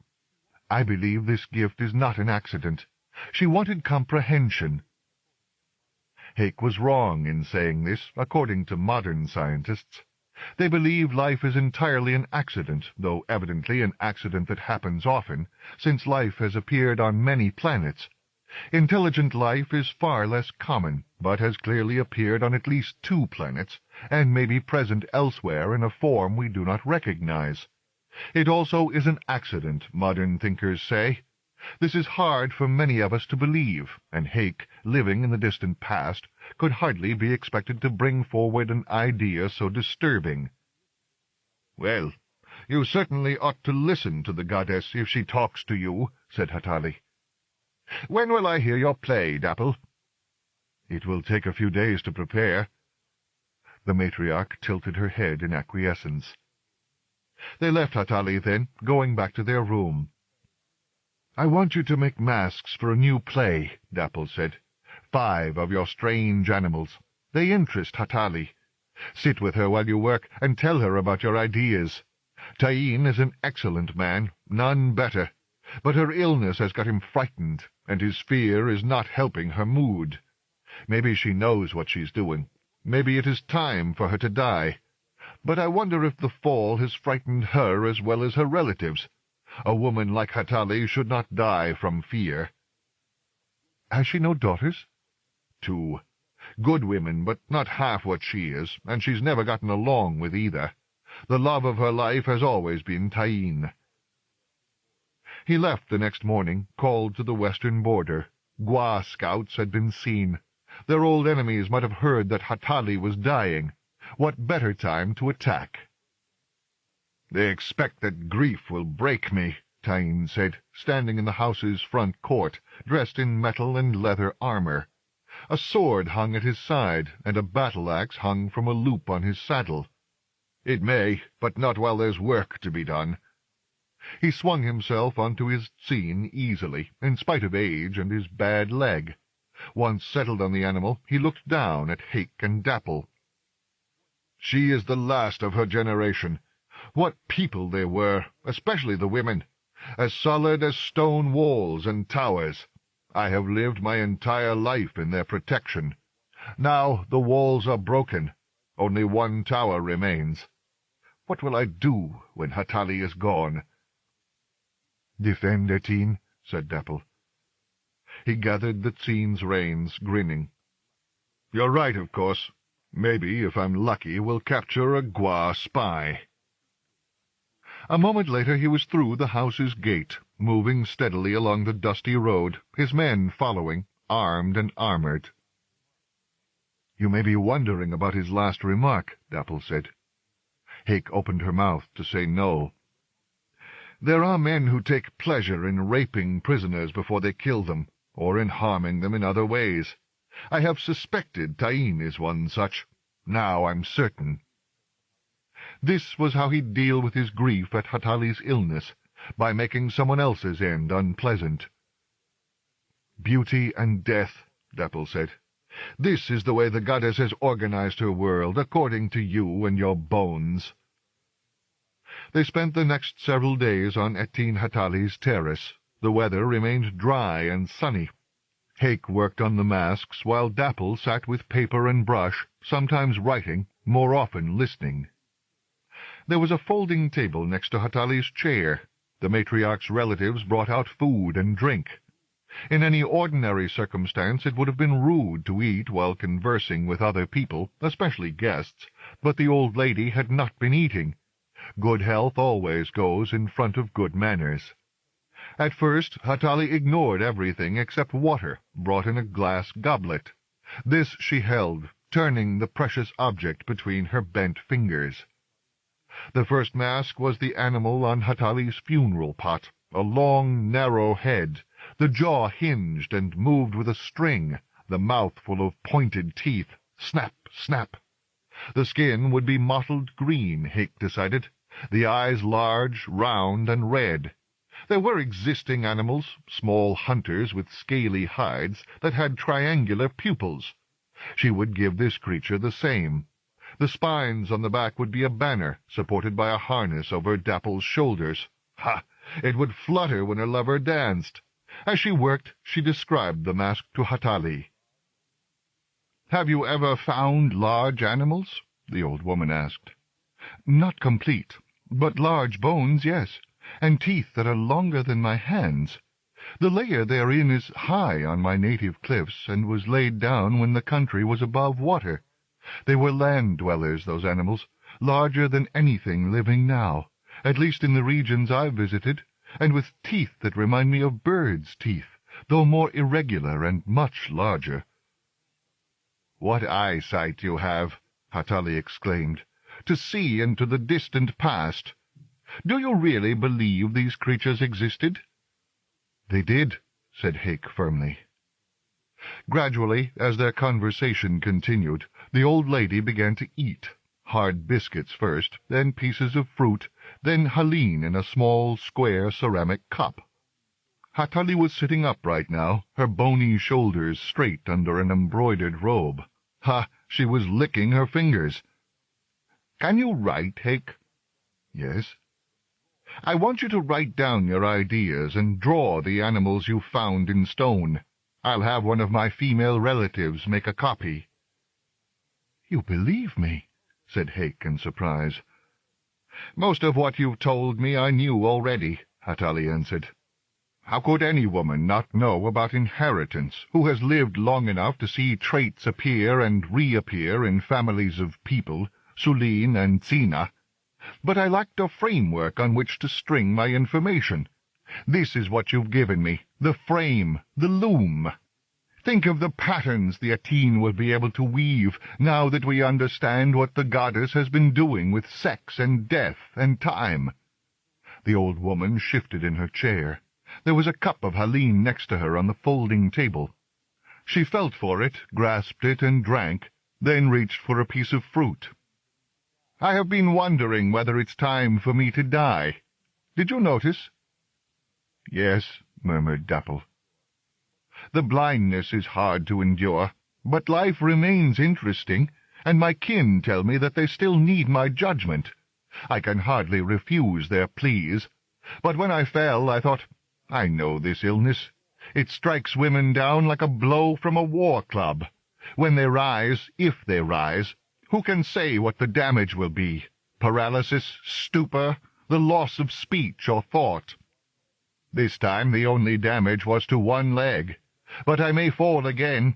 I believe this gift is not an accident. She wanted comprehension." Hake was wrong in saying this, according to modern scientists. They believe life is entirely an accident, though evidently an accident that happens often, since life has appeared on many planets. Intelligent life is far less common, but has clearly appeared on at least 2 planets, and may be present elsewhere in a form we do not recognize. It also is an accident, modern thinkers say. This is hard for many of us to believe, and Hake, living in the distant past, could hardly be expected to bring forward an idea so disturbing. "Well, you certainly ought to listen to the goddess if she talks to you," said Hatali. "When will I hear your play, Dapple?" "It will take a few days to prepare." The matriarch tilted her head in acquiescence. They left Hatali then, going back to their room. "I want you to make masks for a new play," Dapple said. 5 of your strange animals. They interest Hatali. Sit with her while you work, and tell her about your ideas. Taine is an excellent man, none better, but her illness has got him frightened, and his fear is not helping her mood. Maybe she knows what she's doing. Maybe it is time for her to die. But I wonder if the fall has frightened her as well as her relatives. A woman like Hatali should not die from fear." "Has she no daughters?" "2. Good women, but not half what she is, and she's never gotten along with either. The love of her life has always been Taine." He left the next morning, called to the western border. Gua scouts had been seen. Their old enemies might have heard that Hatali was dying. What better time to attack? "They expect that grief will break me," Taine said, standing in the house's front court, dressed in metal and leather armor. A sword hung at his side, and a battle-axe hung from a loop on his saddle. "It may, but not while there's work to be done." He swung himself onto his scene easily, in spite of age and his bad leg. Once settled on the animal, he looked down at Hake and Dapple. "She is the last of her generation. What people they were, especially the women! As solid as stone walls and towers. I have lived my entire life in their protection. Now the walls are broken. Only one tower remains. What will I do when Hatali is gone?" "Defend Etine," said Dapple. He gathered the Tzine's reins, grinning. "You're right, of course. Maybe, if I'm lucky, we'll capture a Gua spy." A moment later he was through the house's gate, moving steadily along the dusty road, his men following, armed and armored. "You may be wondering about his last remark," Dapple said. Hake opened her mouth to say no. "There are men who take pleasure in raping prisoners before they kill them, or in harming them in other ways. I have suspected Taine is one such. Now I'm certain. This was how he'd deal with his grief at Hatali's illness, by making someone else's end unpleasant. "Beauty and death," Dapple said. "This is the way the goddess has organized her world, according to you and your bones." They spent the next several days on Etin Hatali's terrace. The weather remained dry and sunny. Hake worked on the masks, while Dapple sat with paper and brush, sometimes writing, more often listening. There was a folding table next to Hatali's chair. The matriarch's relatives brought out food and drink. In any ordinary circumstance it would have been rude to eat while conversing with other people, especially guests, but the old lady had not been eating. Good health always goes in front of good manners. At first Hatali ignored everything except water, brought in a glass goblet. This she held, turning the precious object between her bent fingers. The first mask was the animal on Hatali's funeral pot, a long, narrow head, the jaw hinged and moved with a string, the mouth full of pointed teeth. Snap, snap. The skin would be mottled green, Hake decided, the eyes large, round, and red. There were existing animals, small hunters with scaly hides, that had triangular pupils. She would give this creature the same. The spines on the back would be a banner, supported by a harness over Dapple's shoulders. Ha! It would flutter when her lover danced. As she worked, she described the mask to Hatali. "Have you ever found large animals?" the old woman asked. "Not complete, but large bones, yes, and teeth that are longer than my hands. The layer therein is high on my native cliffs, and was laid down when the country was above water. They were land-dwellers, those animals, larger than anything living now, at least in the regions I've visited, and with teeth that remind me of birds' teeth, though more irregular and much larger." "What eyesight you have!" Hatali exclaimed. "To see into the distant past! Do you really believe these creatures existed?" "They did," said Hake firmly. Gradually, as their conversation continued, the old lady began to eat. Hard biscuits first, then pieces of fruit, then haline in a small, square ceramic cup. Hatali was sitting upright now, her bony shoulders straight under an embroidered robe. Ha! She was licking her fingers. "Can you write, Hake?" "Yes." "I want you to write down your ideas and draw the animals you found in stone. I'll have one of my female relatives make a copy." "You believe me?" said Hake in surprise. "Most of what you've told me I knew already," Hatali answered. "How could any woman not know about inheritance, who has lived long enough to see traits appear and reappear in families of people, Sulin and Tsina? But I lacked a framework on which to string my information. This is what you've given me, the frame, the loom. Think of the patterns the Etin will be able to weave, now that we understand what the goddess has been doing with sex and death and time." The old woman shifted in her chair. There was a cup of haline next to her on the folding table. She felt for it, grasped it, and drank, then reached for a piece of fruit. "I have been wondering whether it's time for me to die. Did you notice?" "Yes," murmured Dapple. "The blindness is hard to endure, but life remains interesting, and my kin tell me that they still need my judgment. I can hardly refuse their pleas. But when I fell, I thought, I know this illness. It strikes women down like a blow from a war club. When they rise, if they rise, who can say what the damage will be? Paralysis, stupor, the loss of speech or thought. This time the only damage was to one leg. But I may fall again.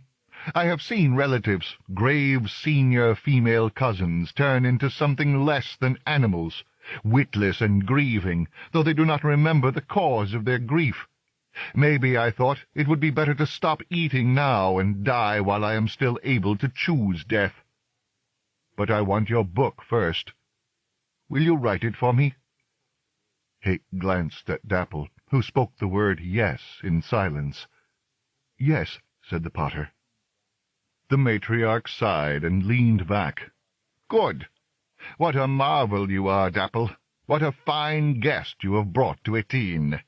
I have seen relatives, grave senior female cousins, turn into something less than animals, witless and grieving, though they do not remember the cause of their grief. Maybe, I thought, it would be better to stop eating now and die while I am still able to choose death. But I want your book first. Will you write it for me?" Hake glanced at Dapple, who spoke the word yes in silence. "Yes," said the potter. The matriarch sighed and leaned back. "Good. What a marvel you are, Dapple. What a fine guest you have brought to Etine."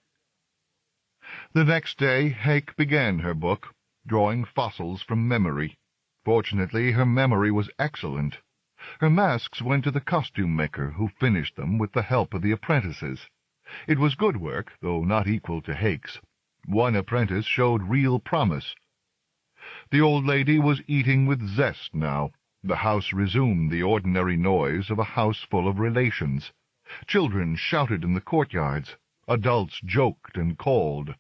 The next day Hake began her book, drawing fossils from memory. Fortunately, her memory was excellent. Her masks went to the costume-maker, who finished them with the help of the apprentices. It was good work, though not equal to Hake's. One apprentice showed real promise. The old lady was eating with zest now. The house resumed the ordinary noise of a house full of relations. Children shouted in the courtyards. Adults joked and called.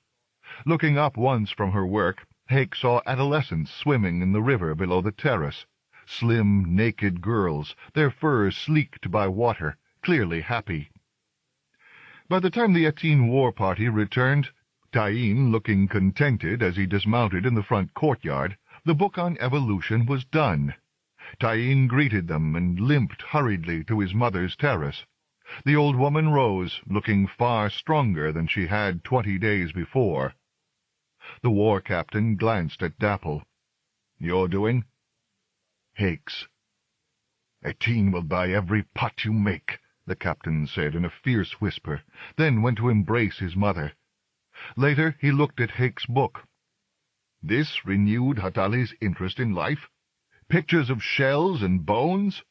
Looking up once from her work, Hake saw adolescents swimming in the river below the terrace. Slim, naked girls, their fur sleeked by water, clearly happy. By the time the Etine war party returned, Taine looking contented as he dismounted in the front courtyard, the book on evolution was done. Taine greeted them and limped hurriedly to his mother's terrace. The old woman rose, looking far stronger than she had 20 days before. The war captain glanced at Dapple. "You're doing?" "Hake's." "Etine will buy every pot you make," the captain said in a fierce whisper, then went to embrace his mother. Later he looked at Hake's book. This renewed Hatali's interest in life? Pictures of shells and bones?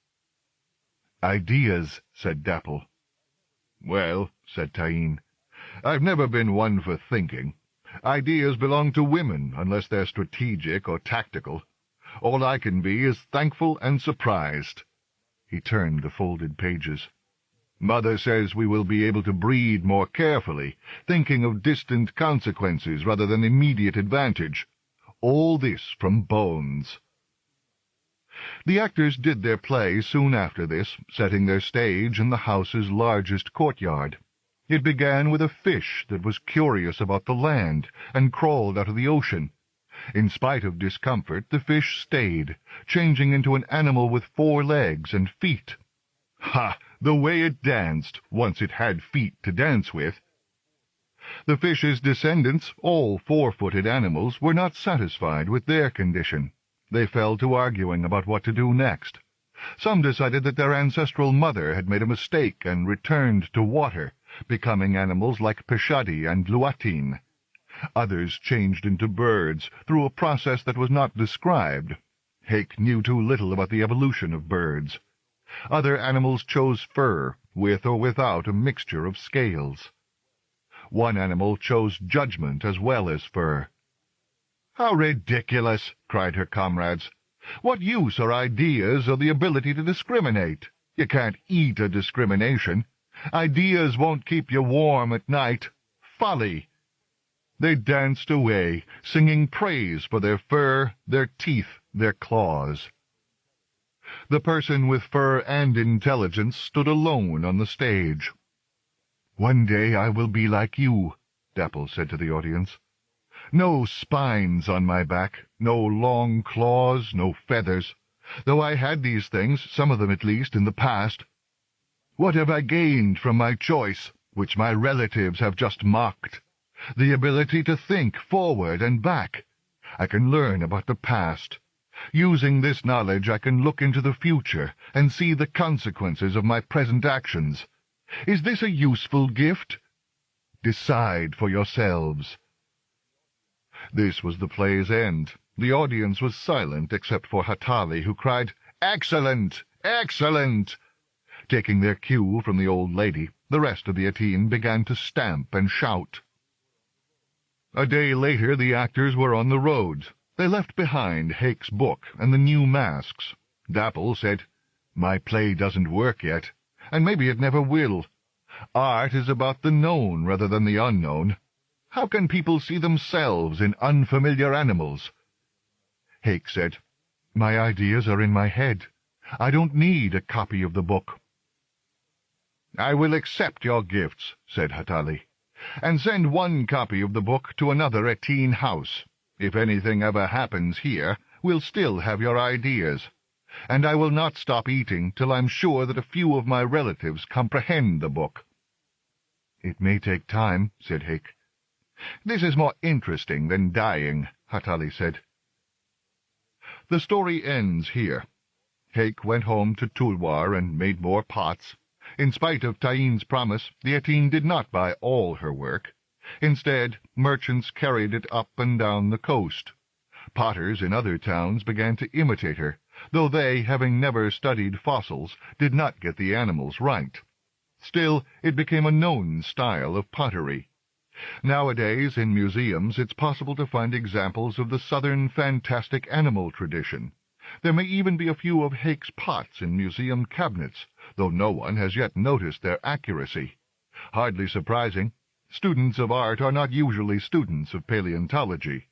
"Ideas," said Dapple. "Well," said Taine, "I've never been one for thinking. Ideas belong to women, unless they're strategic or tactical. All I can be is thankful and surprised." He turned the folded pages. "Mother says we will be able to breed more carefully, thinking of distant consequences rather than immediate advantage. All this from bones." The actors did their play soon after this, setting their stage in the house's largest courtyard. It began with a fish that was curious about the land and crawled out of the ocean. In spite of discomfort, the fish stayed, changing into an animal with 4 legs and feet. Ha! The way it danced, once it had feet to dance with! The fish's descendants, all 4-footed animals, were not satisfied with their condition. They fell to arguing about what to do next. Some decided that their ancestral mother had made a mistake and returned to water, becoming animals like Peshadi and Luatine. Others changed into birds through a process that was not described. Hake knew too little about the evolution of birds. Other animals chose fur, with or without a mixture of scales. One animal chose judgment as well as fur. "How ridiculous!" cried her comrades. "What use are ideas or the ability to discriminate? You can't eat a discrimination. Ideas won't keep you warm at night. Folly!" They danced away, singing praise for their fur, their teeth, their claws. The person with fur and intelligence stood alone on the stage. "One day I will be like you," Dapple said to the audience. "No spines on my back, no long claws, no feathers, though I had these things, some of them at least, in the past. What have I gained from my choice, which my relatives have just mocked? The ability to think forward and back. I can learn about the past. Using this knowledge I can look into the future and see the consequences of my present actions. Is this a useful gift? Decide for yourselves." This was the play's end. The audience was silent except for Hatali, who cried, "Excellent! Excellent!" Taking their cue from the old lady, the rest of the Etine began to stamp and shout. A day later the actors were on the road. They left behind Hake's book and the new masks. Dapple said, "My play doesn't work yet, and maybe it never will. Art is about the known rather than the unknown. How can people see themselves in unfamiliar animals?" Hake said, "My ideas are in my head. I don't need a copy of the book." "I will accept your gifts," said Hatali, "and send one copy of the book to another Etine house. If anything ever happens here, we'll still have your ideas. And I will not stop eating till I'm sure that a few of my relatives comprehend the book." "It may take time," said Hake. "This is more interesting than dying," Hatali said. The story ends here. Haik went home to Tulwar and made more pots. In spite of Tain's promise, the Atene did not buy all her work. Instead, merchants carried it up and down the coast. Potters in other towns began to imitate her, though they, having never studied fossils, did not get the animals right. Still, it became a known style of pottery. Nowadays, in museums, it's possible to find examples of the southern fantastic animal tradition. There may even be a few of Haik's pots in museum cabinets, though no one has yet noticed their accuracy. Hardly surprising. Students of art are not usually students of paleontology.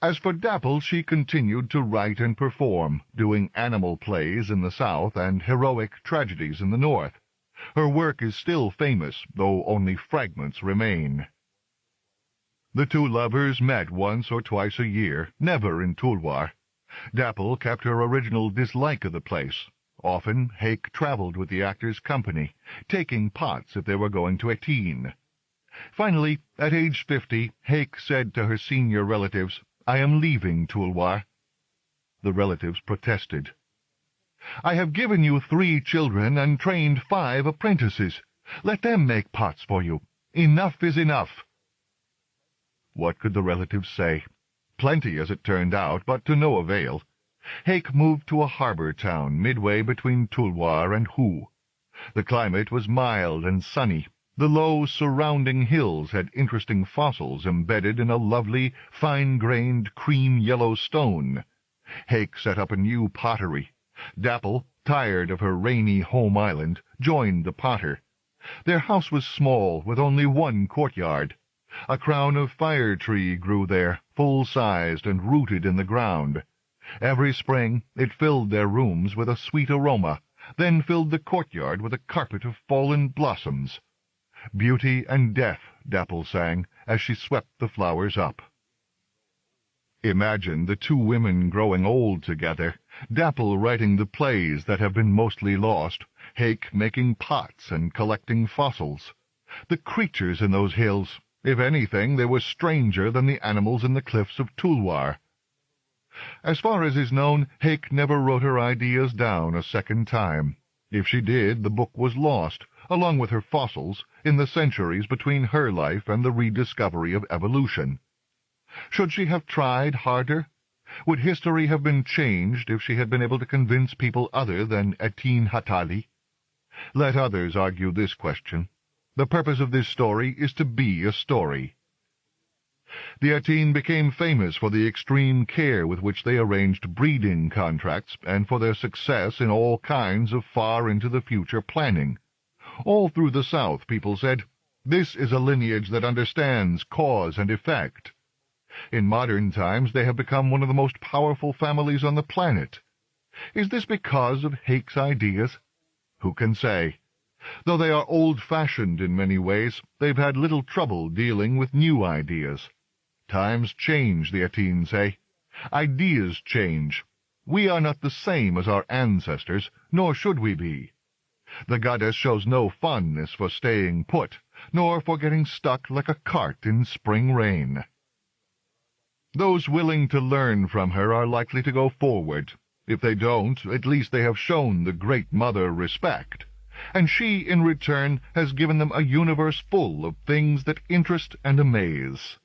As for Dapple, she continued to write and perform, doing animal plays in the south and heroic tragedies in the north. Her work is still famous, though only fragments remain. The two lovers met once or twice a year, never in Tulwar. Dapple kept her original dislike of the place. Often Haik traveled with the actor's company, taking pots if they were going to Atene. Finally, at age 50, Haik said to her senior relatives, "I am leaving Tulwar." The relatives protested. "I have given you 3 children and trained 5 apprentices. Let them make pots for you. Enough is enough." What could the relatives say? Plenty, as it turned out, but to no avail. Haik moved to a harbor town midway between Tulwar and Hu. The climate was mild and sunny. The low surrounding hills had interesting fossils embedded in a lovely, fine-grained cream-yellow stone. Haik set up a new pottery. Dapple, tired of her rainy home island, joined the potter. Their house was small, with only one courtyard. A crown of fire-tree grew there, full-sized and rooted in the ground. Every spring it filled their rooms with a sweet aroma, then filled the courtyard with a carpet of fallen blossoms. Beauty and death, Dapple sang, as she swept the flowers up. Imagine the two women growing old together, Dapple writing the plays that have been mostly lost, Haik making pots and collecting fossils. The creatures in those hills, if anything, they were stranger than the animals in the cliffs of Tulwar. As far as is known, Haik never wrote her ideas down a second time. If she did, the book was lost, along with her fossils, in the centuries between her life and the rediscovery of evolution. Should she have tried harder? Would history have been changed if she had been able to convince people other than Atene Hatali? Let others argue this question. The purpose of this story is to be a story. The Atene became famous for the extreme care with which they arranged breeding contracts and for their success in all kinds of far-into-the-future planning. All through the South, people said, "This is a lineage that understands cause and effect." In modern times, they have become one of the most powerful families on the planet. Is this because of Haik's ideas? Who can say? Though they are old-fashioned in many ways, they've had little trouble dealing with new ideas. Times change, the Atenes say. Ideas change. We are not the same as our ancestors, nor should we be. The goddess shows no fondness for staying put, nor for getting stuck like a cart in spring rain. Those willing to learn from her are likely to go forward. If they don't, at least they have shown the Great Mother respect, and she, in return, has given them a universe full of things that interest and amaze.